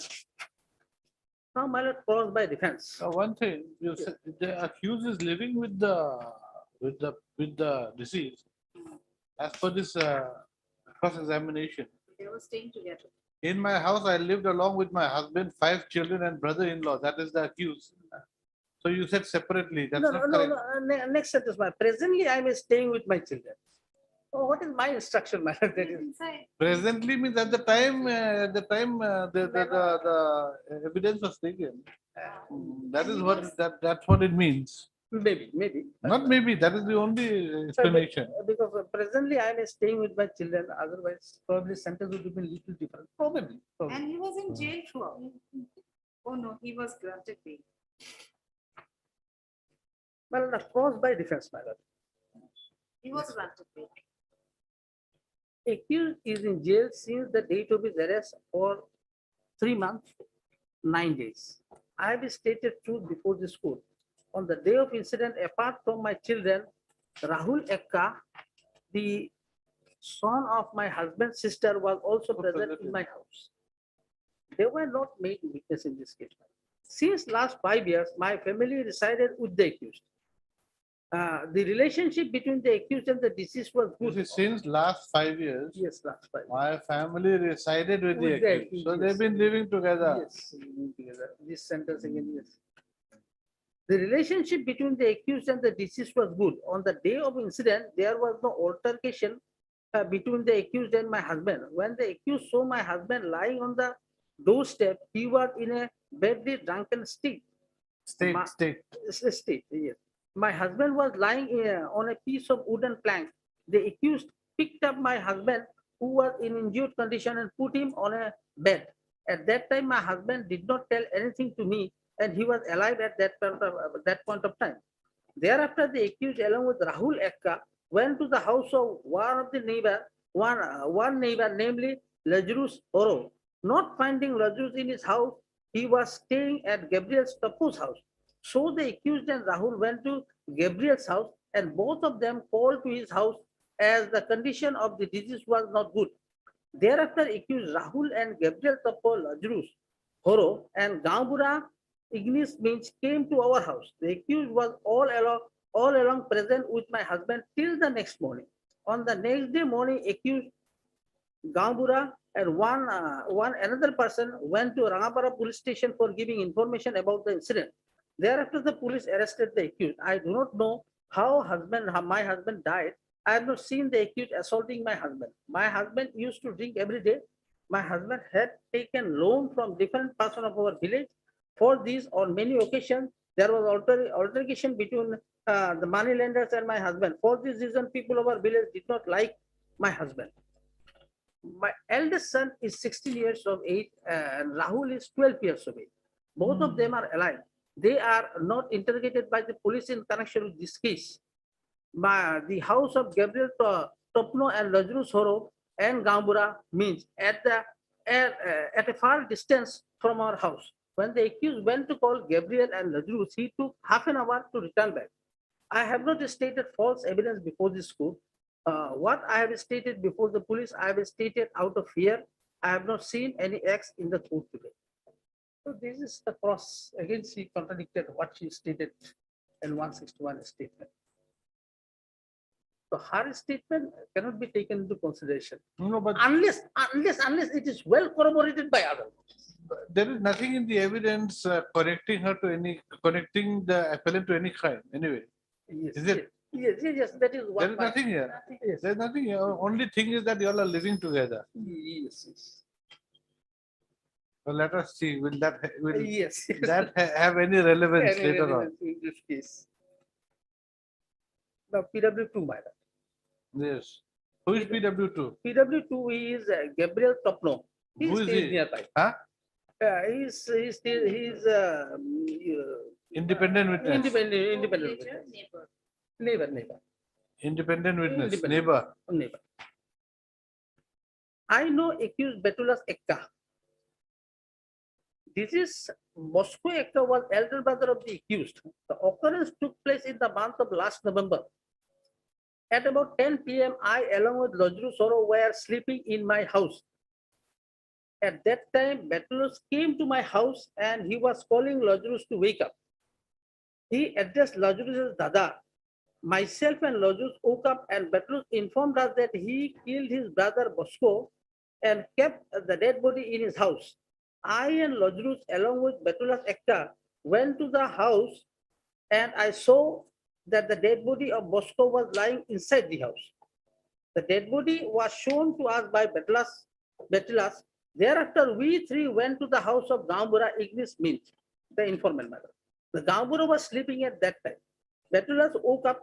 Now, my lord, crossed by defense. One thing, you said the accused is living with the deceased. As per this cross-examination, They were staying together. in my house, I lived along with my husband, 5 children and brother-in-law. That is the accused. So you said separately. That's No, not no, correct. next sentence, my presently I am staying with my children. Oh, what is my instruction, my lord? That is, Inside. Presently means at the time, the evidence was taken. That is what that's what it means. maybe. Not maybe. That is the only explanation. Because presently I am staying with my children, otherwise probably sentence would have been little different, probably. And he was in jail throughout. Oh, no, he was granted bail. Well, crossed by defense, my lord. He was granted bail. Accused is in jail since the date of his arrest for 3 months, 9 days. I have stated truth before this court. On the day of incident, apart from my children, Rahul Ekka, the son of my husband's sister, was also present in my house. They were not made witness in this case. Since last 5 years, my family resided with the accused. The relationship between the accused and the deceased was You good. see, since last 5 years, Yes, last 5 years. my family resided with the With the accused. accused, So they've yes. been living together. Yes, living together. This sentence again, yes. The relationship between the accused and the deceased was good. On the day of incident, there was no altercation between the accused and my husband. When the accused saw my husband lying on the doorstep, he was in a badly drunken state. State, Ma- state. State, yes. My husband was lying on a piece of wooden plank. The accused picked up my husband, who was in injured condition, and put him on a bed. At that time, my husband did not tell anything to me, and he was alive at that point of time. Thereafter, the accused, along with Rahul Ekka, went to the house of one of the one neighbor, namely Lazarus Oro. Not finding Lazarus in his house, he was staying at Gabriel Tapu's house. So the accused and Rahul went to Gabriel's house, and both of them called to his house as the condition of the disease was not good. Thereafter, accused Rahul and Gabriel Tapo Lazarus Horo and Gambura Ignis means came to our house. The accused was all along present with my husband till the next morning. On the next day morning, accused Gambura and one another person went to Rangapara police station for giving information about the incident. Thereafter, the police arrested the accused. I do not know how my husband died. I have not seen the accused assaulting my husband. My husband used to drink every day. My husband had taken loan from different persons of our village. For these, on many occasions, there was altercation between the money lenders and my husband. For this reason, people of our village did not like my husband. My eldest son is 16 years of age and Rahul is 12 years of age. Both of them are alive. They are not interrogated by the police in connection with this case. The house of Gabriel Topno and Lazarus Horo and Gambura means at a far distance from our house. When the accused went to call Gabriel and Lazarus, he took half an hour to return back. I have not stated false evidence before this court. What I have stated before the police, I have stated out of fear. I have not seen any acts in the court today. So this is the cross. Again, she contradicted what she stated in 161 statement. So her statement cannot be taken into consideration No, but unless it is well corroborated by others. there is nothing in the evidence connecting the appellant to any crime anyway. Yes, Is it? Yes, that is what. There is nothing here. Yes, There's nothing here. Only thing is that you all are living together. yes. So let us see, will that Yes. have any relevance Any later on? relevance in this case. Now, PW2, madam. Yes. Who is PW2? PW2 is Gabriel Topno. He Who is stays he? nearby. Huh? He's Independent witness. independent witness. Neighbor. Independent witness, Independent. neighbor. I know accused Betulas Ekka. This is Bosco Ekka was elder brother of the accused. The occurrence took place in the month of last November. At about 10 p.m., I, along with Lazarus Soro, were sleeping in my house. At that time, Betulus came to my house and he was calling Lazarus to wake up. He addressed Lazarus as Dada. Myself and Lazarus woke up and Betulus informed us that he killed his brother Bosco and kept the dead body in his house. I and Lazarus, along with Betulas Ekta, went to the house and I saw that the dead body of Bosco was lying inside the house. The dead body was shown to us by Betulas. Thereafter, we three went to the house of Gambura Ignis Mint, the informant matter. The Gambura was sleeping at that time. Betulas woke up.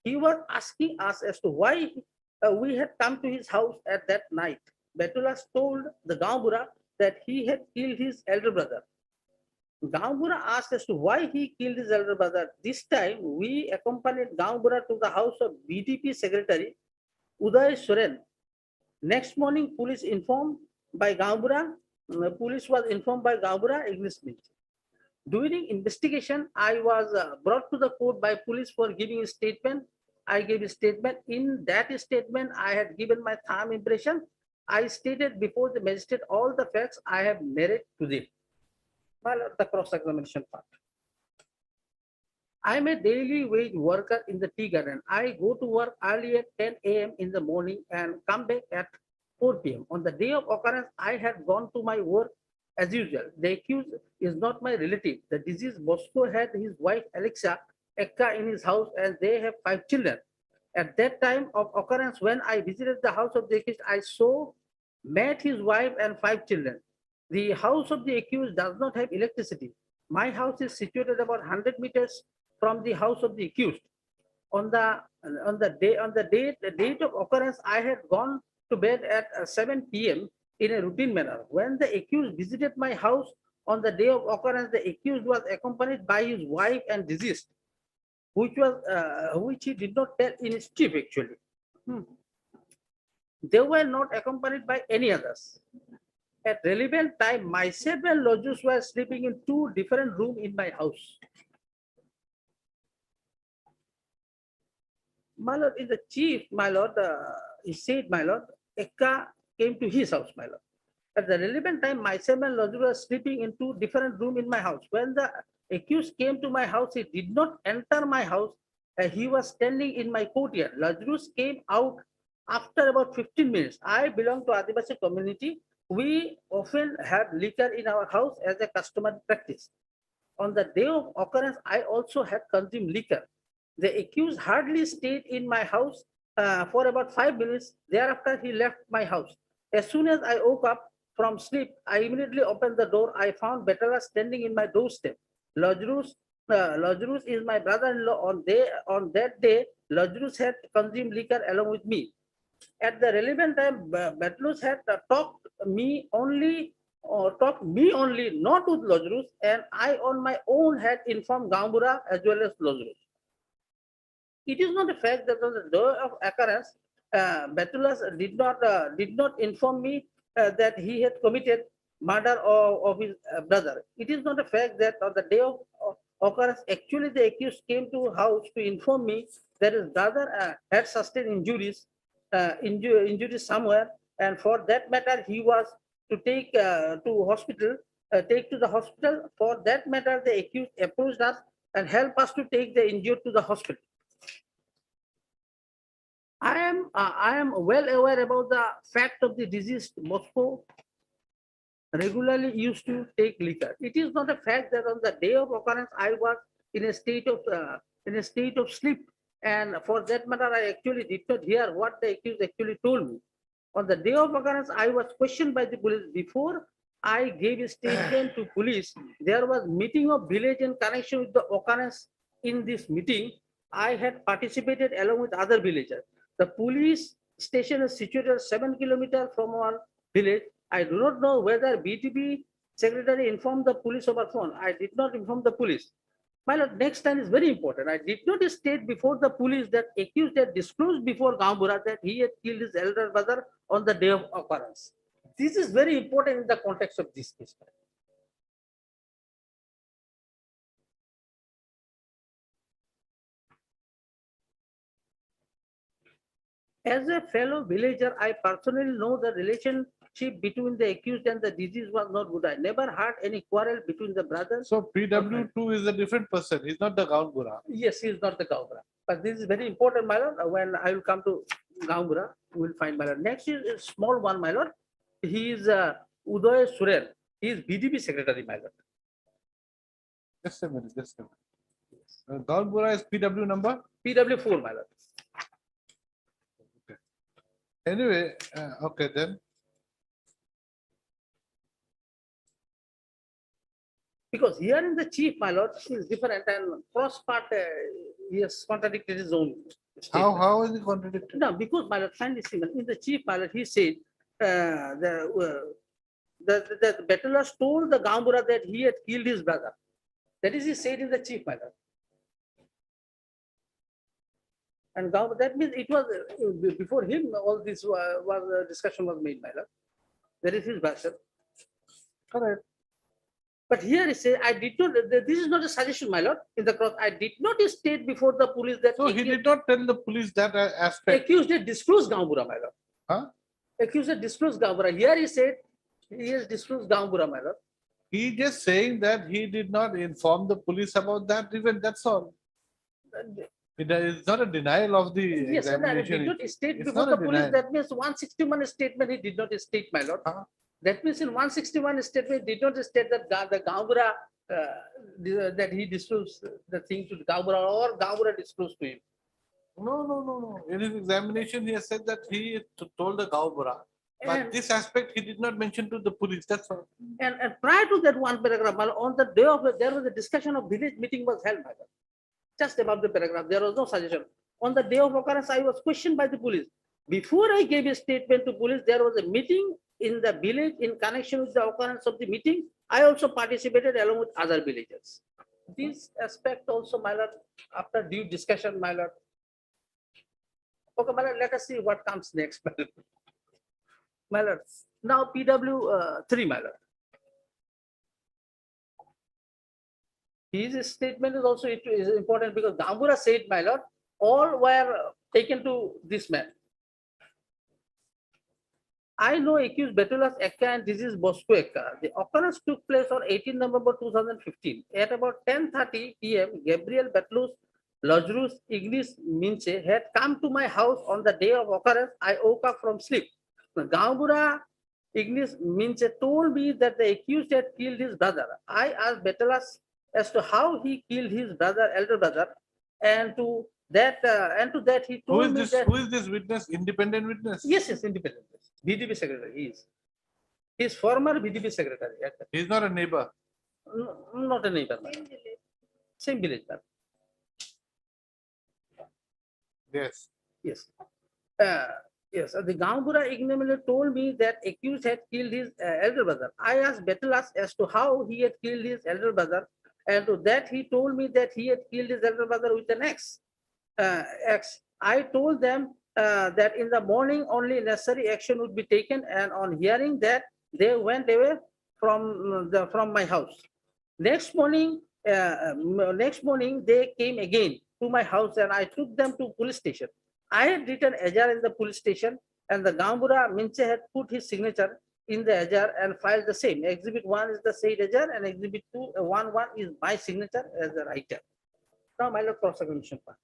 He was asking us as to why we had come to his house at that night. Betulas told the Gambura that he had killed his elder brother. Gambura asked as to why he killed his elder brother. This time, we accompanied Gambura to the house of BDP Secretary Uday Soren. Next morning, police was informed by Gambura Ignis Mint. During investigation, I was brought to the court by police for giving a statement. I gave a statement. In that statement, I had given my thumb impression. I stated before the magistrate all the facts I have narrated to them. My lord, the cross-examination part. I'm a daily wage worker in the tea garden. I go to work early at 10 a.m. in the morning and come back at 4 p.m. On the day of occurrence, I had gone to my work as usual. The accused is not my relative. The deceased Bosco had his wife Alexa Ekka in his house and they have 5 children. At that time of occurrence, when I visited the house of the accused, I met his wife and 5 children. The house of the accused does not have electricity. My house is situated about 100 meters from the house of the accused. On the date of occurrence, I had gone to bed at 7 p.m. in a routine manner. When the accused visited my house on the day of occurrence, the accused was accompanied by his wife and deceased, which he did not tell in his chief actually. They were not accompanied by any others. At relevant time, myself and Lodges were sleeping in 2 different rooms in my house. My lord, in the chief, my lord, he said, my lord, Ekka came to his house, my lord. At the relevant time, myself and Lodges were sleeping in 2 different rooms in my house. When the accused came to my house, he did not enter my house. He was standing in my courtyard. Lodges came out after about 15 minutes. I belong to Adivasi community. We often have liquor in our house as a customary practice. On the day of occurrence, I also had consumed liquor. The accused hardly stayed in my house for about 5 minutes. Thereafter, he left my house. As soon as I woke up from sleep, I immediately opened the door. I found Betala standing in my doorstep. Lodgerus is my brother-in-law. On that day, Lodgerus had consumed liquor along with me. At the relevant time, Betlus had talked me only, not with Lodgerus, and I on my own had informed Gambura as well as Lodgerus. It is not a fact that on the day of occurrence, Betulus did not inform me that he had committed murder of his brother. It is not a fact that on the day of occurrence, actually the accused came to house to inform me that his brother had sustained injuries somewhere, and for that matter, he was to take to the hospital. For that matter, the accused approached us and helped us to take the injured to the hospital. I am well aware about the fact of the deceased Bosco regularly used to take liquor. It is not a fact that on the day of occurrence I was in a state of sleep, and for that matter I actually did not hear what the accused actually told me. On the day of occurrence, I was questioned by the police. Before I gave a statement to police, there was meeting of village in connection with the occurrence. In this meeting, I had participated along with other villagers. The police station is situated 7 kilometers from our village. I do not know whether BTP secretary informed the police over phone. I did not inform the police. My lord, next time is very important. I did not state before the police that accused had disclosed before Gambura that he had killed his elder brother on the day of occurrence. This is very important in the context of this case. As a fellow villager, I personally know the relationship between the accused and the deceased was not good. I never heard any quarrel between the brothers. So PW2 is a different person. He's not the Gaungura. Yes, he is not the Gaungura. But this is very important, my lord. When I will come to Gaungura, we will find my lord. Next is a small one, my lord. He is Uday Suren. He is BDP secretary, my lord. Just a minute. Gaungura is PW number? PW4, my lord. Anyway, okay then. Because here in the chief, my lord, is different, and cross part he has contradicted his own statement. How is it contradicted? No, because my lord, find this thing. In the chief, my lord, he said the Betulus told the Gambura that he had killed his brother. That is he said in the chief, my lord. And that means it was before him, all this discussion was made, my lord. That is his version. Correct. But here it says, I did not, this is not a suggestion, my lord, in the cross, I did not state before the police that. So he did not tell the police that aspect. Accused had disclosed Gambura, my lord. Huh? Accused had disclosed Gambura. Here he said, he has disclosed Gambura, my lord. He just saying that he did not inform the police about that event, that's all. It's not a denial of the Yes, and I did examination. not state It's before not the a police, denial. that means 161 statement, he did not state, my lord. Huh? That means in 161 statement, he did not state that the Gambura, that he disclosed the thing to Gambura or Gambura disclosed to him. No. In his examination, he has said that he told the Gaubara. But And- this aspect he did not mention to the police, that's all. And prior to that one paragraph, my lord, on the day of, there was a discussion of village meeting was held, my lord. Just above the paragraph, there was no suggestion. On the day of occurrence, I was questioned by the police. Before I gave a statement to police, there was a meeting in the village in connection with the occurrence of the meeting. I also participated along with other villagers. This aspect also, my lord, after due discussion, my lord. Okay, my lord, let us see what comes next, my lord. My lord, now PW 3, my lord. His statement is also is important because Gambura said, my lord, all were taken to this man. I know accused Betulus Ekka and this is Bosco Ekka. The occurrence took place on 18 November 2015. At about 10:30 p.m., Gabriel Betulus Lazarus Ignis Minche had come to my house on the day of occurrence. I woke up from sleep. Gambura Ignis Minche told me that the accused had killed his brother. I asked Betulus as to how he killed his brother, elder brother, and to that he Who told is me this? that. Who is this witness? Independent witness? Yes, independent. VDP secretary, he is. He is former VDP secretary. He is not a neighbor. Not a neighbor. Same village. Ma'am. Yes. Yes. Yes, the Gambura ignominy told me that accused had killed his elder brother. I asked Betulus as to how he had killed his elder brother, and to that he told me that he had killed his elder brother with an axe. I told them that in the morning only necessary action would be taken, and on hearing that, they went away from my house. Next morning, they came again to my house, and I took them to police station. I had written Ajar in the police station, and the Gambura Minche had put his signature in the Ajar and filed the same. Exhibit 1 is the said Ajar, and Exhibit 1 is my signature as the writer. Now, my lord, cross-examination part.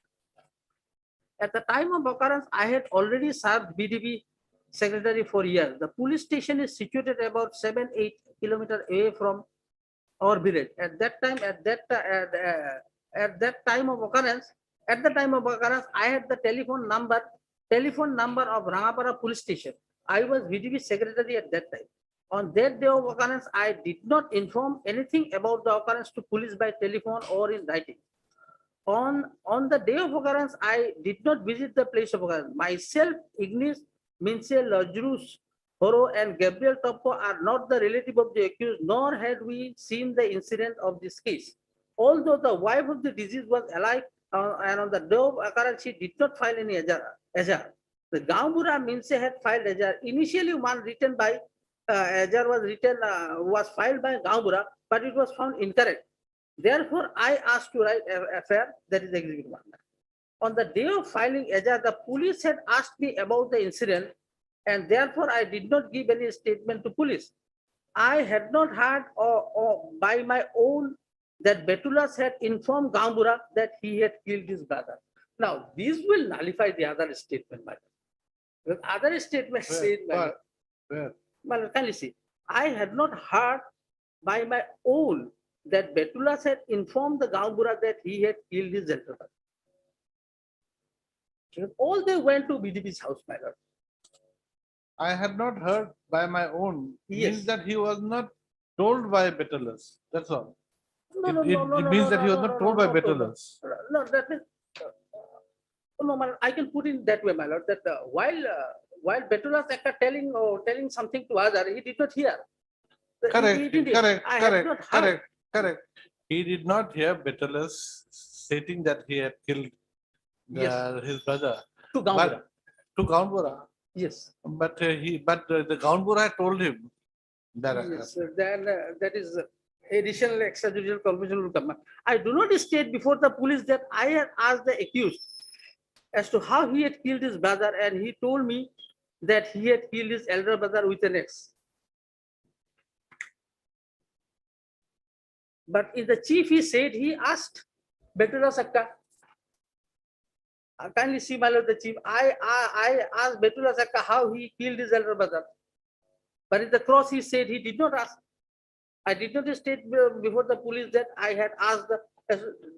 At the time of occurrence, I had already served BDB secretary for years. The police station is situated about 7-8 kilometers away from our village. At the time of occurrence, I had the telephone number of Rangapara police station. I was VDB secretary at that time. On that day of occurrence, I did not inform anything about the occurrence to police by telephone or in writing. On the day of occurrence, I did not visit the place of occurrence. Myself, Ignis Minche, Lazarus Horo, and Gabriel Topo are not the relative of the accused, nor had we seen the incident of this case. Although the wife of the deceased was alive, and on the day of occurrence, she did not file any Ajar. The Gambura Minche had filed Ajar. Initially, one written by Ajar was filed by Gambura, but it was found incorrect. Therefore, I asked to write FIR, that is Exhibit 1. On the day of filing Ajar, the police had asked me about the incident, and therefore I did not give any statement to police. I had not heard or by my own that Betulus had informed Gambura that he had killed his brother. Now, this will nullify the other statement, madam. The other statement said, well, can you see? I had not heard by my own that Betulus had informed the Gambura that he had killed his elder brother. All they went to BDP's house, my lord. I had not heard by my own. Yes. Means that he was not told by Betulus. That's all. It No, means that he was not told by Betulus. No, that means, no, my lord, I can put in that way, my lord, that while Betulus Ekka telling something to other, he did not hear. Correct. He did not hear Betulus stating that he had killed his brother. To Gambura. To Gambura. Yes. But the Gambura had told him that. Yes, then that is additional extrajudicial confession will come. I do not state before the police that I had asked the accused as to how he had killed his brother, and he told me that he had killed his elder brother with an axe. But in the chief, he said he asked Betula Sakka. Kindly see, my lord, the chief. I asked Betula Sakka how he killed his elder brother. But in the cross, he said he did not ask. I did not state before the police that I had asked the,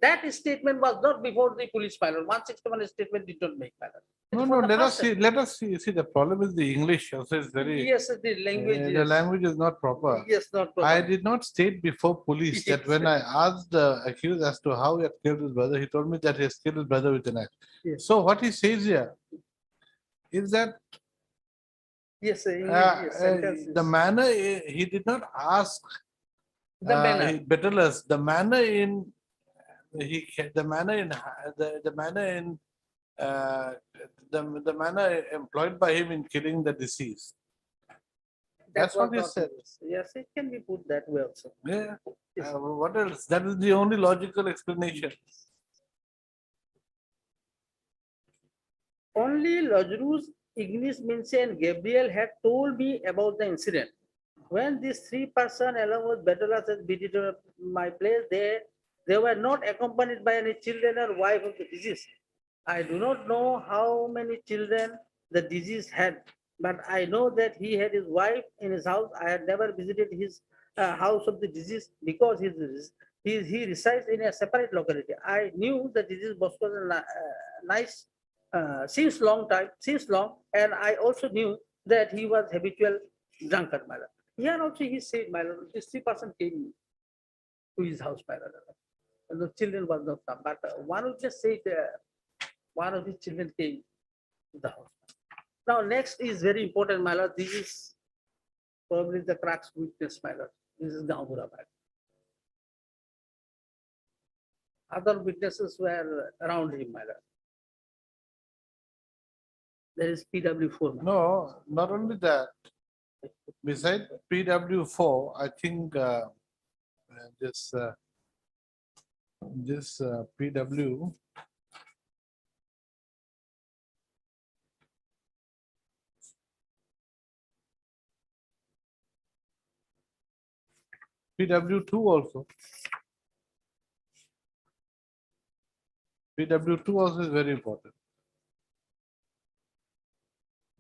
that statement was not before the police, my lord. 161 statement did not make, my lord. It No, is no, for the let us first see, time. let us see, the problem is the English also is very, Yes, the language. the Yes. language is not proper. Yes, not proper. I did not state before police that Yes, when sir. I asked the accused as to how he had killed his brother, he told me that he has killed his brother with an axe. Yes. So what he says here is that Yes, sir, English, yes, sentence the is- manner, he did not ask The manner. Betulus, the manner in, the manner in, the manner in, the manner employed by him in killing the deceased. That's was what he not said. used. Yes, it can be put that way also. Yeah. Yes. What else? That is the only logical explanation. Only Lazarus, Ignis Mince and Gabriel had told me about the incident. When these three persons along with Betulus had visited my place, they were not accompanied by any children or wife of the deceased. I do not know how many children the deceased had, but I know that he had his wife in his house. I had never visited his house of the deceased because he resides in a separate locality. I knew the deceased was nice since long, and I also knew that he was habitual drunkard, my lord. Here also he said, my lord, this 3% came to his house, my lord. And the children was not come, but one would just say one of his children came to the house. Now next is very important, my lord. This is probably the crux witness, my lord. This is Gaambura, my lord. Other witnesses were around him, my lord. There is PW4. my lord. No, not only that. Beside PW4, I think this PW. PW2 also. PW2 also is very important.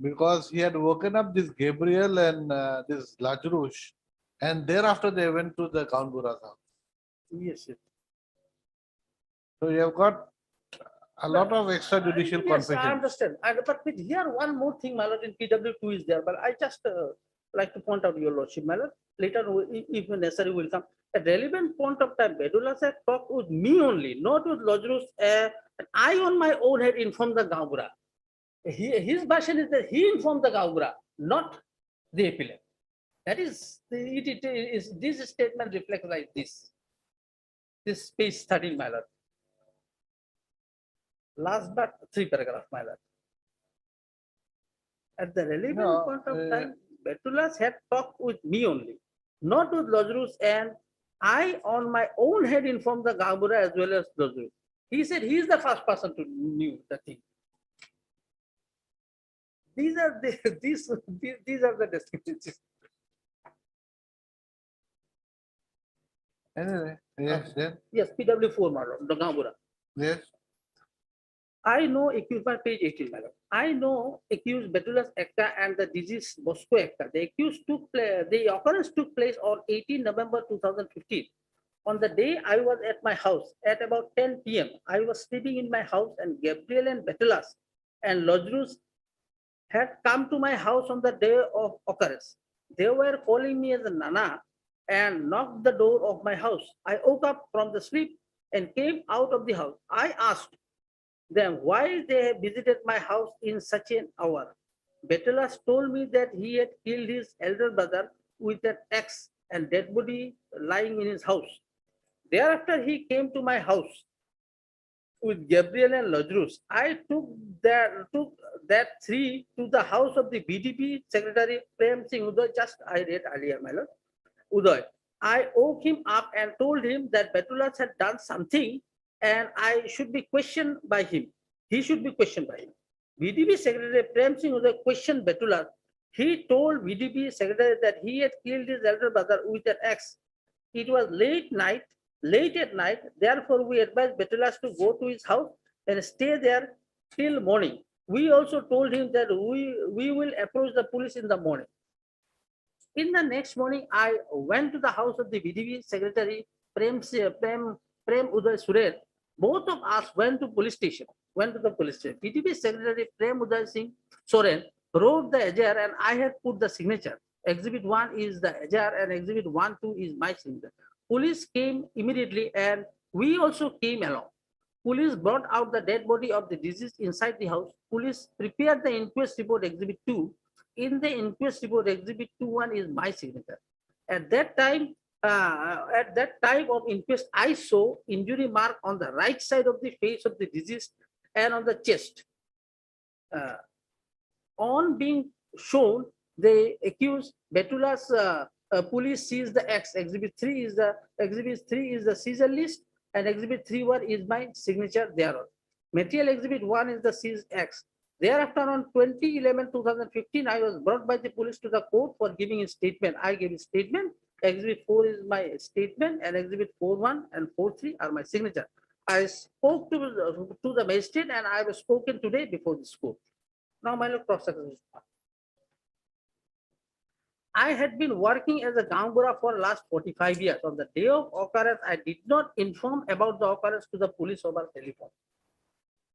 Because he had woken up this Gabriel and this Lazarus, and thereafter they went to the Gaambura's house. Yes, yes. So you have got a lot of extrajudicial Yes, I confessions. understand. But with here, one more thing, my lord, in PW2 is there, but I just like to point out, your lordship, my lord. Later, if necessary, will come. At relevant point of time, Betula said, talk with me only, not with Lazarus. I on my own had informed the Gaambura. His version is that he informed the Gaambura, not the appellant. That is, this statement reflects like this. This page 13, my lord. Last but 3 paragraphs, my lord. At the relevant No, point of time, Betulus had talked with me only, not with Lazarus, and I on my own had informed the Gaambura as well as Lazarus. He said he is the first person to knew the thing. These are the these are the discrepancies. Anyway, yes, then, Yes, PW4, my lord, the Gaambura. yes. I know accused by page 18, my lord. I know accused Betulus Ekta and the deceased Bosco Ekta. The occurrence took place on 18 November 2015. On the day I was at my house at about 10 p.m., I was sleeping in my house and Gabriel and Betulus and Lazarus had come to my house on the day of occurrence. They were calling me as a Nana and knocked the door of my house. I woke up from the sleep and came out of the house. I asked them why they visited my house in such an hour. Betulus told me that he had killed his elder brother with an axe and dead body lying in his house. Thereafter, he came to my house with Gabriel and Lazarus. I took that three to the house of the BDP Secretary Prem Singh Uday, just I read earlier, my lord. Uday. I woke him up and told him that Betulas had done something and I should be questioned by him. He should be questioned by him. VDP Secretary Prem Singh was questioned Betulas. He told VDP Secretary that he had killed his elder brother with an axe. It was late at night. Therefore, we advised Betulas to go to his house and stay there till morning. We also told him that we will approach the police in the morning. In the next morning, I went to the house of the VDP Secretary Prem Uday Suren. Both of us went to the police station. VDP Secretary Prem Uday Singh Soren wrote the AJR and I had put the signature. Exhibit 1 is the AJR and Exhibit 1-2 is my signature. Police came immediately and we also came along. Police brought out the dead body of the deceased inside the house. Police prepared the inquest report Exhibit 2. In the inquest report, Exhibit 2-1 is my signature. At that time of inquest, I saw injury mark on the right side of the face of the deceased and on the chest. On being shown, the accused Betulas police seized the axe. Exhibit 3 is the seizure list, and Exhibit 3-1 is my signature thereon. Material Exhibit 1 is the seized axe. Thereafter, on 2011-2015, I was brought by the police to the court for giving a statement. I gave a statement. Exhibit 4 is my statement, and Exhibit 4-1 and 4-3 are my signature. I spoke to the magistrate, and I was spoken today before this court. Now, my Lord, cross-examination. I had been working as a Gangura for last 45 years. On the day of occurrence, I did not inform about the occurrence to the police over telephone.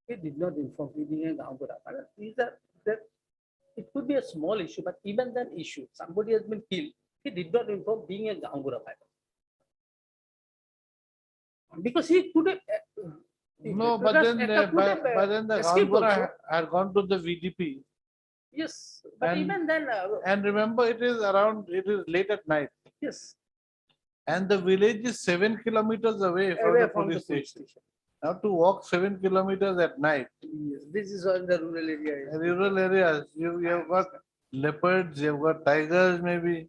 He did not inform me being a Gangura. It could be a small issue, but even that issue, somebody has been killed, he did not inform being a Gangura. Because he could have. No, but then the escaped Gangura also. had gone to the VDP. Yes, but And- even then, And remember, it is late at night. yes, And the village is 7 kilometers away from away the from the police police station. station. Now to walk 7 kilometers at night, Yes, this is in the rural area. in rural areas, you have got leopards, you have got tigers maybe.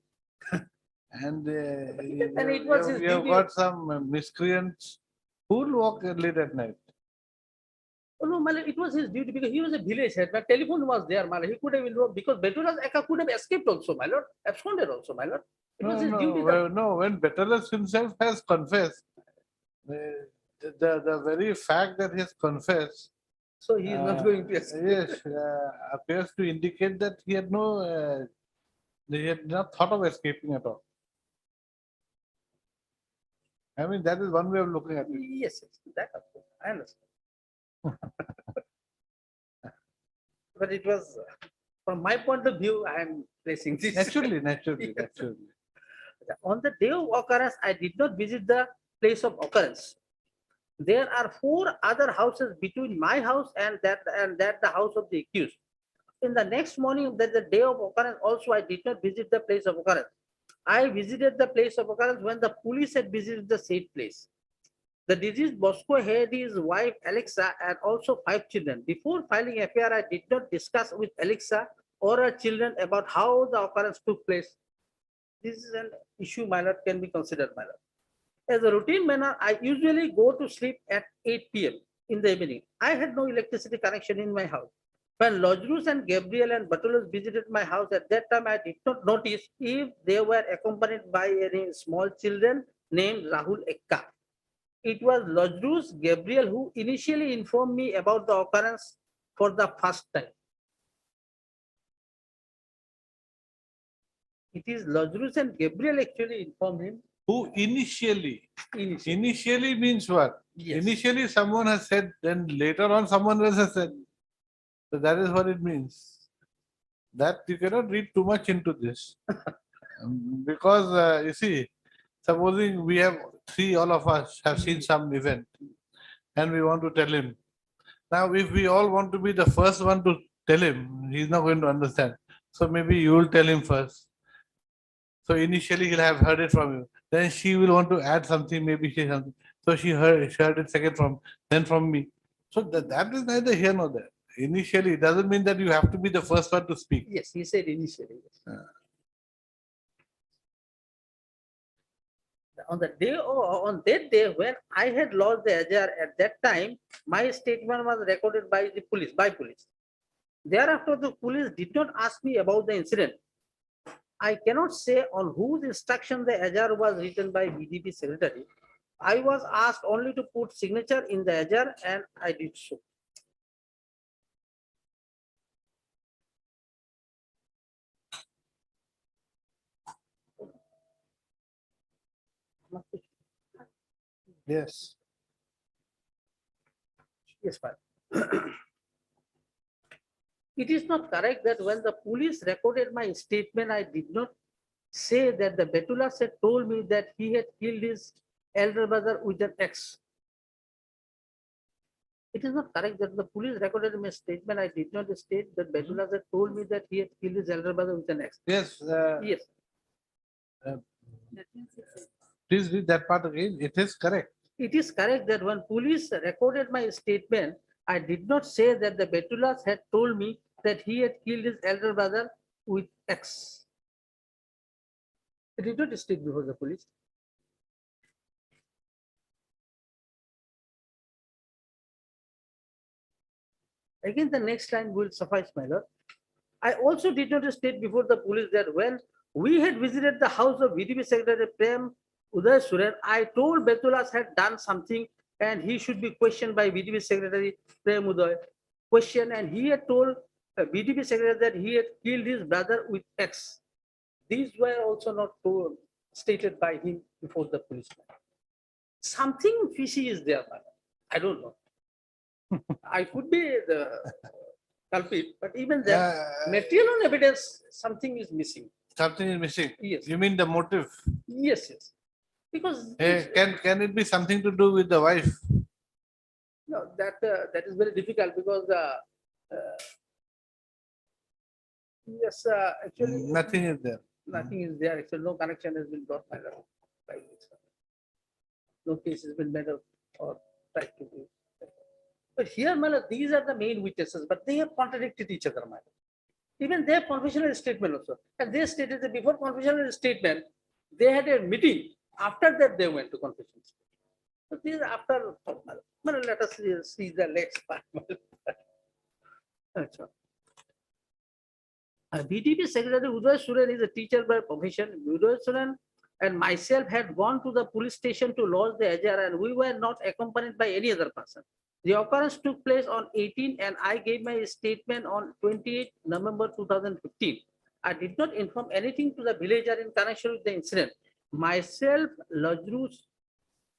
And it was his you have duty. got some miscreants who will walk late at night. Oh, no, Malay, it was his duty because he was a village head. My telephone was there, Malay. He could have involved because Betulas Eka could have escaped also, my lord, absconded also, my lord. It was his duty. No, when Betulas himself has confessed, the very fact that he has confessed, So he is not going to escape. yes, appears to indicate that he had not thought of escaping at all. I mean, that is one way of looking at it. Yes, that of course, I understand. But it was, from my point of view, I am placing this. Naturally. On the day of occurrence, I did not visit the place of occurrence. There are 4 other houses between my house and that the house of the accused. In the next morning, that the day of occurrence, also I did not visit the place of occurrence. I visited the place of occurrence when the police had visited the said place. The deceased Bosco had his wife Alexa and also 5 children. Before filing FIR, I did not discuss with Alexa or her children about how the occurrence took place. This is an issue, my lord, can be considered, my lord. As a routine manner, I usually go to sleep at 8 p.m. in the evening. I had no electricity connection in my house. When Lodrus and Gabriel and Betulas visited my house at that time, I did not notice if they were accompanied by any small children named Rahul Ekka. It was Lodrus Gabriel who initially informed me about the occurrence for the first time. It is Lodrus and Gabriel actually informed him. Who initially Initially. means what? Yes. Initially someone has said, then later on someone else has said. So that is what it means. That you cannot read too much into this. Because you see, supposing we have all of us have seen some event and we want to tell him. Now, if we all want to be the first one to tell him, he's not going to understand. So maybe you will tell him first. So initially he'll have heard it from you. Then she will want to add something, maybe say something. So she heard it second from me. So that is neither here nor there. Initially, it doesn't mean that you have to be the first one to speak. Yes, he said initially. Yes. On the day or on that day when I had lost the Ajar, at that time, my statement was recorded by the police, by police. Thereafter, the police did not ask me about the incident. I cannot say on whose instruction the Ajar was written by BDP secretary. I was asked only to put signature in the Ajar and I did so. Yes. Yes, ma'am. It is not correct that when the police recorded my statement, I did not say that the Betula had told me that he had killed his elder brother with an axe. It is not correct that the police recorded my statement. I did not state that Betula had told me that he had killed his elder brother with an axe. Yes. Yes, Please read that part again. It is correct. it is correct that when police recorded my statement, I did not say that the Betulas had told me that he had killed his elder brother with axe. I did not state before the police. Again, the next line will suffice, my lord. I also did not state before the police that when we had visited the house of VDP Secretary Prem Uday Suren, I told Betulas had done something and he should be questioned by VDP Secretary Prem Uday. Question, and he had told VDP Secretary that he had killed his brother with axe. These were also not told, stated by him before the policeman. Something fishy is there, man. I don't know. I could be the culprit, but even that material evidence, something is missing. Something is missing. Yes. You mean the motive? Yes, yes. Because Can it be something to do with the wife? no, that is very difficult because yes, actually Nothing is there. nothing is there. Actually, no connection has been brought by this. No case has been made of or tried to do. But here, Mala, these are the main witnesses, but they have contradicted each other, Mala. Even their confessional statement also. And they stated that before confessional statement, they had a meeting. After that, they went to confession. So these are after, Mala, let us see the next part. VDP Secretary Uday Suren is a teacher by profession. Uday Suren and myself had gone to the police station to lodge the Ajar and we were not accompanied by any other person. The occurrence took place on 18 and I gave my statement on 28 November 2015. I did not inform anything to the villager in connection with the incident. Myself, Lajrus,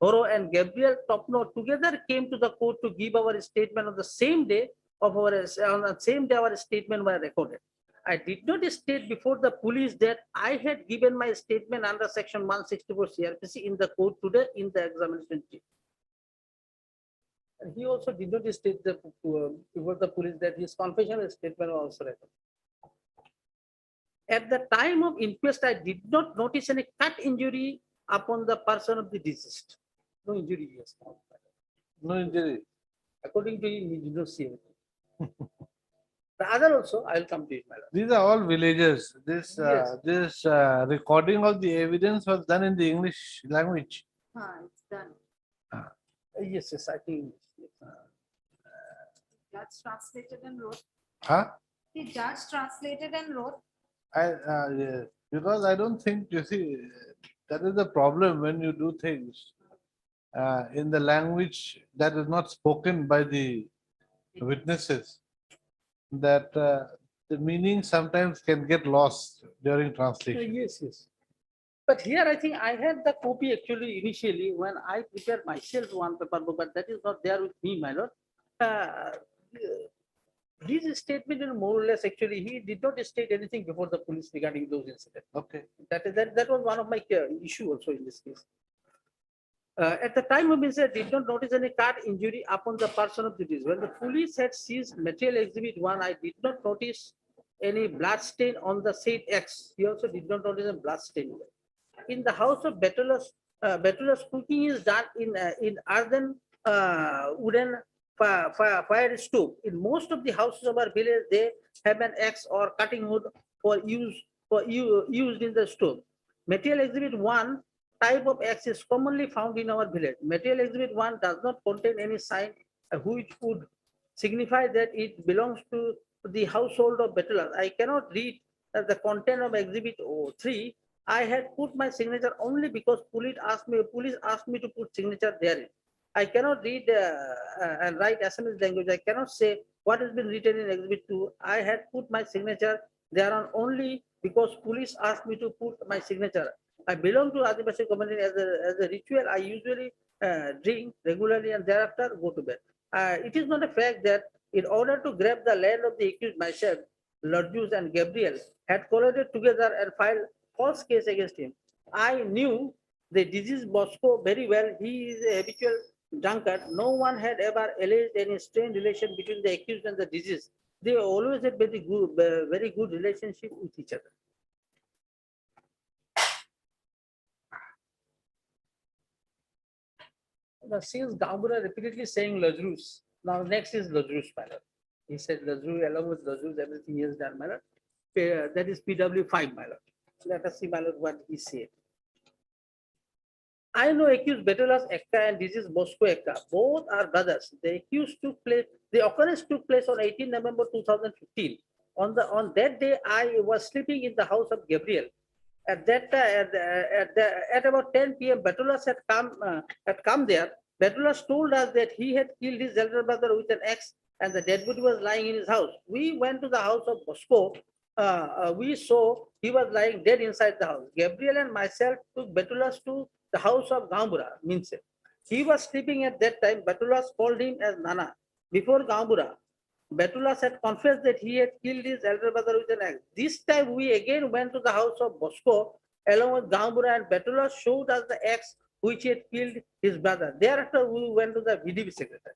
Horo and Gabriel Topno together came to the court to give our statement on the same day our statement was recorded. I did not state before the police that I had given my statement under section 164 CRPC in the court today in the examination chief. And he also did not state before the police that his confessional statement was also recorded. At the time of inquest, I did not notice any cut injury upon the person of the deceased. No injury was found. No injury. According to him, he did not see anything. The other also, I will come to it, my lord. These are all villagers. Yes. This recording of the evidence was done in the English language. It's done. Yes, I think. Judge translated and wrote. Huh? The judge translated and wrote. Yeah, because I don't think, you see, that is the problem when you do things in the language that is not spoken by the witnesses, that the meaning sometimes can get lost during translation. Yes. But here I think I had the copy actually initially when I prepared myself one paper book, but that is not there with me, my lord. His statement is more or less actually, he did not state anything before the police regarding those incidents. Okay. That was one of my issue also in this case. At the time of incident, did not notice any cut injury upon the person of the deceased. When the police had seized material exhibit 1, I did not notice any blood stain on the said X. He also did not notice a blood stain. In the house of Betulus, cooking is done in earthen wooden fire stove. In most of the houses of our village, they have an axe or cutting wood used in the stove. Material exhibit 1 type of X is commonly found in our village. Material exhibit 1 does not contain any sign which would signify that it belongs to the household of Betulus. I cannot read the content of exhibit 3. I had put my signature only because police asked me to put signature therein. I cannot read and write SMS language. I cannot say what has been written in exhibit 2. I had put my signature thereon only because police asked me to put my signature. I belong to Adivasi community as a ritual. I usually drink regularly and thereafter go to bed. It is not a fact that in order to grab the land of the accused, myself, Lord Jus and Gabriel had collaborated together and filed false case against him. I knew the disease Bosco very well. He is a habitual drunkard. No one had ever alleged any strained relation between the accused and the disease. They always had very good relationship with each other. Now, since Gambura repeatedly saying Lazarus, now next is Lazarus pilot. He said Lazarus, along with Lazarus, everything he has done, my lord. That is PW5, my lord. Let us see, my lord, what he said. I know accused Betulus Ekka and this is Bosco Ekka. Both are brothers. The occurrence took place on 18 November 2015. On that day, I was sleeping in the house of Gabriel. At that time, at about 10 p.m., Betulus had come there. Betulus told us that he had killed his elder brother with an axe and the dead body was lying in his house. We went to the house of Bosco. We saw he was lying dead inside the house. Gabriel and myself took Betulus to the house of Gambura, Minse. He was sleeping at that time. Betulus called him as Nana. Before Gambura, Betulus had confessed that he had killed his elder brother with an axe. This time we again went to the house of Bosco along with Gambura and Betulus showed us the axe which he had killed his brother. Thereafter we went to the VDB secretary.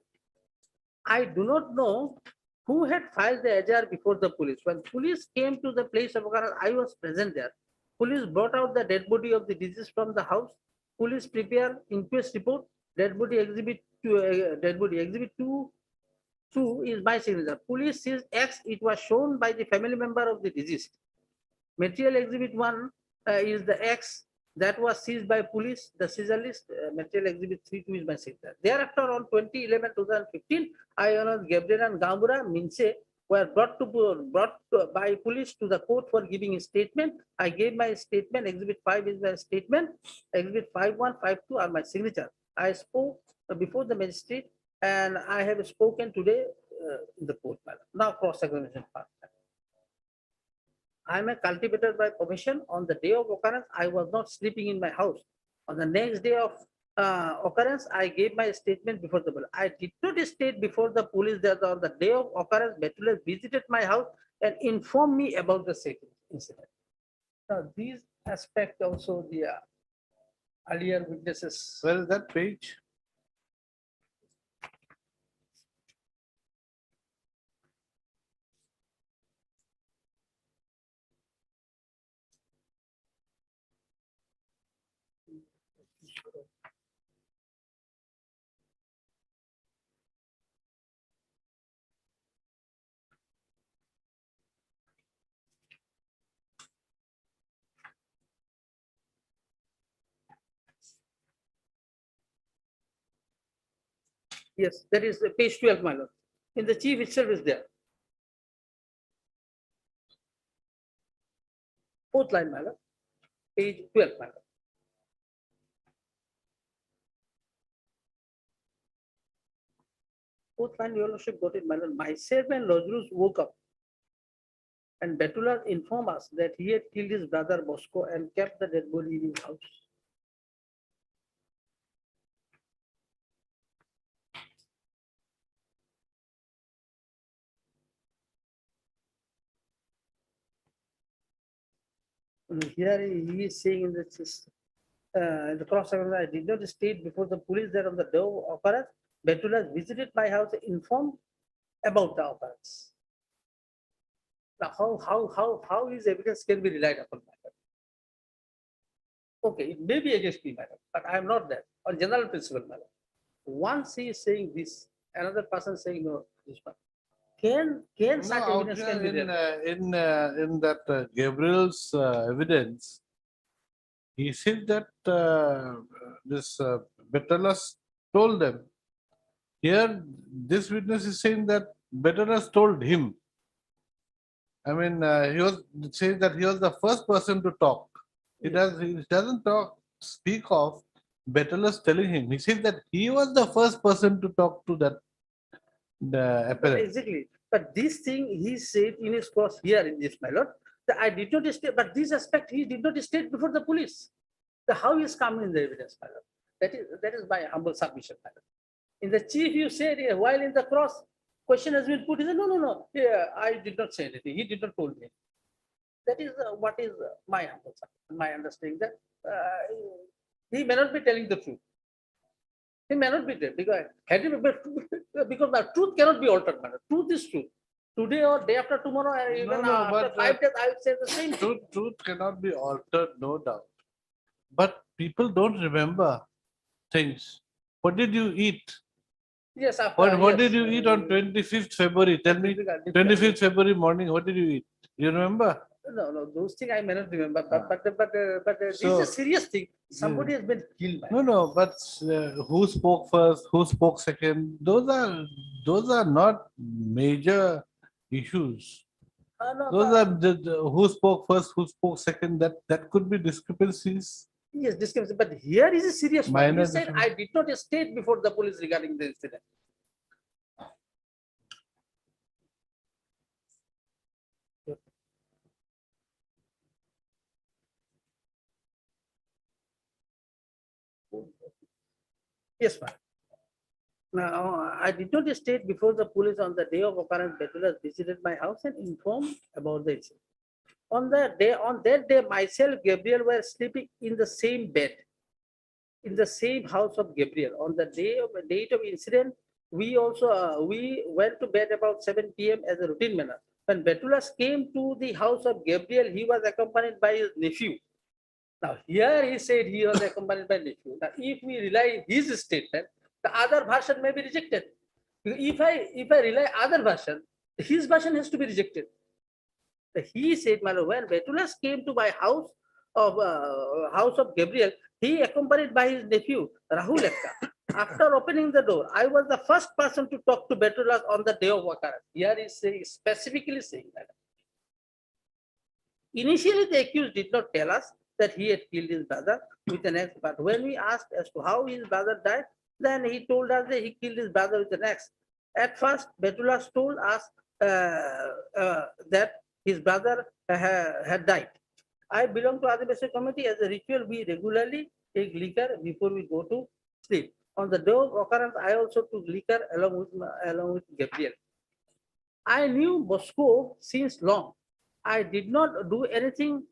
I do not know who had filed the AJR before the police. When police came to the place of occurrence, I was present there. Police brought out the dead body of the deceased from the house. Police prepared inquest report. Dead body exhibit 2 is my signature. Police seized X. It was shown by the family member of the deceased. Material exhibit 1 is the X that was seized by police. The seizure list, material exhibit 3 is my signature. Thereafter, on 2011-2015, I announced Gabriel and Gambura Minse were brought by police to the court for giving a statement. I gave my statement. Exhibit 5 is my statement. Exhibit 5.1, 5.2 are my signature. I spoke before the magistrate and I have spoken today in the court. Now cross-examination part. I am a cultivator by profession. On the day of occurrence, I was not sleeping in my house. On the next day of occurrence, I gave my statement before the police. I did not state before the police that on the day of occurrence, Betulus visited my house and informed me about the incident. Now, these aspects also the earlier witnesses. Where is that page? Yes, that is page 12, my lord. In the chief itself is there. Fourth line, my lord. Page 12, my lord. Fourth line, your lordship got it, my lord. Myself and Lazarus woke up and Betulus informed us that he had killed his brother Bosco and kept the dead body in his house. Here he is saying in the cross-examination, I did not state before the police that on the day of occurrence, Betulus visited my house, informed about the occurrence. Now, how his evidence can be relied upon, madam? Okay, it may be against me, madam, but I am not there. On general principle, madam. Once he is saying this, another person saying no, this one. Can such No, evidence can be in there? that Gabriel's evidence, he said that this Bettalas told them. Here, this witness is saying that Bettalas told him. I mean, he was saying that he was the first person to talk. He doesn't speak of Bettalas telling him. He says that he was the first person to talk to the But appellant. exactly, but this thing he said in his cross here in this, my lord, that I did not state, but this aspect he did not state before the police. The how is coming in the evidence, my lord. That is my humble submission, my lord. In the chief, you said while in the cross, question has been put, he said, no, yeah, I did not say anything. He did not told me. That is what is my humble submission, my understanding that he may not be telling the truth. He may not be there because because the truth cannot be altered. Man. Truth is truth. Today or day after tomorrow, or even no, after but, 5 days, I will say the same thing. Truth cannot be altered, no doubt. But people don't remember things. What did you eat? Yes, after. What yes, did you eat on 25th February? Tell me, difficult. 25th February morning, what did you eat? You remember? No, those things I may not remember. But this So- is a serious thing. Somebody has been killed. By No, but who spoke first, who spoke second? Those are not major issues. No, Those are who spoke first, who spoke second. That could be discrepancies. yes, discrepancy. But here is a serious one. Minor He said, I did not state before the police regarding the incident. Yes, ma'am. Now, I did not state before the police on the day of occurrence, Betulas visited my house and informed about the incident. On that day, myself, Gabriel were sleeping in the same bed, in the same house of Gabriel. On the date of incident, we also we went to bed about 7 p.m. as a routine manner. When Betulas came to the house of Gabriel, he was accompanied by his nephew. Now, here he said he was accompanied by nephew. Now, if we rely his statement, the other version may be rejected. If I rely other version, his version has to be rejected. He said, my lord, when Betulas came to my house of Gabriel, he accompanied by his nephew Rahul Ekka. After opening the door, I was the first person to talk to Betulas on the day of occurrence. Here he is specifically saying that. Initially, the accused did not tell us that he had killed his brother with an axe, but when we asked as to how his brother died, then he told us that he killed his brother with an axe. At first, Betulas told us that his brother had died. I belong to Adivasi committee. As a ritual, we regularly take liquor before we go to sleep. On the day of occurrence, I also took liquor along with Gabriel. I knew Bosco since long. I did not do anything.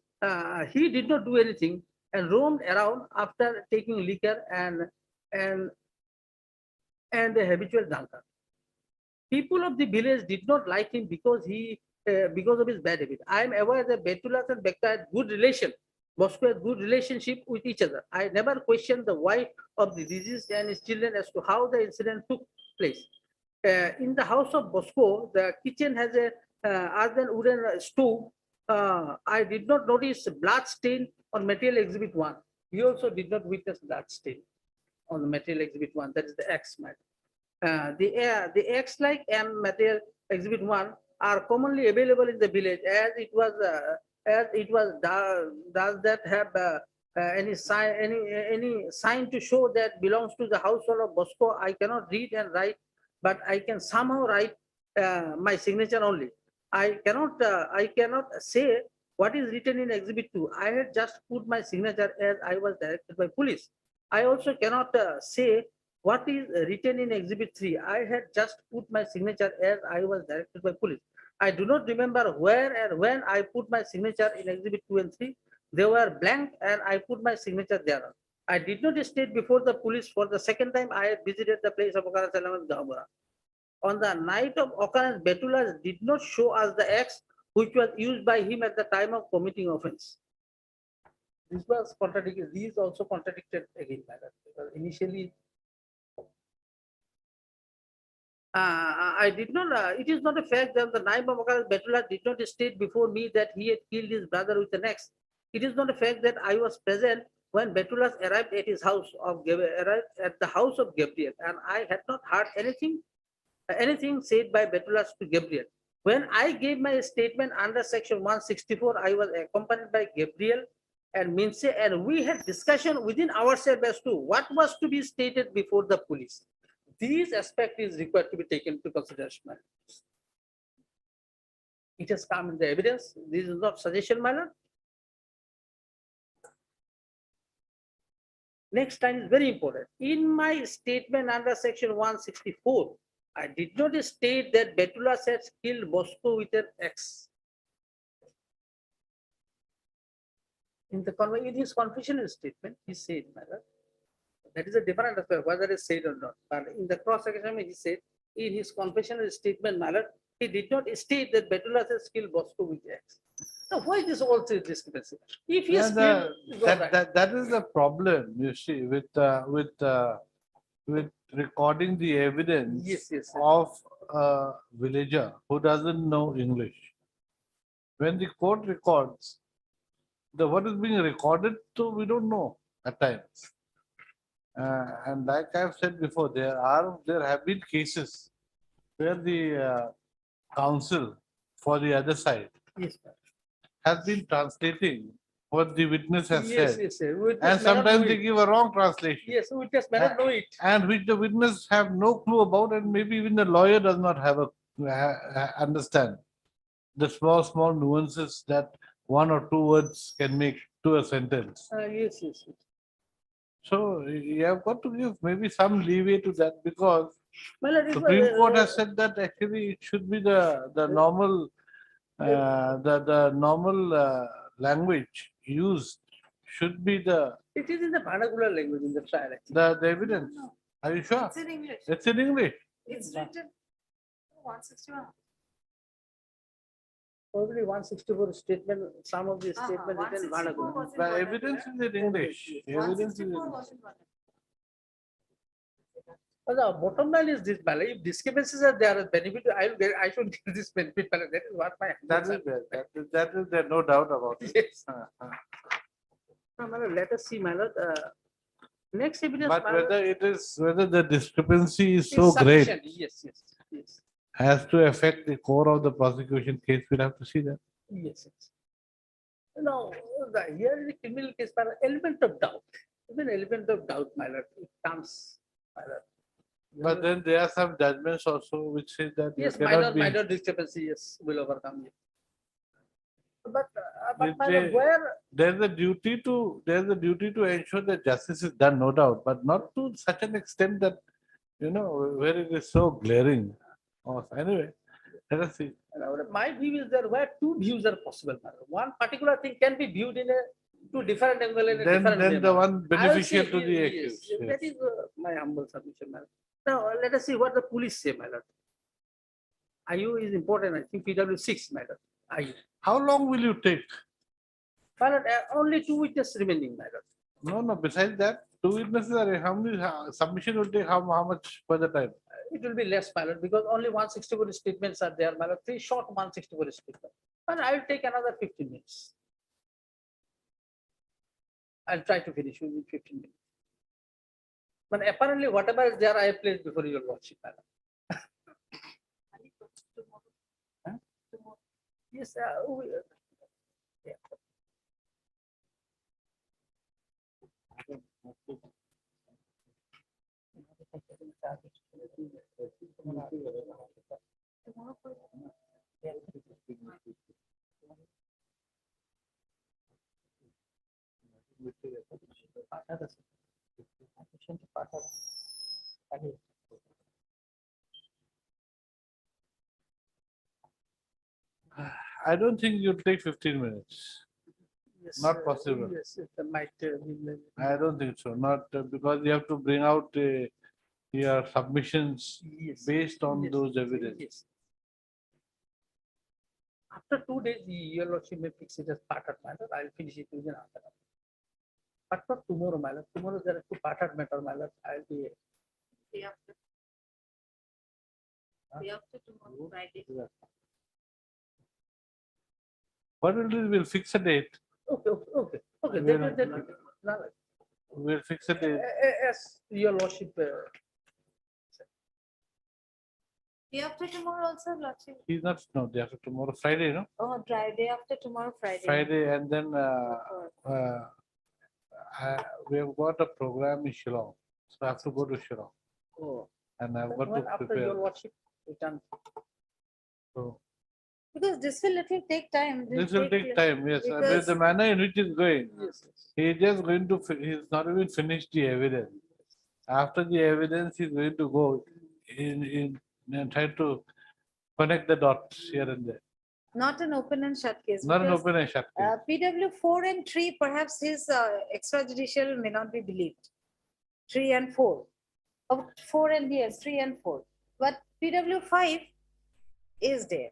He did not do anything and roamed around after taking liquor and a habitual drunkard. People of the village did not like him because of his bad habit. I am aware that Betulas and Bekta had good relation. Bosco had good relationship with each other. I never questioned the wife of the deceased and his children as to how the incident took place. In the house of Bosco, the kitchen has a earthen wooden stove. I did not notice blood stain on material exhibit 1. He also did not witness blood stain on the material exhibit 1. That is the X matter. The X-like and material exhibit 1 are commonly available in the village as it was does that have any sign to show that belongs to the household of Bosco. I cannot read and write, but I can somehow write my signature only. I cannot say what is written in exhibit 2. I had just put my signature as I was directed by police. I also cannot say what is written in exhibit 3. I had just put my signature as I was directed by police. I do not remember where and when I put my signature in exhibit 2 and 3. They were blank and I put my signature there. I did not state before the police for the second time I had visited the place of occurrence in Dharamura. On the night of occurrence, Betulas did not show us the axe which was used by him at the time of committing offense. This was contradicted. These also contradicted again, because initially I did not. It is not a fact that the night of occurrence, Betulas did not state before me that he had killed his brother with an axe. It is not a fact that I was present when Betulas arrived at his house arrived at the house of Gabriel, and I had not heard anything said by Betulas to Gabriel. When I gave my statement under section 164, I was accompanied by Gabriel and Mince, and we had discussion within ourselves as to what was to be stated before the police. These aspect is required to be taken into consideration. My lord. It has come in the evidence. This is not suggestion, my lord. Next line is very important. In my statement under section 164, I did not state that Betulas had killed Bosco with an axe. In his confessional statement, he said, my lord, that is a different aspect, whether it's said or not. But in the cross-examination, he said, in his confessional statement, my lord, he did not state that Betulas has killed Bosco with axe. Now, why this all discrepancy? If he has Yeah, killed, it's all right. that is the problem, you see, with recording the evidence Yes, yes, sir. of a villager who doesn't know English. When the court records, what is being recorded, so we don't know at times. And like I've said before, there have been cases where the counsel for the other side Yes, sir. has been translating what the witness has Yes, said. yes, sir. Witness And may not sometimes know they it. give a wrong translation. Yes, witness may not know it. And which the witness have no clue about, and maybe even the lawyer does not have understand the small nuances that one or two words can make to a sentence. Yes, yes, yes. So you have got to give maybe some leeway to that, because Well, it is, Supreme Court has said that actually it should be the normal language used should be it is in the vernacular language in the trial. actually. the evidence. Are you sure? It's in English. It's in English. It's written 161. Probably 164 statement, some of the Uh-huh, statement written 164 vernacular. was in The vernacular. evidence is in English. Evidence is in 164 English. was in vernacular. But the bottom line is this, Bala, if discrepancies are there, benefit, I should get this benefit, Bala. That is what my. That is there. That is there, no doubt about it. Yes. Uh-huh. Now, my lord, let us see, my lord. Next evidence. But my lord, whether the discrepancy is is so great sufficient. Yes, yes, yes, as to affect the core of the prosecution case, we'll have to see that. yes, yes. Now, here in the criminal case, my lord, element of doubt, even element of doubt, my lord, it comes, my lord. But then there are some judgments also which say that you Yes, cannot be. minor discrepancy, yes, will overcome it. But If my they- lord, where, There's a duty to ensure that justice is done, no doubt, but not to such an extent that, where it is so glaring. Oh, anyway, let us see. my view is there where two views are possible. my lord. One particular thing can be viewed in a two different angle in a Then different way. the my lord. one I will beneficial say to the yes, accused. yes, yes. that is my humble submission, my lord. Now, let us see what the police say, my lord. IU is important, I think PW6, my lord. IU. How long will you take? My lord, only 2 witnesses remaining, my lord. No, besides that, two witnesses are, how many submission will take, how much further time? It will be less, my lord, because only 164 statements are there, my lord. 3 short 164 statements. And I will take another 15 minutes. I'll try to finish within 15 minutes. But apparently, whatever is there, I have placed before your lordship, my lord. Huh? Yes, yeah. I don't think you'll take 15 minutes. Yes, Not possible. Yes, it might be. I don't think so. Not because you have to bring out your submissions Yes, based on yes, those evidence. yes. After 2 days, your lordship may fix it as part-out matter. I'll finish it within half an hour. But for tomorrow, my lord, tomorrow there are 2 part-out matter, my lord. I'll be. Day after. Day after tomorrow, Friday. What will do? We'll fix a date. Okay, okay, okay. We'll- Now, We'll fix it. As your lordship, Day after tomorrow also, Lordship. He's not, no, day after tomorrow, Friday, no? Oh, Day after tomorrow, Friday. Friday, and then we have got a program in Shillong, so I have to go to Shillong, oh, and I've got when to after prepare. your lordship return. So Because this will little take time. this will take time, yes. But because- the manner in which it's going, Yes, yes. he's just going to, he's not even finished the evidence. After the evidence, he's going to go in and try to connect the dots here and there. Not an open and shut case. Not an because, open and shut case. PW 4 and 3, perhaps his extrajudicial may not be believed. 3 and 4. Of 4 and yes, 3 and 4. But PW 5 is there.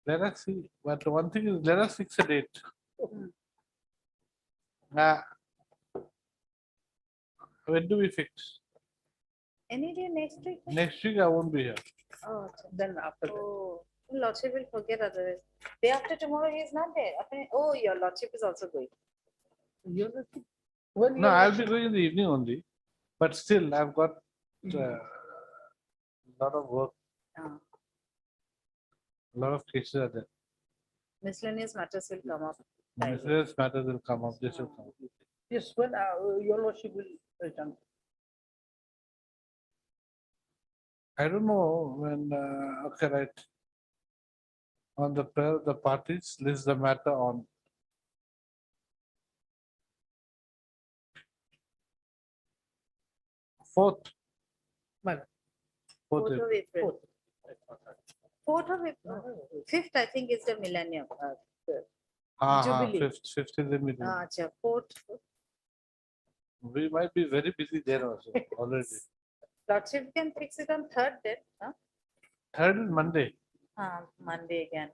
Let us see, but one thing is, let us fix a date. Mm. When do we fix? Any day next week? Next week I won't be here. Oh, acha. Then after that. Oh, Lordship will forget otherwise. Day after tomorrow, he is not there. Oh, your Lordship is also going. Your lordship, when No, your I'll be lordship- going in the evening only, but still I've got lot of work, Ah, lot of cases are there. Miscellaneous matters will come up. Right. Miscellaneous matters will come up, this will come up. Yes, when your lordship will return. I don't know when, okay, right. On the prayer of the parties, list the matter on. Fourth. Madam. Fourth. 4th of April. Fourth. 4th of April. 5th, I think, is the millennium. Jubilee. Fifth is the middle. Acha, 4th. We might be very busy there also already. Lordship can fix it on 3rd then. Huh? Third is Monday. Monday again.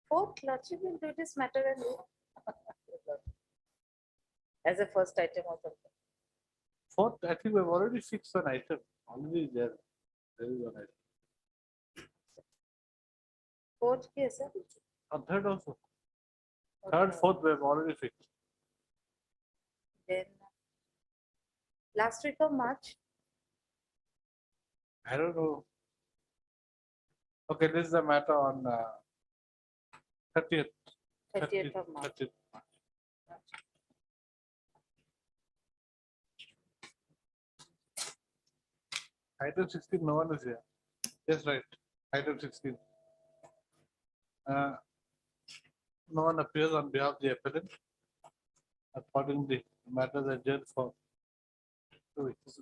Fourth, Lordship will do this matter and as a first item or something. Fourth, I think we've already fixed an item. Already there. There is one item. Fourth case, sir. On third also. Third, fourth, we've already fixed. Then last week of March. I don't know. Okay, this is the matter on 30th. 30th of March. 30th. Item 16, no one is here. Yes, right. Item 16. No one appears on behalf of the appellant. Accordingly, the matter is adjourned for 2 weeks.